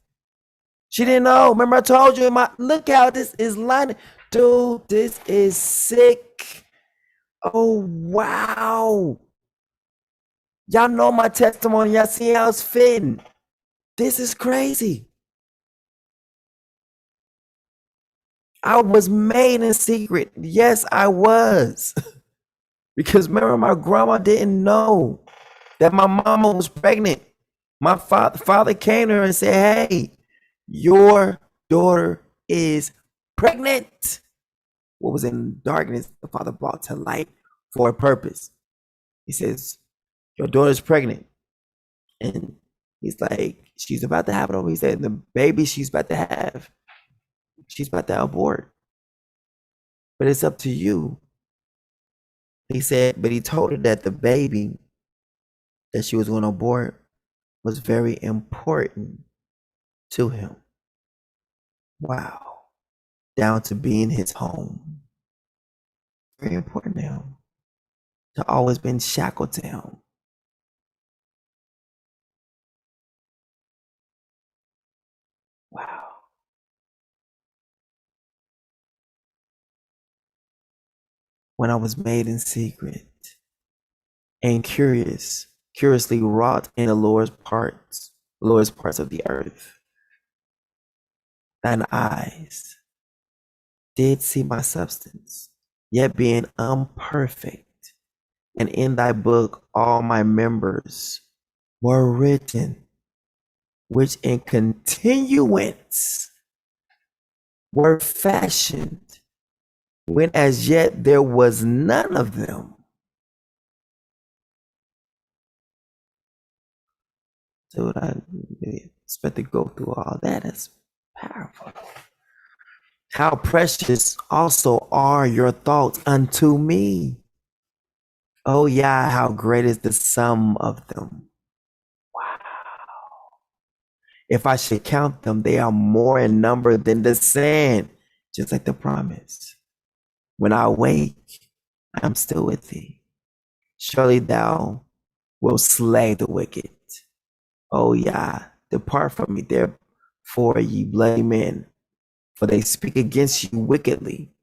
She didn't know. Remember I told you, look how this is lining. Dude, this is sick. Oh, wow. Y'all know my testimony. Y'all see how it's fitting. This is crazy. I was made in secret. Yes, I was. Because remember, my grandma didn't know that my mama was pregnant. My father came to her and said, hey, your daughter is pregnant. What was in darkness, the Father brought to light for a purpose. He says, your daughter's pregnant. And he's like, she's about to have it over. He said, the baby she's about to have, she's about to abort. but it's up to you. He said, but he told her that the baby that she was going to abort was very important to him. Wow. Down to being his home. Very important to him. To always been shackled to him. Wow. When I was made in secret and curiously wrought in the Lord's parts of the earth, thine eyes did see my substance, yet being imperfect, and in thy book all my members were written, which in continuance were fashioned, when as yet there was none of them. So I didn't expect to go through all that. That's powerful. How precious also are your thoughts unto me. Oh yeah, how great is the sum of them. Wow. If I should count them, they are more in number than the sand, just like the promise. When I awake, I am still with thee. Surely thou wilt slay the wicked. Oh yeah, depart from me therefore, ye bloody men, for they speak against you wickedly,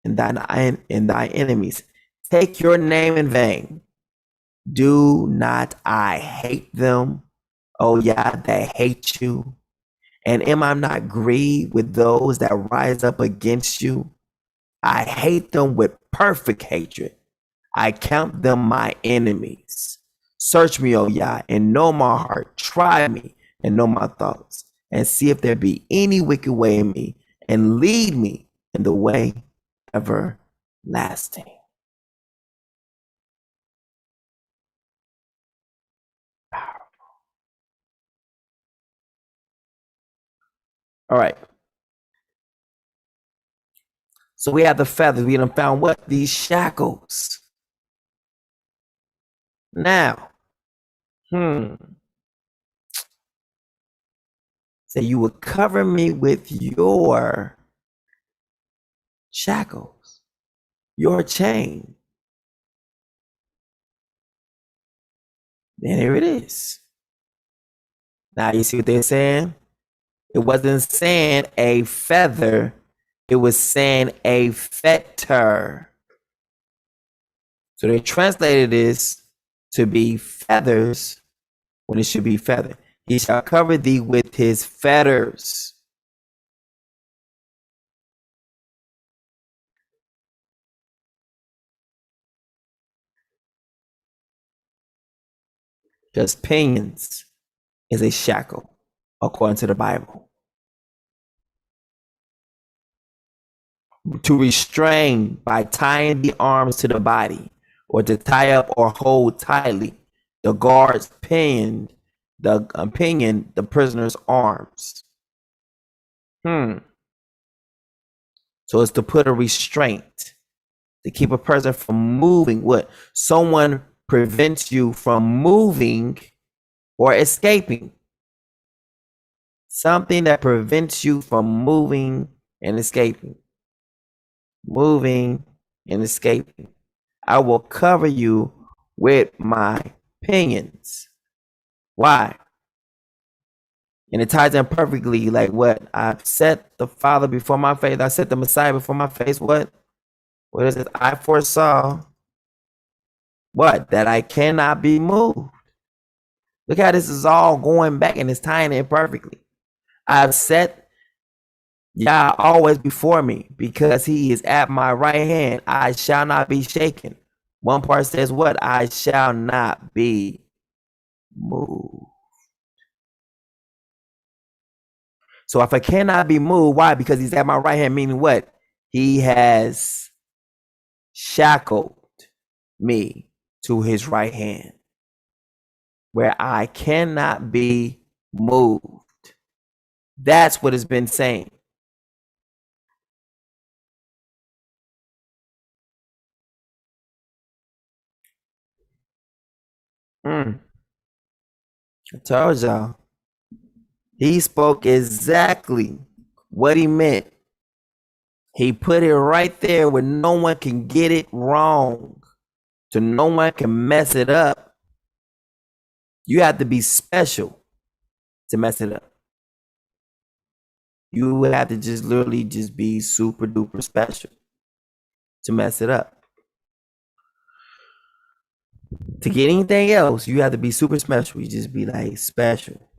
and thy enemies take your name in vain. Do not I hate them? Oh yeah, they hate you. And am I not grieved with those that rise up against you? I hate them with perfect hatred. I count them my enemies. Search me, O Yah, and know my heart. Try me and know my thoughts, and see if there be any wicked way in me, and lead me in the way everlasting. All right. So we have the feathers. We done found what? These shackles. Now, so you will cover me with your shackles, your chain. And here it is. Now you see what they're saying? It wasn't saying a feather, it was saying a fetter. So they translated this to be feathers when it should be feather. He shall cover thee with his fetters. Because pinions is a shackle, according to the Bible. To restrain by tying the arms to the body, or to tie up or hold tightly. The guards pinion the prisoner's arms. So it's to put a restraint, to keep a person from moving. What? Someone prevents you from moving or escaping. Something that prevents you from moving and escaping. Moving and escaping. I will cover you with my pinions. Why? And it ties in perfectly, like what? I've set the Father before my face. I set the Messiah before my face. What? What is it? I foresaw what? That I cannot be moved. Look how this is all going back and it's tying in perfectly. I've set Yah always before me, because he is at my right hand. I shall not be shaken. One part says what? I shall not be moved. So if I cannot be moved, why? Because he's at my right hand, meaning what? He has shackled me to his right hand, where I cannot be moved. That's what it's been saying. I told y'all. He spoke exactly what he meant. He put it right there where no one can get it wrong. So no one can mess it up. You have to be special to mess it up. You would have to just literally just be super duper special to mess it up. To get anything else, you have to be super special. You just be like special.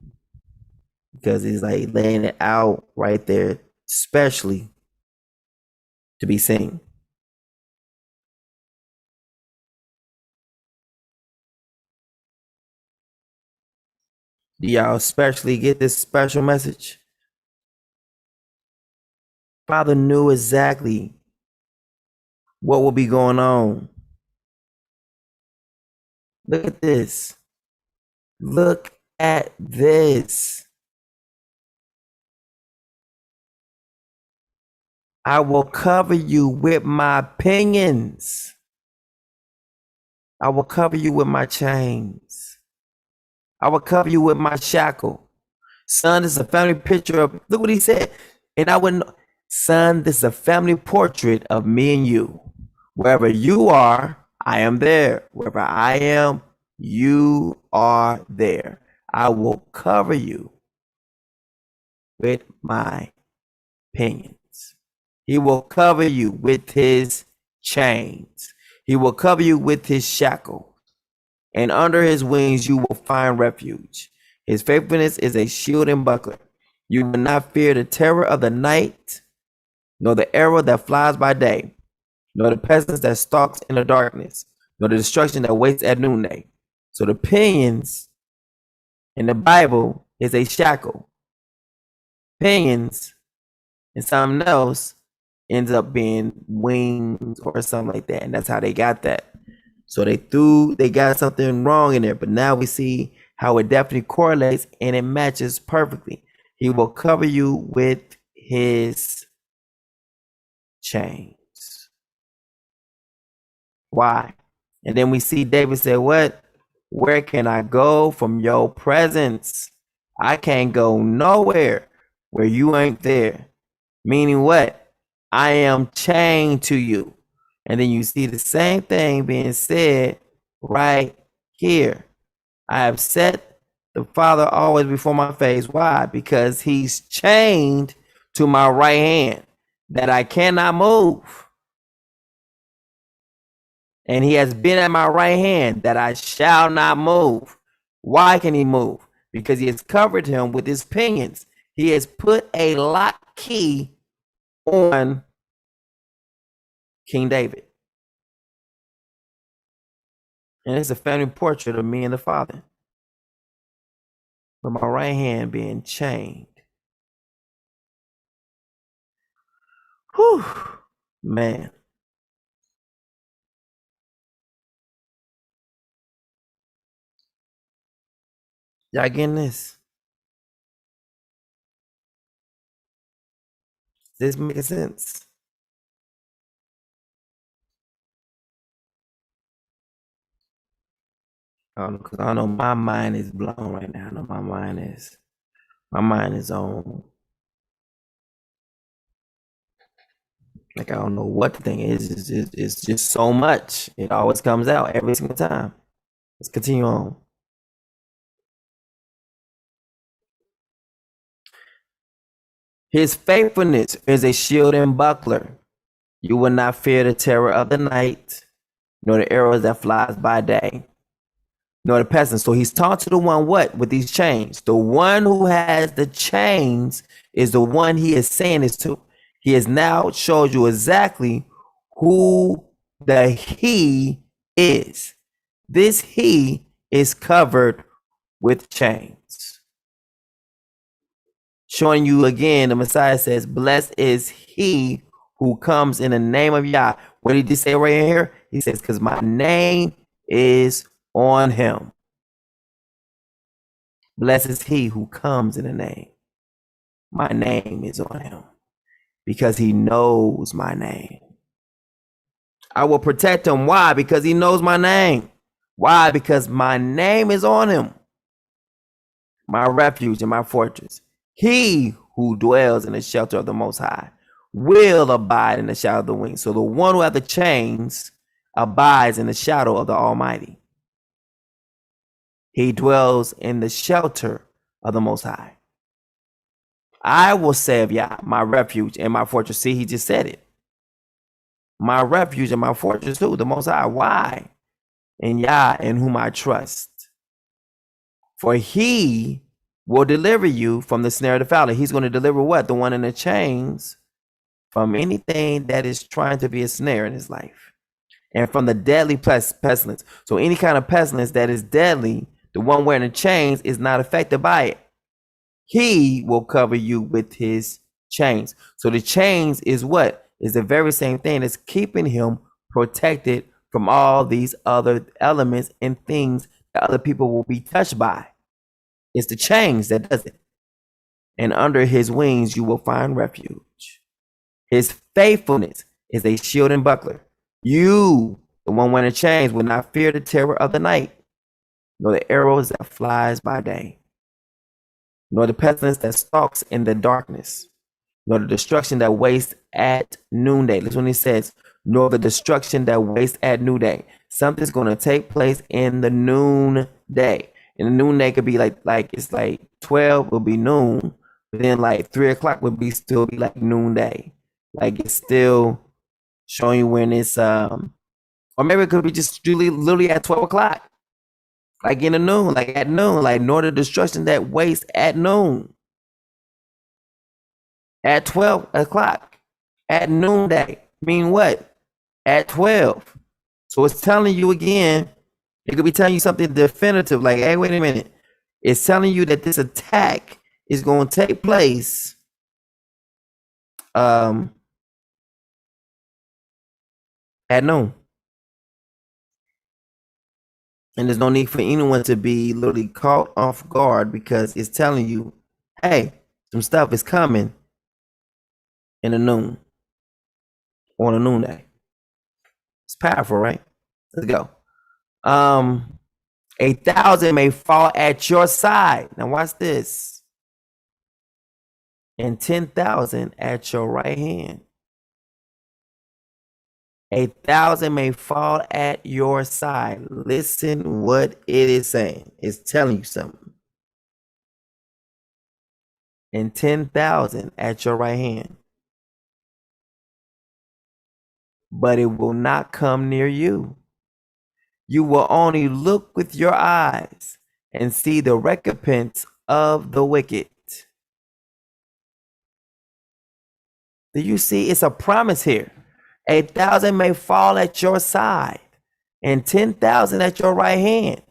Because it's like laying it out right there, specially to be seen. Do y'all especially get this special message? Father knew exactly what will be going on. Look at this. Look at this. I will cover you with my pinions. I will cover you with my chains. I will cover you with my shackle. Son, this is a family picture of, look what he said. And I wouldn't, son, this is a family portrait of me and you. Wherever you are, I am there. Wherever I am, you are there. I will cover you with my pinions. He will cover you with his chains. He will cover you with his shackle. And under his wings you will find refuge. His faithfulness is a shield and buckler. You will not fear the terror of the night, nor the arrow that flies by day, nor the pestilence that stalks in the darkness, nor the destruction that waits at noonday. So the pinions in the Bible is a shackle. Pinions and something else ends up being wings or something like that. And that's how they got that. So they got something wrong in there. But now we see how it definitely correlates and it matches perfectly. He will cover you with his chains. Why? And then we see David say, what? Where can I go from your presence? I can't go nowhere where you ain't there. Meaning what? I am chained to you. And then you see the same thing being said right here. I have set the Father always before my face. Why? Because he's chained to my right hand that I cannot move. And he has been at my right hand that I shall not move. Why can he move? Because he has covered him with his pinions. He has put a lock key on King David. And it's a family portrait of me and the Father, with my right hand being chained. Whew, man. Y'all getting this? This making sense? Because I know my mind is blown right now. I know my mind is on. Like, I don't know what the thing is. It's just so much. It always comes out every single time. Let's continue on. His faithfulness is a shield and buckler. You will not fear the terror of the night, nor the arrows that flies by day, nor the pestilence. So he's taught to the one what? With these chains. The one who has the chains is the one he is saying this to. He has now showed you exactly who the he is. This he is covered with chains. Showing you again, the Messiah says, blessed is he who comes in the name of Yah. What did he say right here? He says, because my name is on him. Blessed is he who comes in the name. My name is on him because he knows my name. I will protect him. Why? Because he knows my name. Why? Because my name is on him, my refuge and my fortress. He who dwells in the shelter of the Most High will abide in the shadow of the wings. So the one who has the chains abides in the shadow of the Almighty. He dwells in the shelter of the Most High. I will say of Yah, my refuge and my fortress. See, he just said it. My refuge and my fortress too, the Most High. Why? In Yah, in whom I trust. For he will deliver you from the snare of the fowler. He's going to deliver what? The one in the chains from anything that is trying to be a snare in his life. And from the deadly pestilence. So any kind of pestilence that is deadly, the one wearing the chains is not affected by it. He will cover you with his chains. So the chains is what? Is the very same thing that's keeping him protected from all these other elements and things that other people will be touched by. It's the chains that does it. And under his wings you will find refuge. His faithfulness is a shield and buckler. You, the one wearing the chains, will not fear the terror of the night, nor the arrows that flies by day, nor the pestilence that stalks in the darkness, nor the destruction that wastes at noonday. Listen when he says, nor the destruction that wastes at noonday. Something's going to take place in the noonday. And the noonday could be like it's like 12 will be noon, but then like 3 o'clock would be still be like noonday. Like it's still showing you when it's or maybe it could be just literally at 12 o'clock. Like in the noon, like at noon, like nor the destruction that wastes at noon. At 12 o'clock. At noonday. Mean what? At 12. So it's telling you again, it could be telling you something definitive, like, hey, wait a minute. It's telling you that this attack is going to take place at noon. And there's no need for anyone to be literally caught off guard because it's telling you, hey, some stuff is coming in the noon, on a noonday. It's powerful, right? Let's go. 1,000 may fall at your side. Now watch this. And 10,000 at your right hand. 1,000 may fall at your side. Listen what it is saying. It's telling you something. And 10,000 at your right hand. But it will not come near you. You will only look with your eyes and see the recompense of the wicked. Do you see? It's a promise here. 1,000 may fall at your side and 10,000 at your right hand,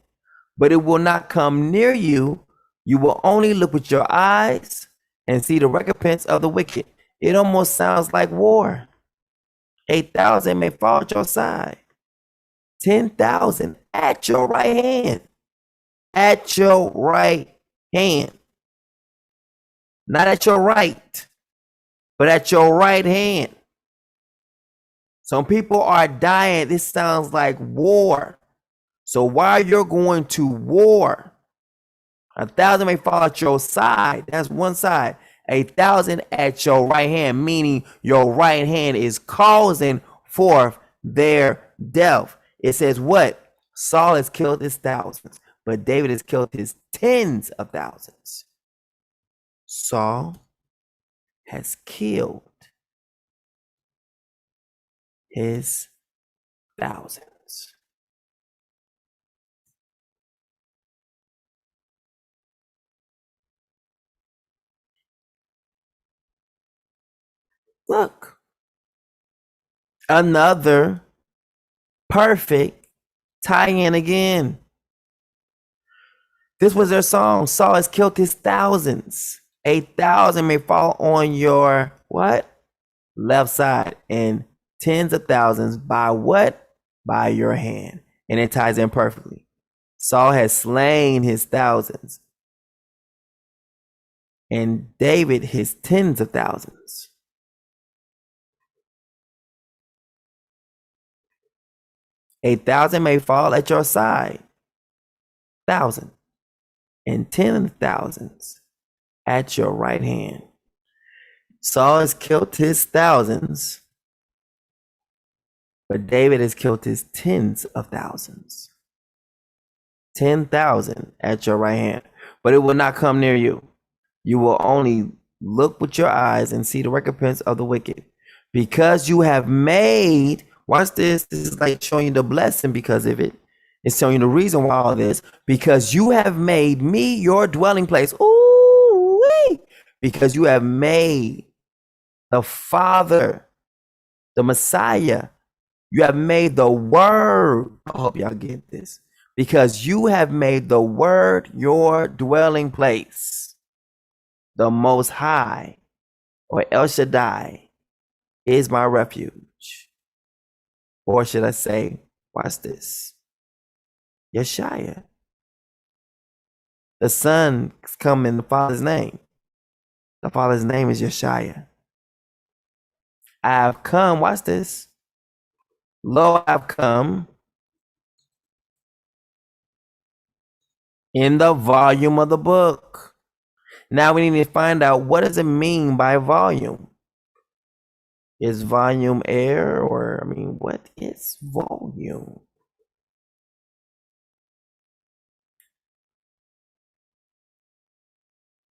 but it will not come near you. You will only look with your eyes and see the recompense of the wicked. It almost sounds like war. 1,000 may fall at your side. 10,000 at your right hand. At your right hand. Not at your right, but at your right hand. Some people are dying. This sounds like war. So while you're going to war, 1,000 may fall at your side. That's one side. 1,000 at your right hand, meaning your right hand is causing forth their death. It says what? Saul has killed his thousands, but David has killed his tens of thousands. Saul has killed his thousands. Look, another perfect tie-in again. This was their song. Saul has killed his thousands. 1,000 may fall on your what? Left side, and tens of thousands by what? By your hand. And it ties in perfectly. Saul has slain his thousands, and David his tens of thousands. 1,000 may fall at your side, 1,000, and 10,000s at your right hand. Saul has killed his thousands, but David has killed his tens of thousands. 10,000 at your right hand, but it will not come near you. You will only look with your eyes and see the recompense of the wicked. Because you have made, watch this, this is like showing you the blessing because of it. It's showing you the reason why all this. Because you have made me your dwelling place. Ooh, because you have made the Father, the Messiah. You have made the Word. I hope y'all get this. Because you have made the Word your dwelling place. The Most High, or El Shaddai, is my refuge. Or should I say, watch this, Yeshaya. The Son come in the Father's name. The Father's name is Yeshaya. I have come, watch this. Lo, I have come in the volume of the book. Now we need to find out, what does it mean by volume? Is volume air, or what is volume?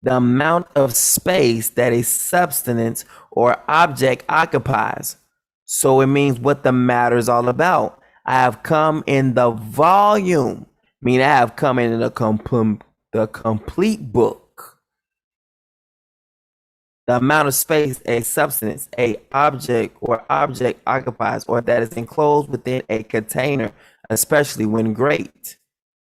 The amount of space that a substance or object occupies. So it means what the matter is all about. I have come in the volume, meaning I have come in the complete book. The amount of space a substance, a object occupies, or that is enclosed within a container, especially when great.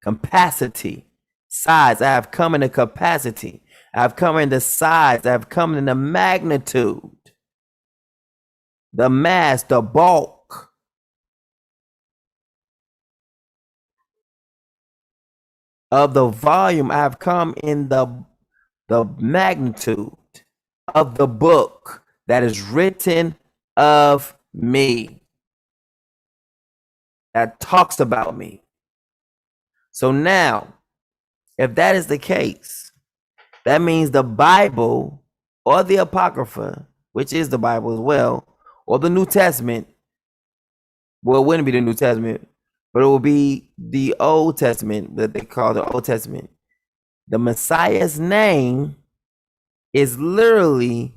Capacity, size. I have come in the capacity. I have come in the size. I have come in the magnitude, the mass, the bulk. Of the volume. I have come in the magnitude of the book that is written of me, that talks about me. So now, if that is the case, that means the Bible, or the Apocrypha, which is the Bible as well, or the New Testament, well, it wouldn't be the New Testament, but it will be the Old Testament, that they call the Old Testament. The Messiah's name is literally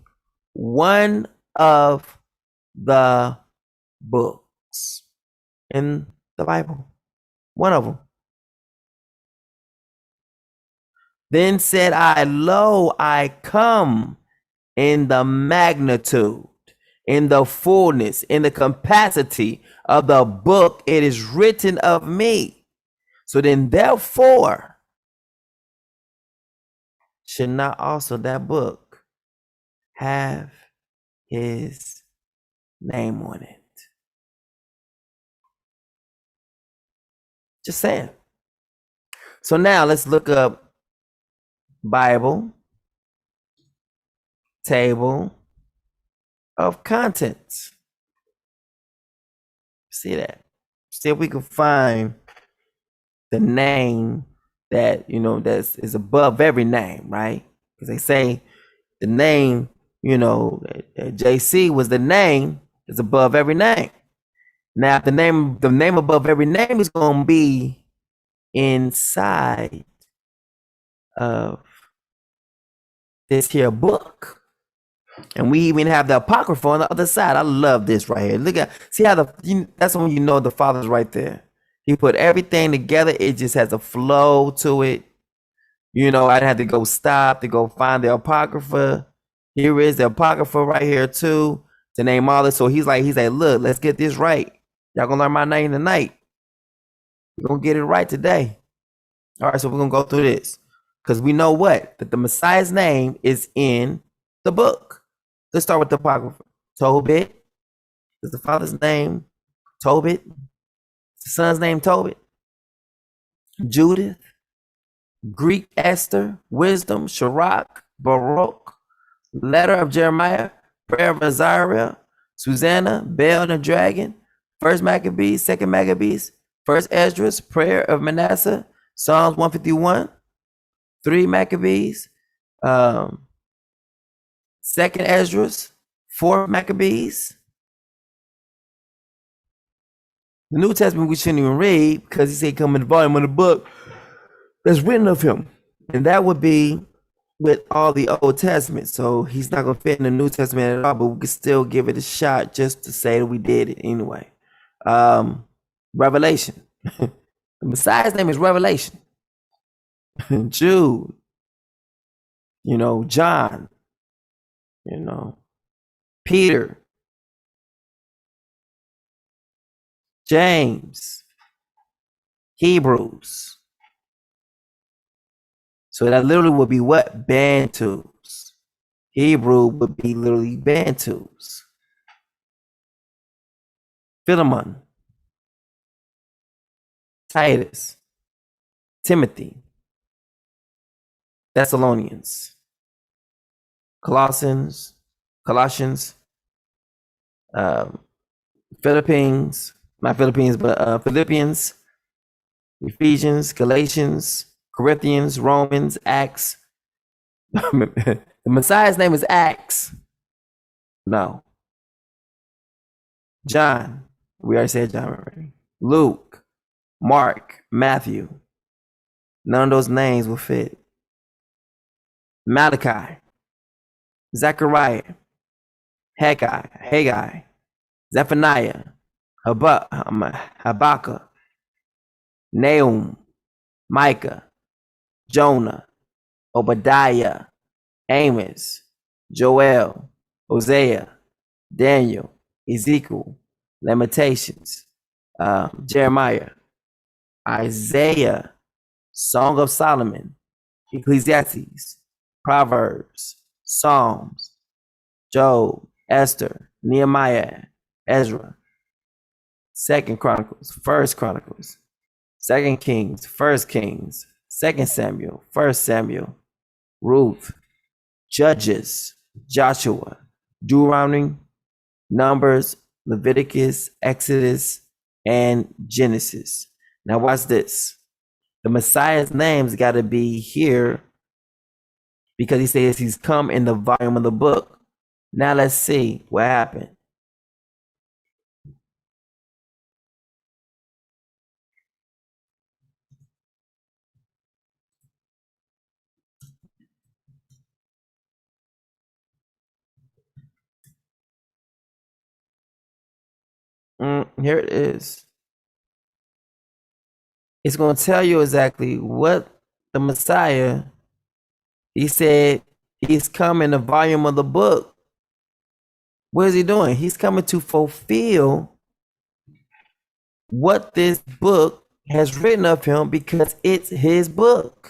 one of the books in the Bible. One of them. Then said I, lo, I come in the magnitude, in the fullness, in the capacity of the book. It is written of me. So then, therefore, should not also that book have his name on it? Just saying. So now let's look up Bible table of contents. See that? See if we can find the name that, that is above every name, right? Because they say the name, JC was the name that's above every name. Now, the name above every name is going to be inside of this here book. And we even have the Apocrypha on the other side. I love this right here. Look at, see how that's when the Father's right there. He put everything together. It just has a flow to it. I'd have to go stop to go find the Apocrypha. Here is the Apocrypha right here too, to name all this. So he's like, look, let's get this right. Y'all gonna learn my name tonight. We're gonna get it right today. All right, so we're gonna go through this. Because we know what? That the Messiah's name is in the book. Let's start with the Apocrypha. Tobit is the Father's name. Tobit. The Son's name, Tobit. Judith. Greek Esther. Wisdom. Sirach. Baruch. Letter of Jeremiah. Prayer of Azariah. Susanna. Bel the Dragon. First Maccabees, Second Maccabees, First Esdras, Prayer of Manasseh, Psalms 151, 3 Maccabees, Second Esdras, 4 Maccabees. The New Testament we shouldn't even read because he said come in the volume of the book that's written of him. And that would be with all the Old Testament. So he's not going to fit in the New Testament at all, but we could still give it a shot just to say that we did it anyway. Revelation. The Messiah's name is Revelation. Jude. John. Peter. James. Hebrews. So that literally would be what? Bantus. Hebrew would be literally Bantus. Philemon. Titus. Timothy. Thessalonians. Colossians. Philippines. Not Philippines, but Philippians. Ephesians. Galatians. Corinthians, Romans, Acts. The Messiah's name is Acts. No. John. We already said John already. Luke, Mark, Matthew. None of those names will fit. Malachi, Zechariah, Haggai, Zephaniah, Habakkuk, Nahum, Micah, Jonah, Obadiah, Amos, Joel, Hosea, Daniel, Ezekiel, Lamentations, Jeremiah, Isaiah, Song of Solomon, Ecclesiasticus, Proverbs, Psalms, Job, Esther, Nehemiah, Ezra, 2 Chronicles, 1 Chronicles, 2 Kings, 1 Kings, 2 Samuel, 1 Samuel, Ruth, Judges, Joshua, Deuteronomy, Numbers, Leviticus, Exodus, and Genesis. Now watch this. The Messiah's name's got to be here because he says he's come in the volume of the book. Now let's see what happened. Here it is. It's going to tell you exactly what the Messiah, he said he's come in the volume of the book. What is he doing? He's coming to fulfill what this book has written of him because it's his book.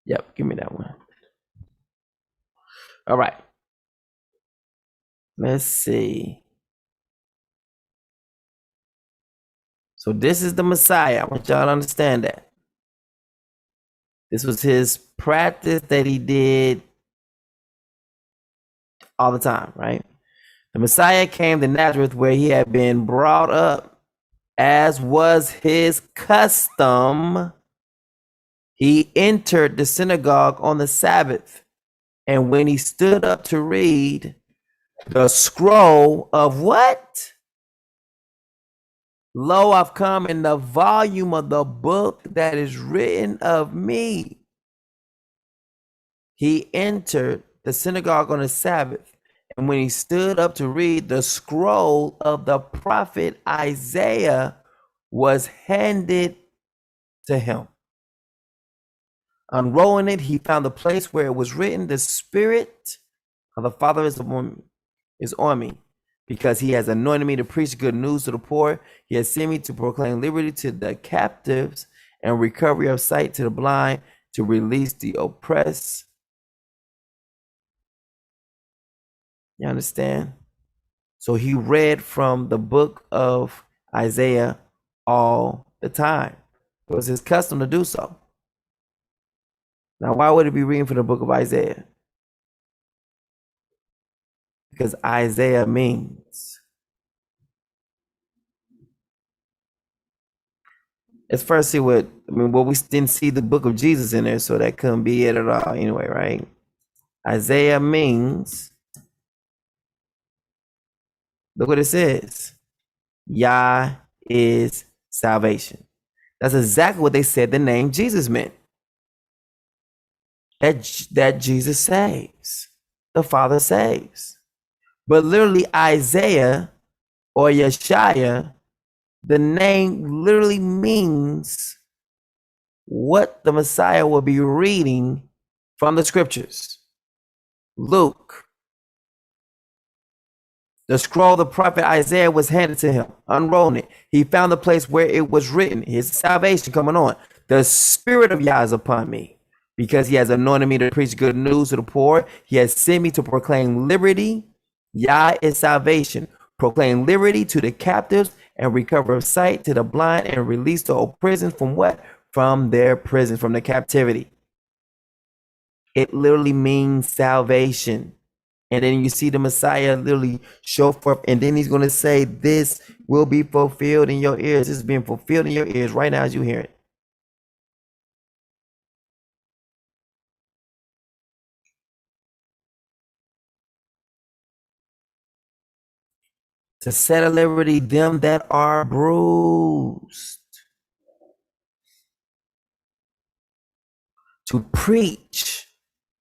Yep, give me that one. All right. Let's see. So this is the Messiah. I want y'all to understand that. This was his practice that he did all the time, right? The Messiah came to Nazareth where he had been brought up, as was his custom. He entered the synagogue on the Sabbath, and when he stood up to read the scroll of what? Lo, I've come in the volume of the book that is written of me. He entered the synagogue on the Sabbath, and when he stood up to read, the scroll of the prophet Isaiah was handed to him. Unrolling it, he found the place where it was written, "The Spirit of the Father is on me, because he has anointed me to preach good news to the poor. He has sent me to proclaim liberty to the captives and recovery of sight to the blind, to release the oppressed. You understand? So he read from the book of Isaiah all the time. It was his custom to do so. Now, why would he be reading from the book of Isaiah? Because Isaiah means. Let's first see well, we didn't see the book of Jesus in there, so that couldn't be it at all anyway, right? Isaiah means, look what it says. Yah is salvation. That's exactly what they said the name Jesus meant. That Jesus saves. The Father saves. But literally Isaiah or Yeshaya, the name literally means what the Messiah will be reading from the scriptures. Luke, the scroll of the prophet Isaiah was handed to him. Unrolling it, he found the place where it was written, his salvation coming on. The Spirit of Yah is upon me, because he has anointed me to preach good news to the poor. He has sent me to proclaim liberty. Yah is salvation. Proclaim liberty to the captives and recover of sight to the blind, and release the prisoners from what? From their prison, from the captivity. It literally means salvation. And then you see the Messiah literally show forth, and then he's going to say, this will be fulfilled in your ears. This is being fulfilled in your ears right now as you hear it. To set at liberty them that are bruised. To preach.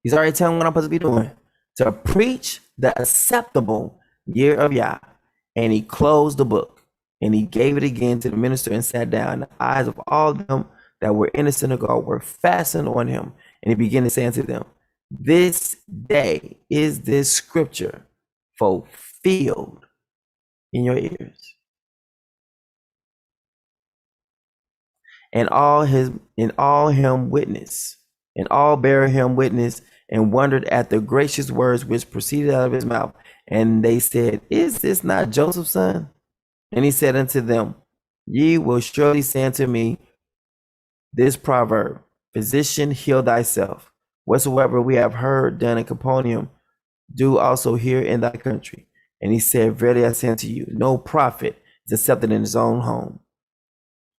He's already telling me what I'm supposed to be doing. To preach the acceptable year of Yah. And he closed the book, and he gave it again to the minister and sat down. The eyes of all them that were in the synagogue were fastened on him. And he began to say unto them, this day is this scripture fulfilled in your ears. And all him witness, and all bear him witness, and wondered at the gracious words which proceeded out of his mouth. And they said, is this not Joseph's son? And he said unto them, ye will surely say unto me this proverb, physician, heal thyself. Whatsoever we have heard done in Capernaum, do also here in thy country. And he said, verily I say unto you, no prophet is accepted in his own home,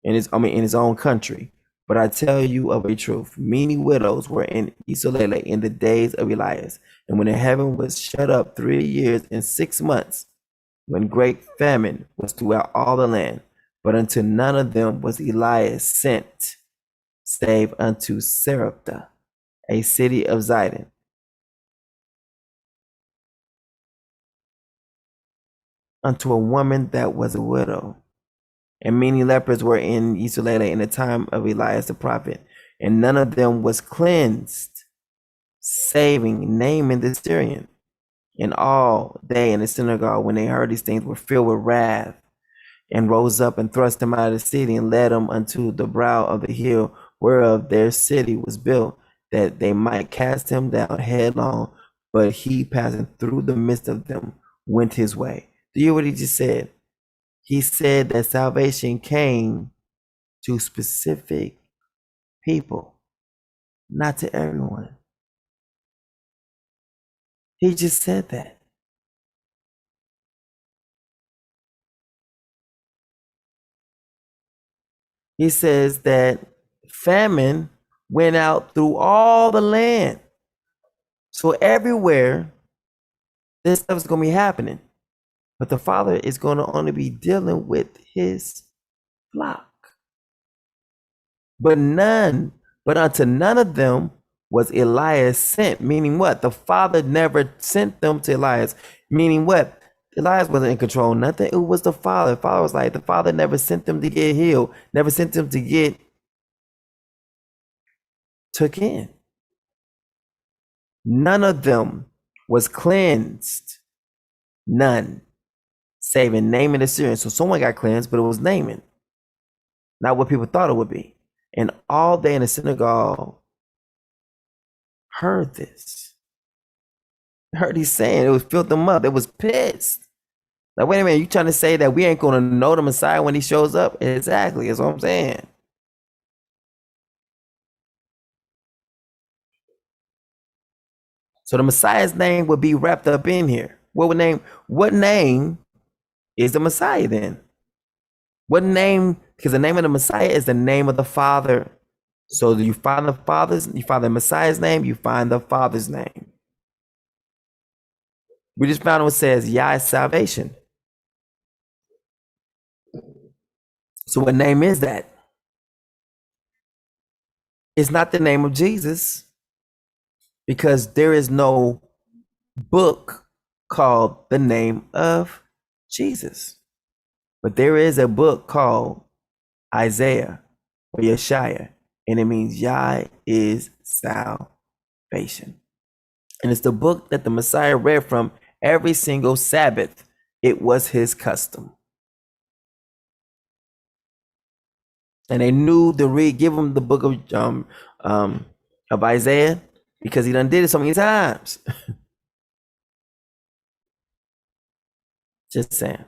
in his own country. But I tell you of a truth, many widows were in Israel in the days of Elias, and when the heaven was shut up 3 years and 6 months, when great famine was throughout all the land. But unto none of them was Elias sent, save unto Sarepta, a city of Zidon. Unto a woman that was a widow. And many lepers were in Israel in the time of Elias the prophet, and none of them was cleansed, saving Naaman the Syrian. And all they in the synagogue, when they heard these things, were filled with wrath, and rose up and thrust them out of the city, and led them unto the brow of the hill whereof their city was built, that they might cast him down headlong. But he, passing through the midst of them, went his way. Do you hear what he just said? He said that salvation came to specific people, not to everyone. He just said that. He says that famine went out through all the land. So everywhere, this stuff is going to be happening. But the Father is going to only be dealing with his flock. But unto none of them was Elias sent. Meaning what? The Father never sent them to Elias. Meaning what? Elias wasn't in control of nothing. It was the Father. The Father was like, the Father never sent them to get healed. Never sent them to get took in. None of them was cleansed. None. saving, naming the Syrian. So someone got cleansed, but it was naming, not what people thought it would be. And all they in the synagogue heard this. Heard he saying it was filled them up. They was pissed. Like, wait a minute, you trying to say that we ain't gonna know the Messiah when he shows up? Exactly, that's what I'm saying. So the Messiah's name would be wrapped up in here. What name is the Messiah then? What name? Because the name of the Messiah is the name of the Father. So you find the Messiah's name, you find the Father's name. We just found what says Yah is salvation. So what name is that? It's not the name of Jesus, because there is no book called the name of Jesus. But there is a book called Isaiah or Yeshaya, and it means Yah is salvation. And it's the book that the Messiah read from every single Sabbath. It was his custom. And they knew to give him the book of Isaiah because he done did it so many times. Just saying.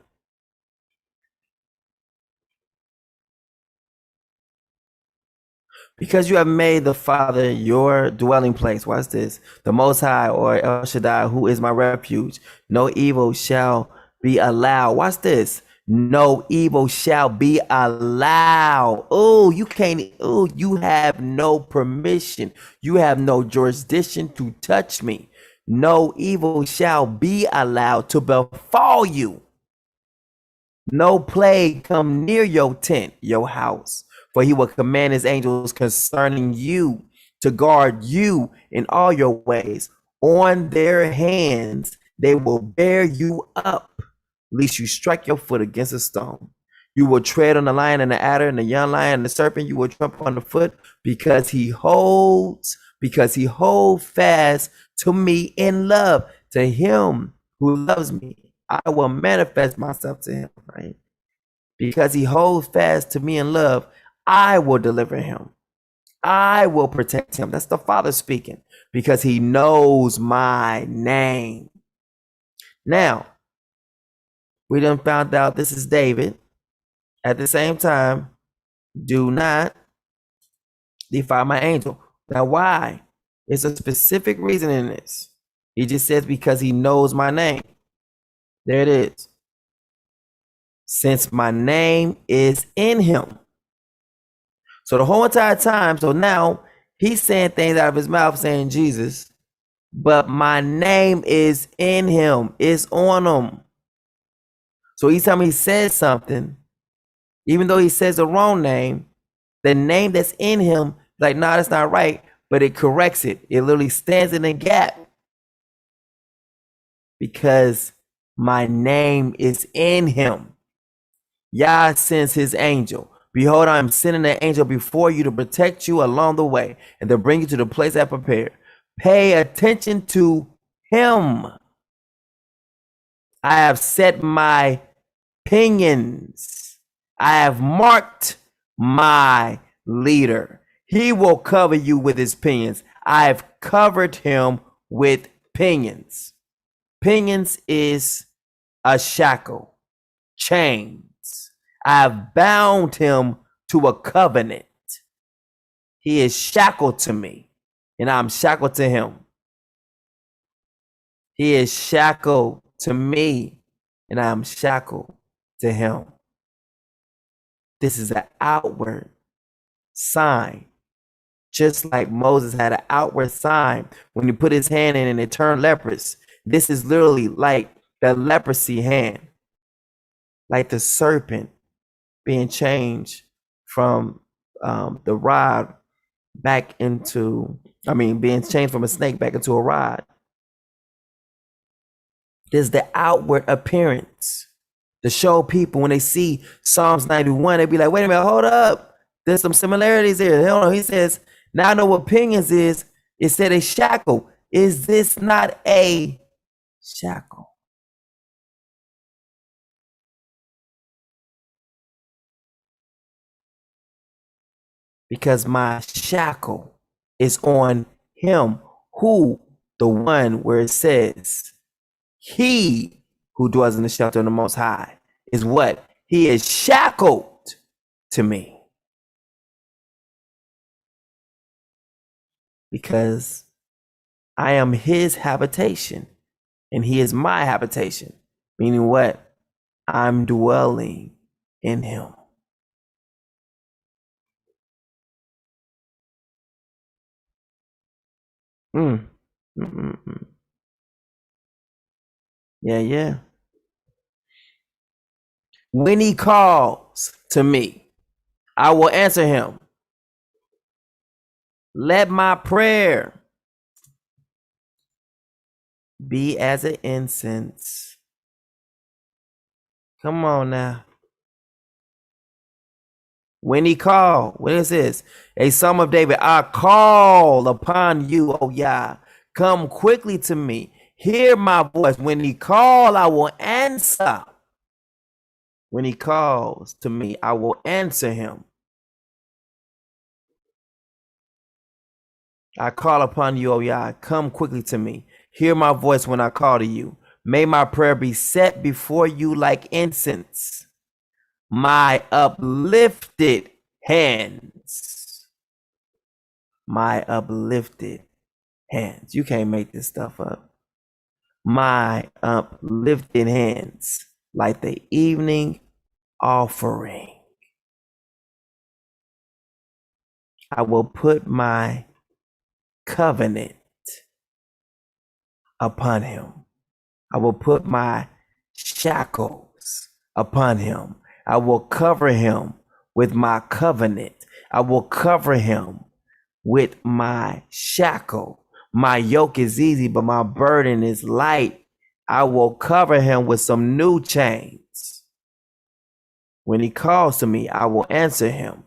Because you have made the Father your dwelling place. Watch this. The Most High, or El Shaddai, who is my refuge. No evil shall be allowed. Watch this. No evil shall be allowed. Oh, you can't. Oh, you have no permission. You have no jurisdiction to touch me. No evil shall be allowed to befall you. No plague come near your tent, your house. For he will command his angels concerning you to guard you in all your ways. On their hands they will bear you up, lest you strike your foot against a stone. You will tread on the lion and the adder and the young lion and the serpent. You will trample on the foot, because he holds fast to me in love. To him who loves me, I will manifest myself to him, right? Because he holds fast to me in love, I will deliver him. I will protect him. That's the Father speaking, because he knows my name. Now, we done found out this is David. At the same time, do not defile my angel. Now, why? There's a specific reason in this. He just says because he knows my name. There it is. Since my name is in him. So the whole entire time, so now he's saying things out of his mouth saying Jesus, but my name is in him, it's on him. So each time he says something, even though he says the wrong name, the name that's in him, like, nah, that's not right, but it corrects it. It literally stands in the gap. Because my name is in him. Yah sends his angel. Behold, I am sending an angel before you to protect you along the way and to bring you to the place I prepared. Pay attention to him. I have set my pinions. I have marked my leader. He will cover you with his pinions. I have covered him with pinions. Pinions is a shackle, chains. I have bound him to a covenant. He is shackled to me, and I'm shackled to him. He is shackled to me, and I'm shackled to him. This is an outward sign. Just like Moses had an outward sign when he put his hand in and it turned leprous. This is literally like the leprosy hand, like the serpent being changed from the rod back into, being changed from a snake back into a rod. There's the outward appearance to show people when they see Psalms 91, they be like, wait a minute, hold up. There's some similarities here. Hold on. He says, now I know what pinions is. It said a shackle. Is this not a shackle? because my shackle is on him who, the one where it says, he who dwells in the shelter of the Most High is what? He is shackled to me. Because I am his habitation and he is my habitation. Meaning what? I'm dwelling in him. Yeah. When he calls to me, I will answer him. Let my prayer be as an incense. Come on now. When he called, what is this? A Psalm of David. I call upon you, O Yah. Come quickly to me. Hear my voice. When he call, I will answer. When he calls to me, I will answer him. I call upon you, O Yah. Come quickly to me. Hear my voice when I call to you. May my prayer be set before you like incense. My uplifted hands. My uplifted hands. You can't make this stuff up. My uplifted hands, like the evening offering. I will put my covenant upon him. I will put my shackles upon him. I will cover him with my covenant. I will cover him with my shackle. My yoke is easy, but my burden is light. I will cover him with some new chains. When he calls to me, I will answer him.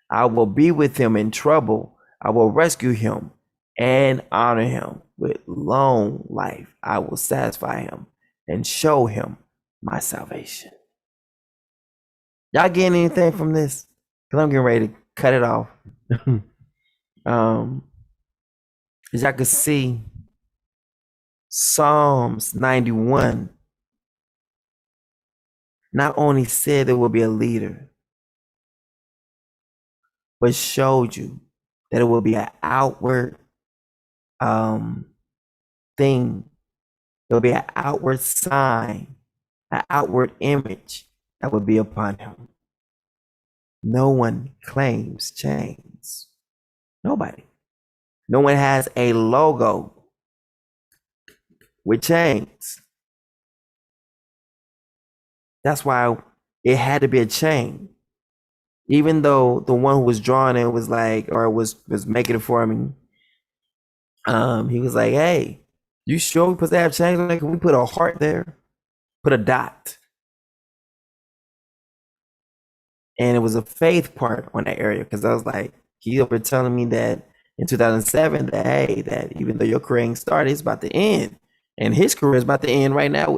I will be with him in trouble. I will rescue him and honor him with long life. I will satisfy him and show him my salvation. Y'all getting anything from this? Because I'm getting ready to cut it off. As y'all can see, Psalms 91 not only said there will be a leader, but showed you that it will be an outward thing. There will be an outward sign, an outward image that will be upon him. No one claims chains. Nobody. No one has a logo with chains. That's why it had to be a chain. Even though the one who was drawing it was like, or was making it for me, he was like, hey, you sure we supposed to have chains? Like, can we put a heart there? Put a dot. And it was a faith part on that area, because I was like, he over telling me that in 2007 that, hey, that even though your career ain't started, it's about to end. And his career is about to end right now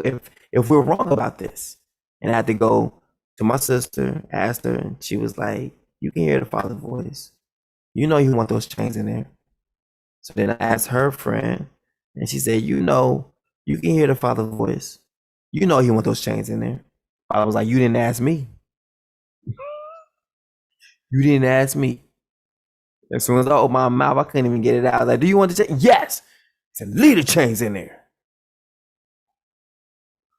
if we're wrong about this. And I had to go to my sister, asked her, and she was like, you can hear the Father's voice. You know you want those chains in there. So then I asked her friend, and she said, you know, you can hear the Father's voice. You know you want those chains in there. I was like, you didn't ask me. You didn't ask me. As soon as I opened my mouth, I couldn't even get it out. I was like, do you want the chain? Yes. He said, leave the chains in there.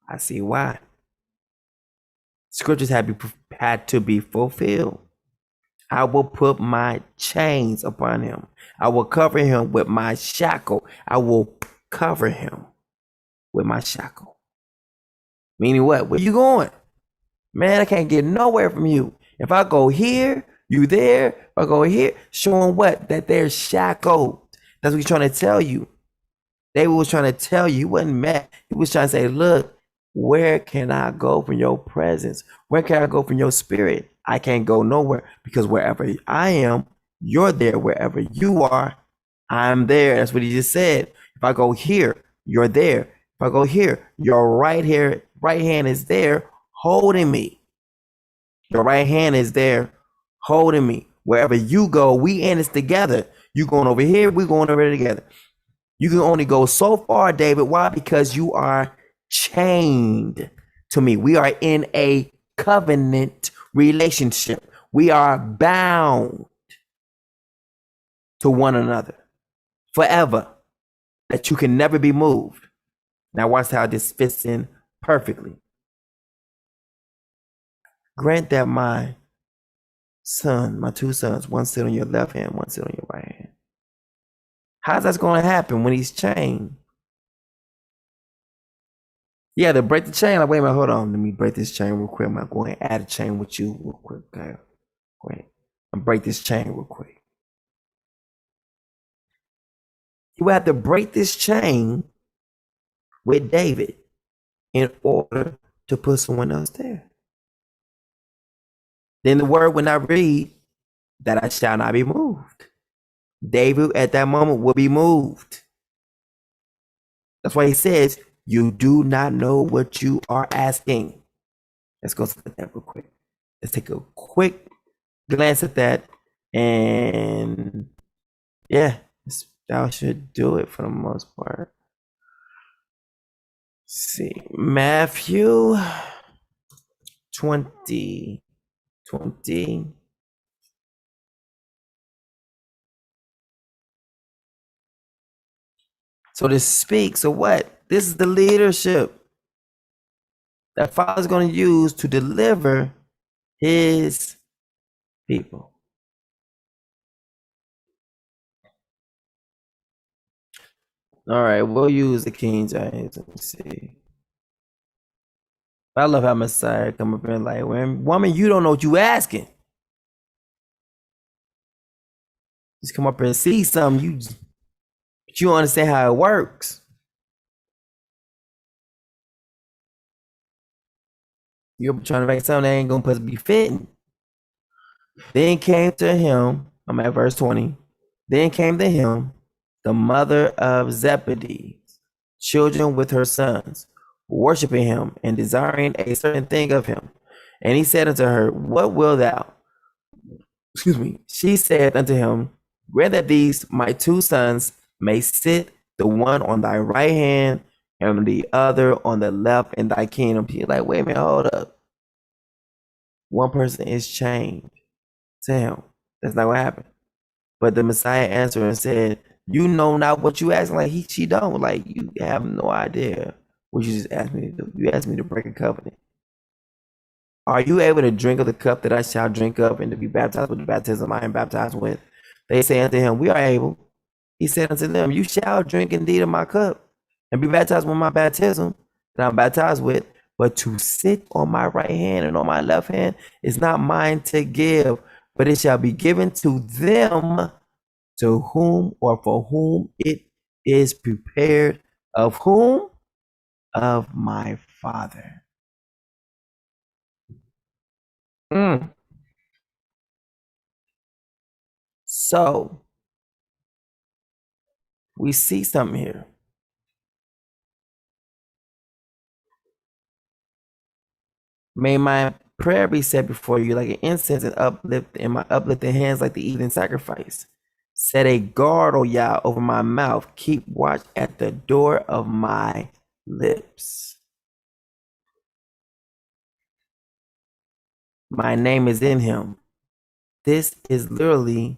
I see why. Scriptures had to be fulfilled. I will put my chains upon him. I will cover him with my shackle. I will cover him with my shackle. Meaning what? Where you going? Man, I can't get nowhere from you. If I go here, you there. If I go here, showing what? That they're shackled. That's what he's trying to tell you. David was trying to tell you, he wasn't mad. He was trying to say, look, where can I go from your presence? Where can I go from your spirit? I can't go nowhere, because wherever I am, you're there. Wherever you are, I'm there. That's what he just said. If I go here, you're there. If I go here, your right hand is there holding me. Your right hand is there holding me. Wherever you go, we in this together. You going over here, we going over here together. You can only go so far, David. Why? Because you are chained to me. We are in a covenant relationship. We are bound to one another forever, that you can never be moved. Now watch how this fits in perfectly. Grant that my son, my two sons, one sit on your left hand, one sit on your right hand. How's that going to happen when he's chained? Yeah, to break the chain. Like, wait a minute, hold on. Let me break this chain real quick. I'm going to go ahead and add a chain with you real quick. Okay. Wait. I'm break this chain real quick. You have to break this chain with David in order to put someone else there. Then the word will not read that I shall not be moved. David at that moment will be moved. That's why he says, you do not know what you are asking. Let's go look at that real quick. Let's take a quick glance at that. And yeah, that should do it for the most part. Let's see, Matthew 20. So this speaks of what? This is the leadership that Father's going to use to deliver his people. All right, we'll use the King James. Let me see. I love how Messiah come up and like, woman, you don't know what you asking. Just come up and see something, but you don't understand how it works. You're trying to make something that ain't gonna be fitting. Then came to him, I'm at verse 20. Then came to him the mother of Zebedee, children with her sons, worshiping him and desiring a certain thing of him. And he said unto her, what wilt thou? She said unto him, grant that these my two sons may sit, the one on thy right hand and the other on the left in thy kingdom. He's like, wait a minute, hold up. One person is chained to him. That's not what happened. But the Messiah answered and said, you know not what you asking. Like she don't. Like you have no idea what you just asked me to do. You asked me to break a covenant. Are you able to drink of the cup that I shall drink of, and to be baptized with the baptism I am baptized with? They say unto him, we are able. He said unto them, you shall drink indeed of my cup, and be baptized with my baptism that I'm baptized with. But to sit on my right hand and on my left hand is not mine to give, but it shall be given to them to whom or for whom it is prepared. Of whom? Of my Father. So we see something here. May my prayer be set before you like an incense and uplift in my uplifted hands like the evening sacrifice. Set a guard, O Yah, over my mouth. Keep watch at the door of my lips. My name is in him. This is literally,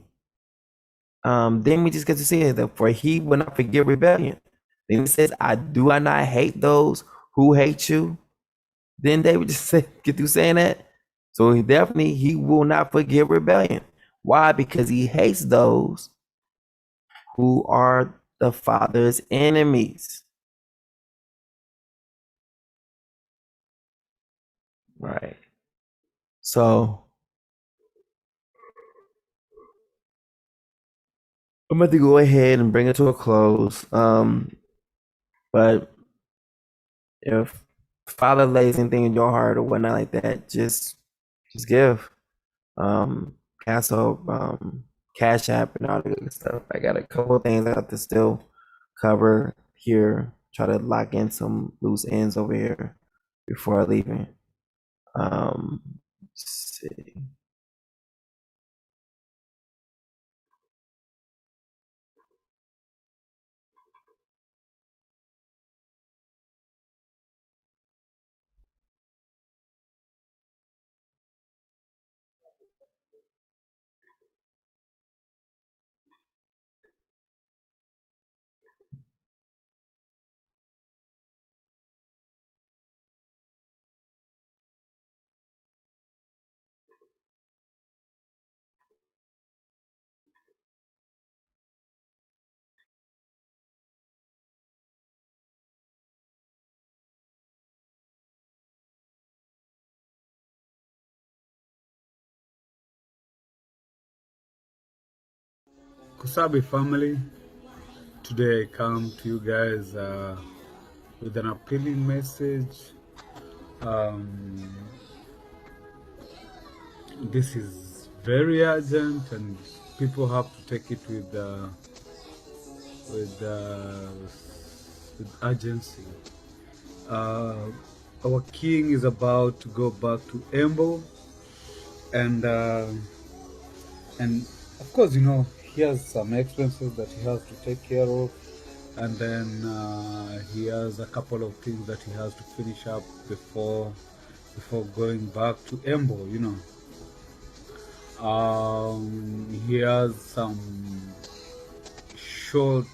then we just get to see it, that for he will not forgive rebellion. Then it says, I not hate those who hate you. Then they would just get through saying that. So he will not forgive rebellion. Why? Because he hates those who are the Father's enemies. Right. So I'm going to go ahead and bring it to a close. But if Father lays anything in your heart or whatnot like that, just give. Cash App and all the good stuff. I got a couple of things I have to still cover here. Try to lock in some loose ends over here before leaving. Let's see. Kusabi family, today I come to you guys with an appealing message. This is very urgent and people have to take it with urgency. Our king is about to go back to Embo, and of course, you know, he has some expenses that he has to take care of, and then he has a couple of things that he has to finish up before going back to Embo, you know. He has some short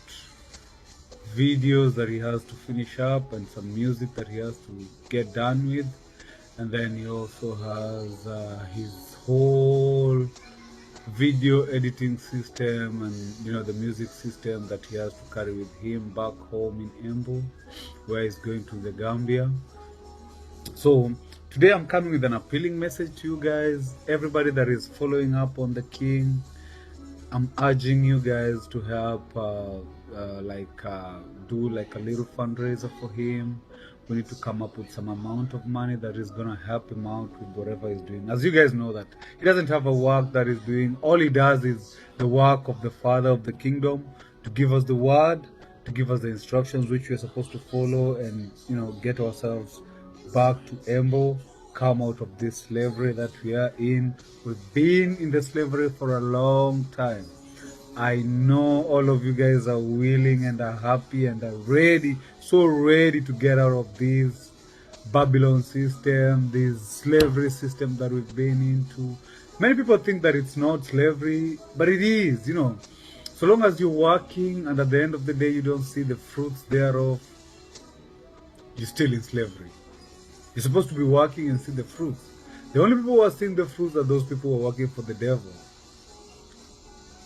videos that he has to finish up and some music that he has to get done with, and then he also has his whole video editing system and, you know, the music system that he has to carry with him back home in Embu, where he's going to the Gambia. So today I'm coming with an appealing message to you guys, everybody that is following up on the king. I'm urging you guys to help do like a little fundraiser for him. We need to come up with some amount of money that is going to help him out with whatever he's doing. As you guys know, that he doesn't have a work that he's doing. All he does is the work of the Father of the Kingdom, to give us the word, to give us the instructions which we're supposed to follow, and, you know, get ourselves back to Embo, come out of this slavery that we are in. We've been in the slavery for a long time. I know all of you guys are willing and are happy and are ready, so ready to get out of this Babylon system, this slavery system that we've been into. Many people think that it's not slavery, but it is, you know. So long as you're working and at the end of the day you don't see the fruits thereof, you're still in slavery. You're supposed to be working and see the fruits. The only people who are seeing the fruits are those people who are working for the devil.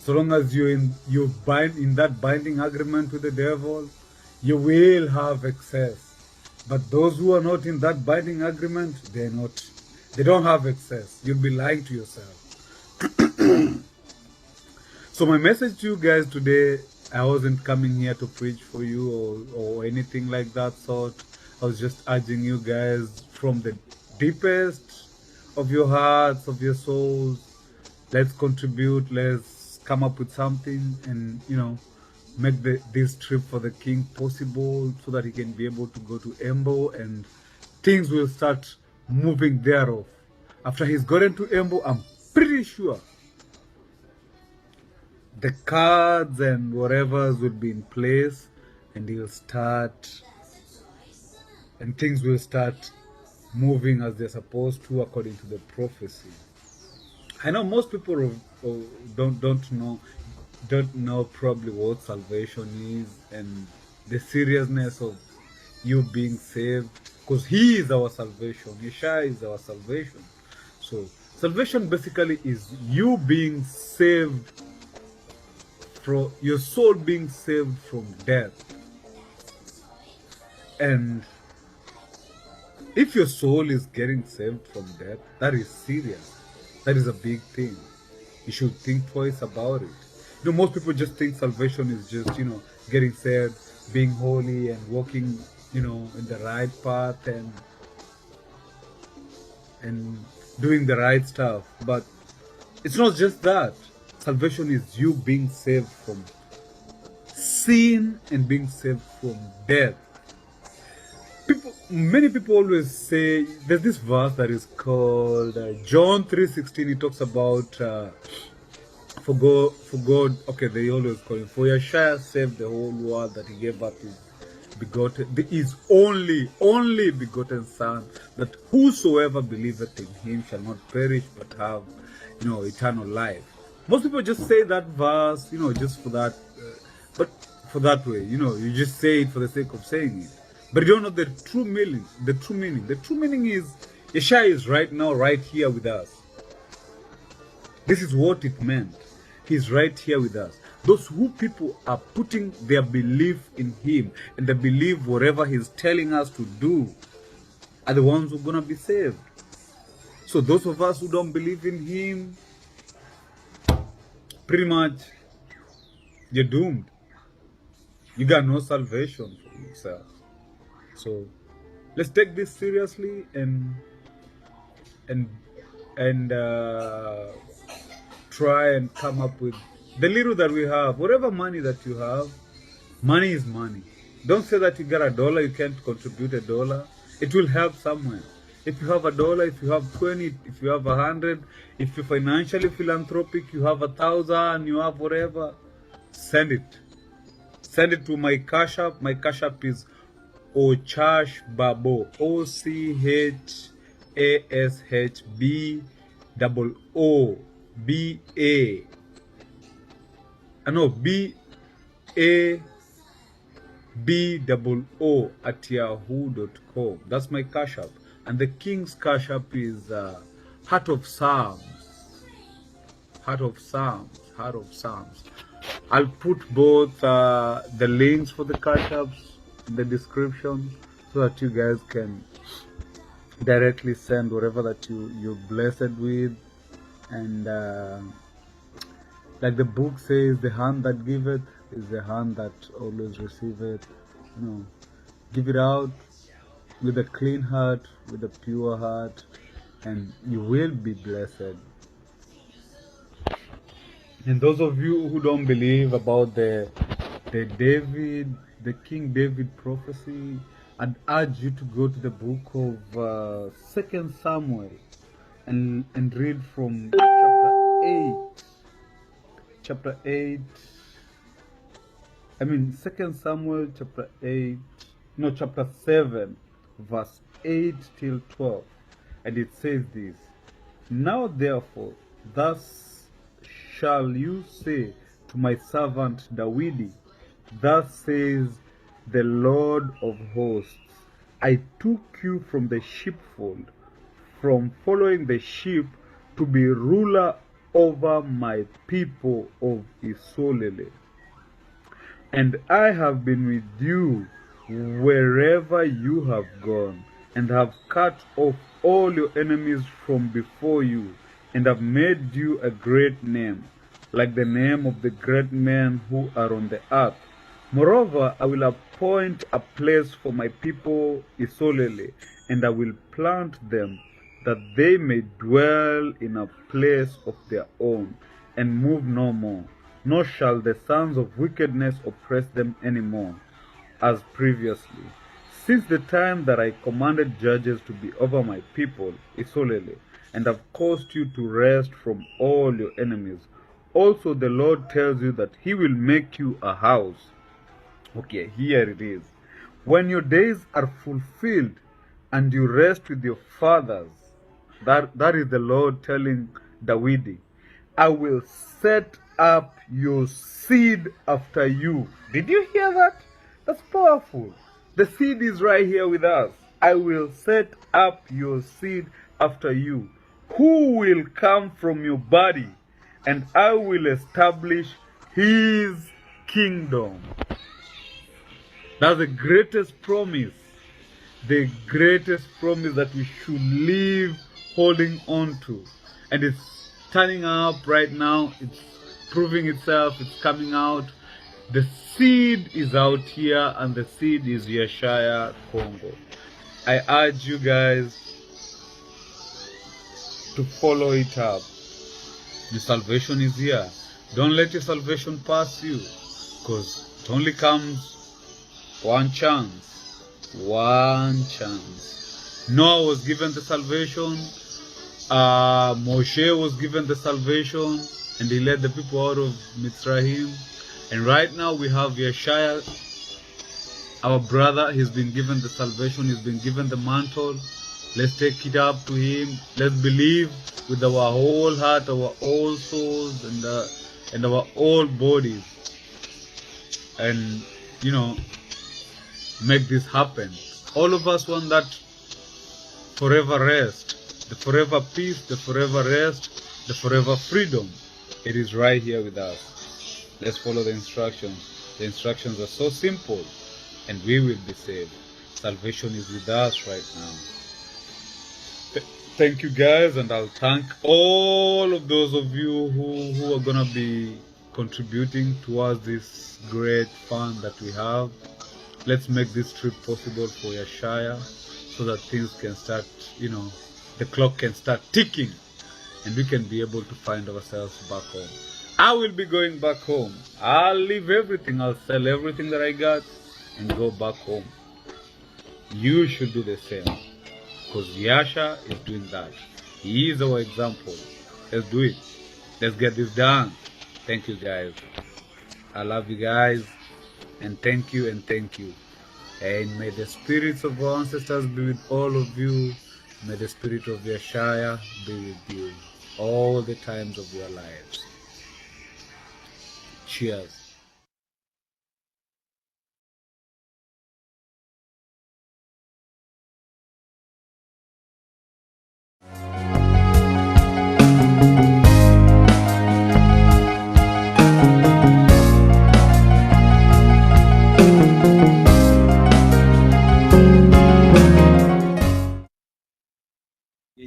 So long as you're in that binding agreement with the devil, you will have excess. But those who are not in that binding agreement, they don't have excess. You'll be lying to yourself. So my message to you guys today, I wasn't coming here to preach for you or anything like that sort. I was just urging you guys from the deepest of your hearts, of your souls, let's contribute, let's come up with something and, you know, make this trip for the king possible so that he can be able to go to Embo and things will start moving thereof. After he's gotten to Embo, I'm pretty sure the cards and whatever's will be in place, and he'll start, and things will start moving as they're supposed to according to the prophecy. I know most people don't know probably what salvation is and the seriousness of you being saved, because he is our salvation. Yeshua is our salvation. So salvation basically is you being saved, from your soul being saved from death. And if your soul is getting saved from death, that is serious. That is a big thing. You should think twice about it. You know, most people just think salvation is just, you know, getting saved, being holy and walking, you know, in the right path and doing the right stuff. But it's not just that. Salvation is you being saved from sin and being saved from death. Many people always say, there's this verse that is called John 3:16. It talks about for God, okay, they always call him, for Yeshua saved the whole world, that he gave up his only begotten Son, that whosoever believeth in him shall not perish but have, you know, eternal life. Most people just say that verse, you know, just for that, but for that way, you know, you just say it for the sake of saying it. But you don't know the true meaning. The true meaning is Yeshua is right now, right here with us. This is what it meant. He's right here with us. Those who people are putting their belief in him and they believe whatever he's telling us to do are the ones who are going to be saved. So those of us who don't believe in him, pretty much you're doomed. You got no salvation for yourself. So let's take this seriously and and try and come up with the little that we have. Whatever money that you have, money is money. Don't say that you got $1, you can't contribute $1. It will help somewhere. If you have $1, if you have 20, if you have 100, if you're financially philanthropic, you have 1,000, you have whatever, send it. Send it to my Cash App. My Cash App is Ochash Babo. OCHASHBOOBA. No, BABOO at yahoo.com. That's my Cash App. And the King's Cash App is Heart of Psalms. Heart of Psalms. Heart of Psalms. I'll put both the links for the Cash Apps in the description so that you guys can directly send whatever that you're blessed with. And like the book says, the hand that giveth is the hand that always receiveth. You know, give it out with a clean heart, with a pure heart, and you will be blessed. And those of you who don't believe about the King David prophecy, I'd urge you to go to the book of 2 Samuel and read from chapter 8. I mean 2 Samuel chapter 7, verse 8 till 12. And it says this: Now therefore, thus shall you say to my servant Dawidi, thus says the Lord of hosts, I took you from the sheepfold, from following the sheep, to be ruler over my people of Israel. And I have been with you wherever you have gone, and have cut off all your enemies from before you, and have made you a great name, like the name of the great men who are on the earth. Moreover, I will appoint a place for my people Israel, and I will plant them, that they may dwell in a place of their own, and move no more. Nor shall the sons of wickedness oppress them any more, as previously, since the time that I commanded judges to be over my people Israel, and have caused you to rest from all your enemies. Also the Lord tells you that he will make you a house. Okay, here it is. When your days are fulfilled and you rest with your fathers, that is the Lord telling Dawidi, I will set up your seed after you. Did you hear that? That's powerful. The seed is right here with us. I will set up your seed after you, who will come from your body, and I will establish his kingdom. That's the greatest promise. The greatest promise that we should live holding on to. And it's turning up right now. It's proving itself. It's coming out. The seed is out here, and the seed is Yeshaya Congo. I urge you guys to follow it up. Your salvation is here. Don't let your salvation pass you, because it only comes one chance. One chance. Noah was given the salvation. Moshe was given the salvation, and he led the people out of Mitzrayim. And right now we have Yeshaya, our brother. He's been given the salvation. He's been given the mantle. Let's take it up to him. Let's believe with our whole heart, our whole souls, and our whole bodies, and make this happen. All of us want that forever rest, the forever peace, the forever rest, the forever freedom. It is right here with us. Let's follow the instructions. The instructions are so simple, and we will be saved. Salvation is with us right now. Thank you guys, and I'll thank all of those of you who are gonna be contributing towards this great fund that we have. Let's make this trip possible for Yashaya so that things can start, the clock can start ticking and we can be able to find ourselves back home. I will be going back home. I'll leave everything. I'll sell everything that I got and go back home. You should do the same because Yasha is doing that. He is our example. Let's do it. Let's get this done. Thank you guys. I love you guys and thank you and thank you. And may the spirits of our ancestors be with all of you. May the spirit of Yashaya be with you all the times of your lives. Cheers.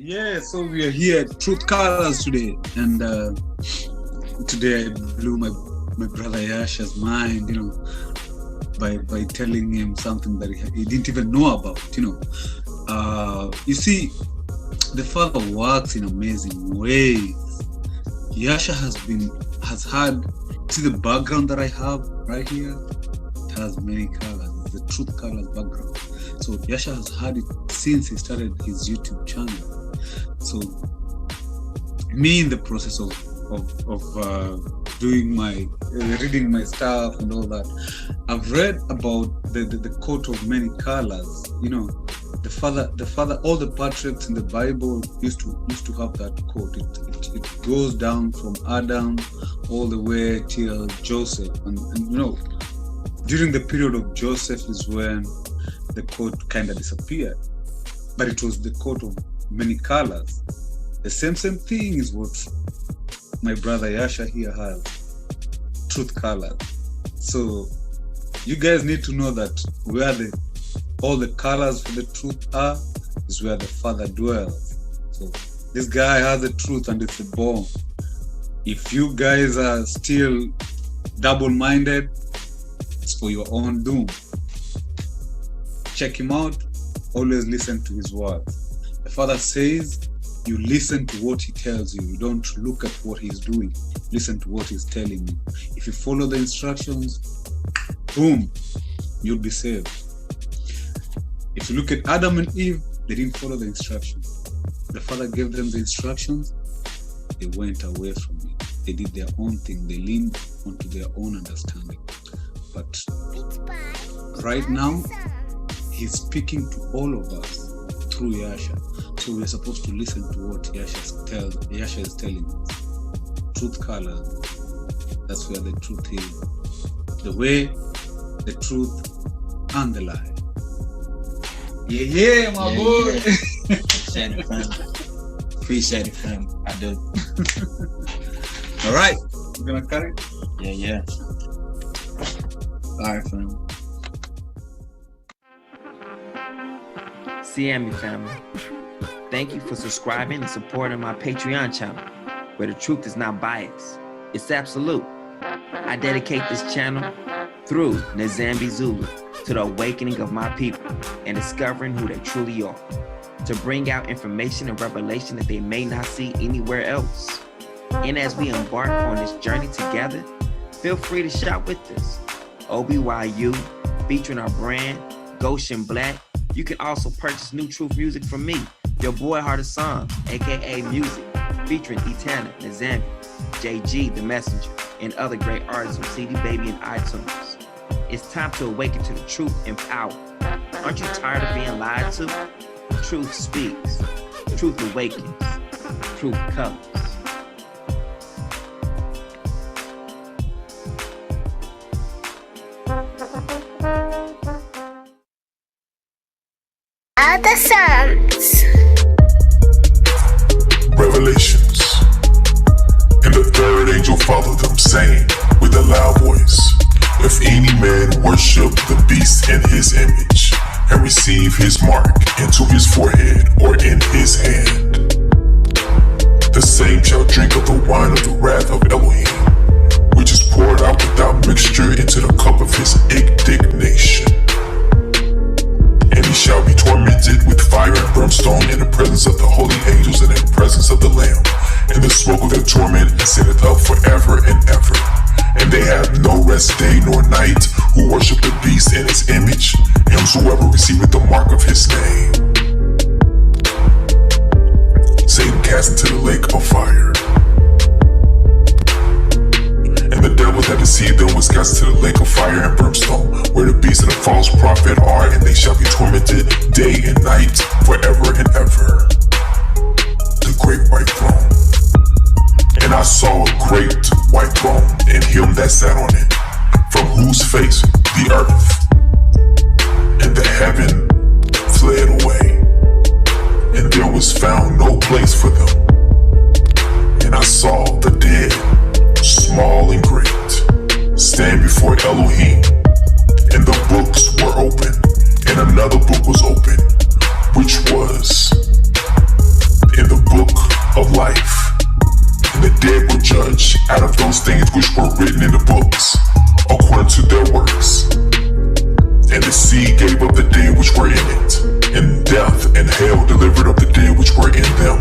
Yeah, so we are here at Truth Colors today, and today I blew my brother Yasha's mind, by telling him something that he didn't even know about, You see, the Father works in amazing ways. Yasha has had, see the background that I have right here? It has many colors. It's the Truth Colors background. So Yasha has had it since he started his YouTube channel. So me in the process of doing reading my stuff and all that, I've read about the coat of many colors. The father, all the patriarchs in the Bible used to have that coat. It goes down from Adam all the way till Joseph, and during the period of Joseph is when the coat kind of disappeared, but it was the coat of many colors. The same thing is what my brother Yasha here has, Truth Colors. So you guys need to know that where all the colors for the truth are is where the Father dwells. So this guy has the truth and it's the bomb. If you guys are still double-minded, it's for your own doom. Check him out. Always listen to his words. The Father says you listen to what he tells you. You don't look at what he's doing. Listen to what he's telling you. If you follow the instructions, boom, you'll be saved. If you look at Adam and Eve, they didn't follow the instructions. The Father gave them the instructions. They went away from it. They did their own thing. They leaned onto their own understanding. But right now, he's speaking to all of us through Yasha. So we're supposed to listen to what Yasha is telling us. Truth Colors, that's where the truth is. The way, the truth, and the lie. Yeah, my boy. Appreciate it, fam. Appreciate it, fam. I do. All right, you gonna cut it? Yeah. All right, fam. CME family, thank you for subscribing and supporting my Patreon channel, where the truth is not biased. It's absolute. I dedicate this channel through Nzambi Zulu to the awakening of my people and discovering who they truly are, to bring out information and revelation that they may not see anywhere else. And as we embark on this journey together, feel free to shop with us. OBYU, featuring our brand, Goshen Black. You can also purchase new truth music from me, your boy Heart of Song, aka Musiq, featuring Etana, Nzambi, JG the Messenger, and other great artists on CD Baby and iTunes. It's time to awaken to the truth and power. Aren't you tired of being lied to? Truth speaks. Truth awakens. Truth colors. Other songs. Revelations. And the third angel followed them, saying with a loud voice, if any man worship the beast in his image, and receive his mark into his forehead or in his hand, the same shall drink of the wine of the wrath of Elohim, which is poured out without mixture into the cup of his indignation. And he shall be tormented with fire and brimstone in the presence of the holy angels and in the presence of the Lamb. And the smoke of their torment ascendeth up forever and ever. And they have no rest day nor night who worship the beast in his image, and whosoever receiveth the mark of his name. Satan cast into the lake of fire. And the devil that deceived them was cast into the lake of fire and brimstone, where the beast and the false prophet are, and they shall be tormented day and night forever and ever. The great white throne. And I saw a great white throne, and him that sat on it, from whose face the earth and the heaven fled away, and there was found no place for them. And I saw the dead, small and great, stand before Elohim, and the books were open, and another book was open, which was in the book of life. And the dead were judged out of those things which were written in the books, according to their works. And the sea gave up the dead which were in it, and death and hell delivered up the dead which were in them.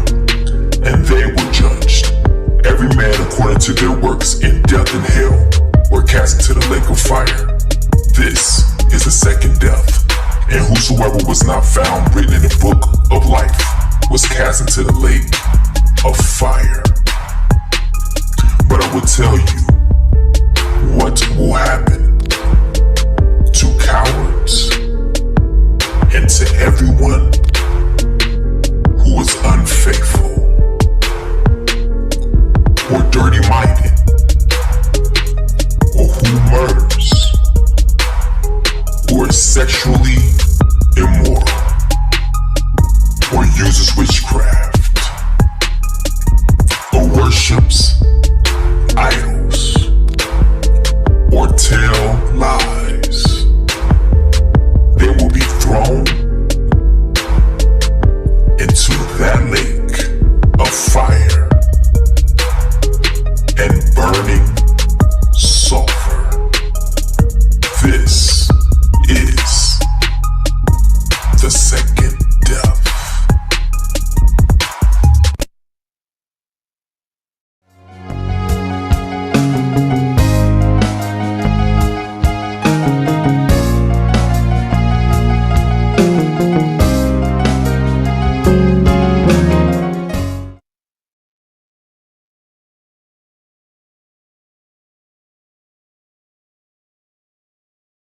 And they were judged, every man according to their works, and death and hell were cast into the lake of fire. This is the second death. And whosoever was not found written in the book of life was cast into the lake of fire. But I will tell you what will happen to cowards and to everyone who is unfaithful or dirty-minded or who murders or is sexually immoral or uses witchcraft or worships idols or tell lies. They will be thrown into that lake of fire.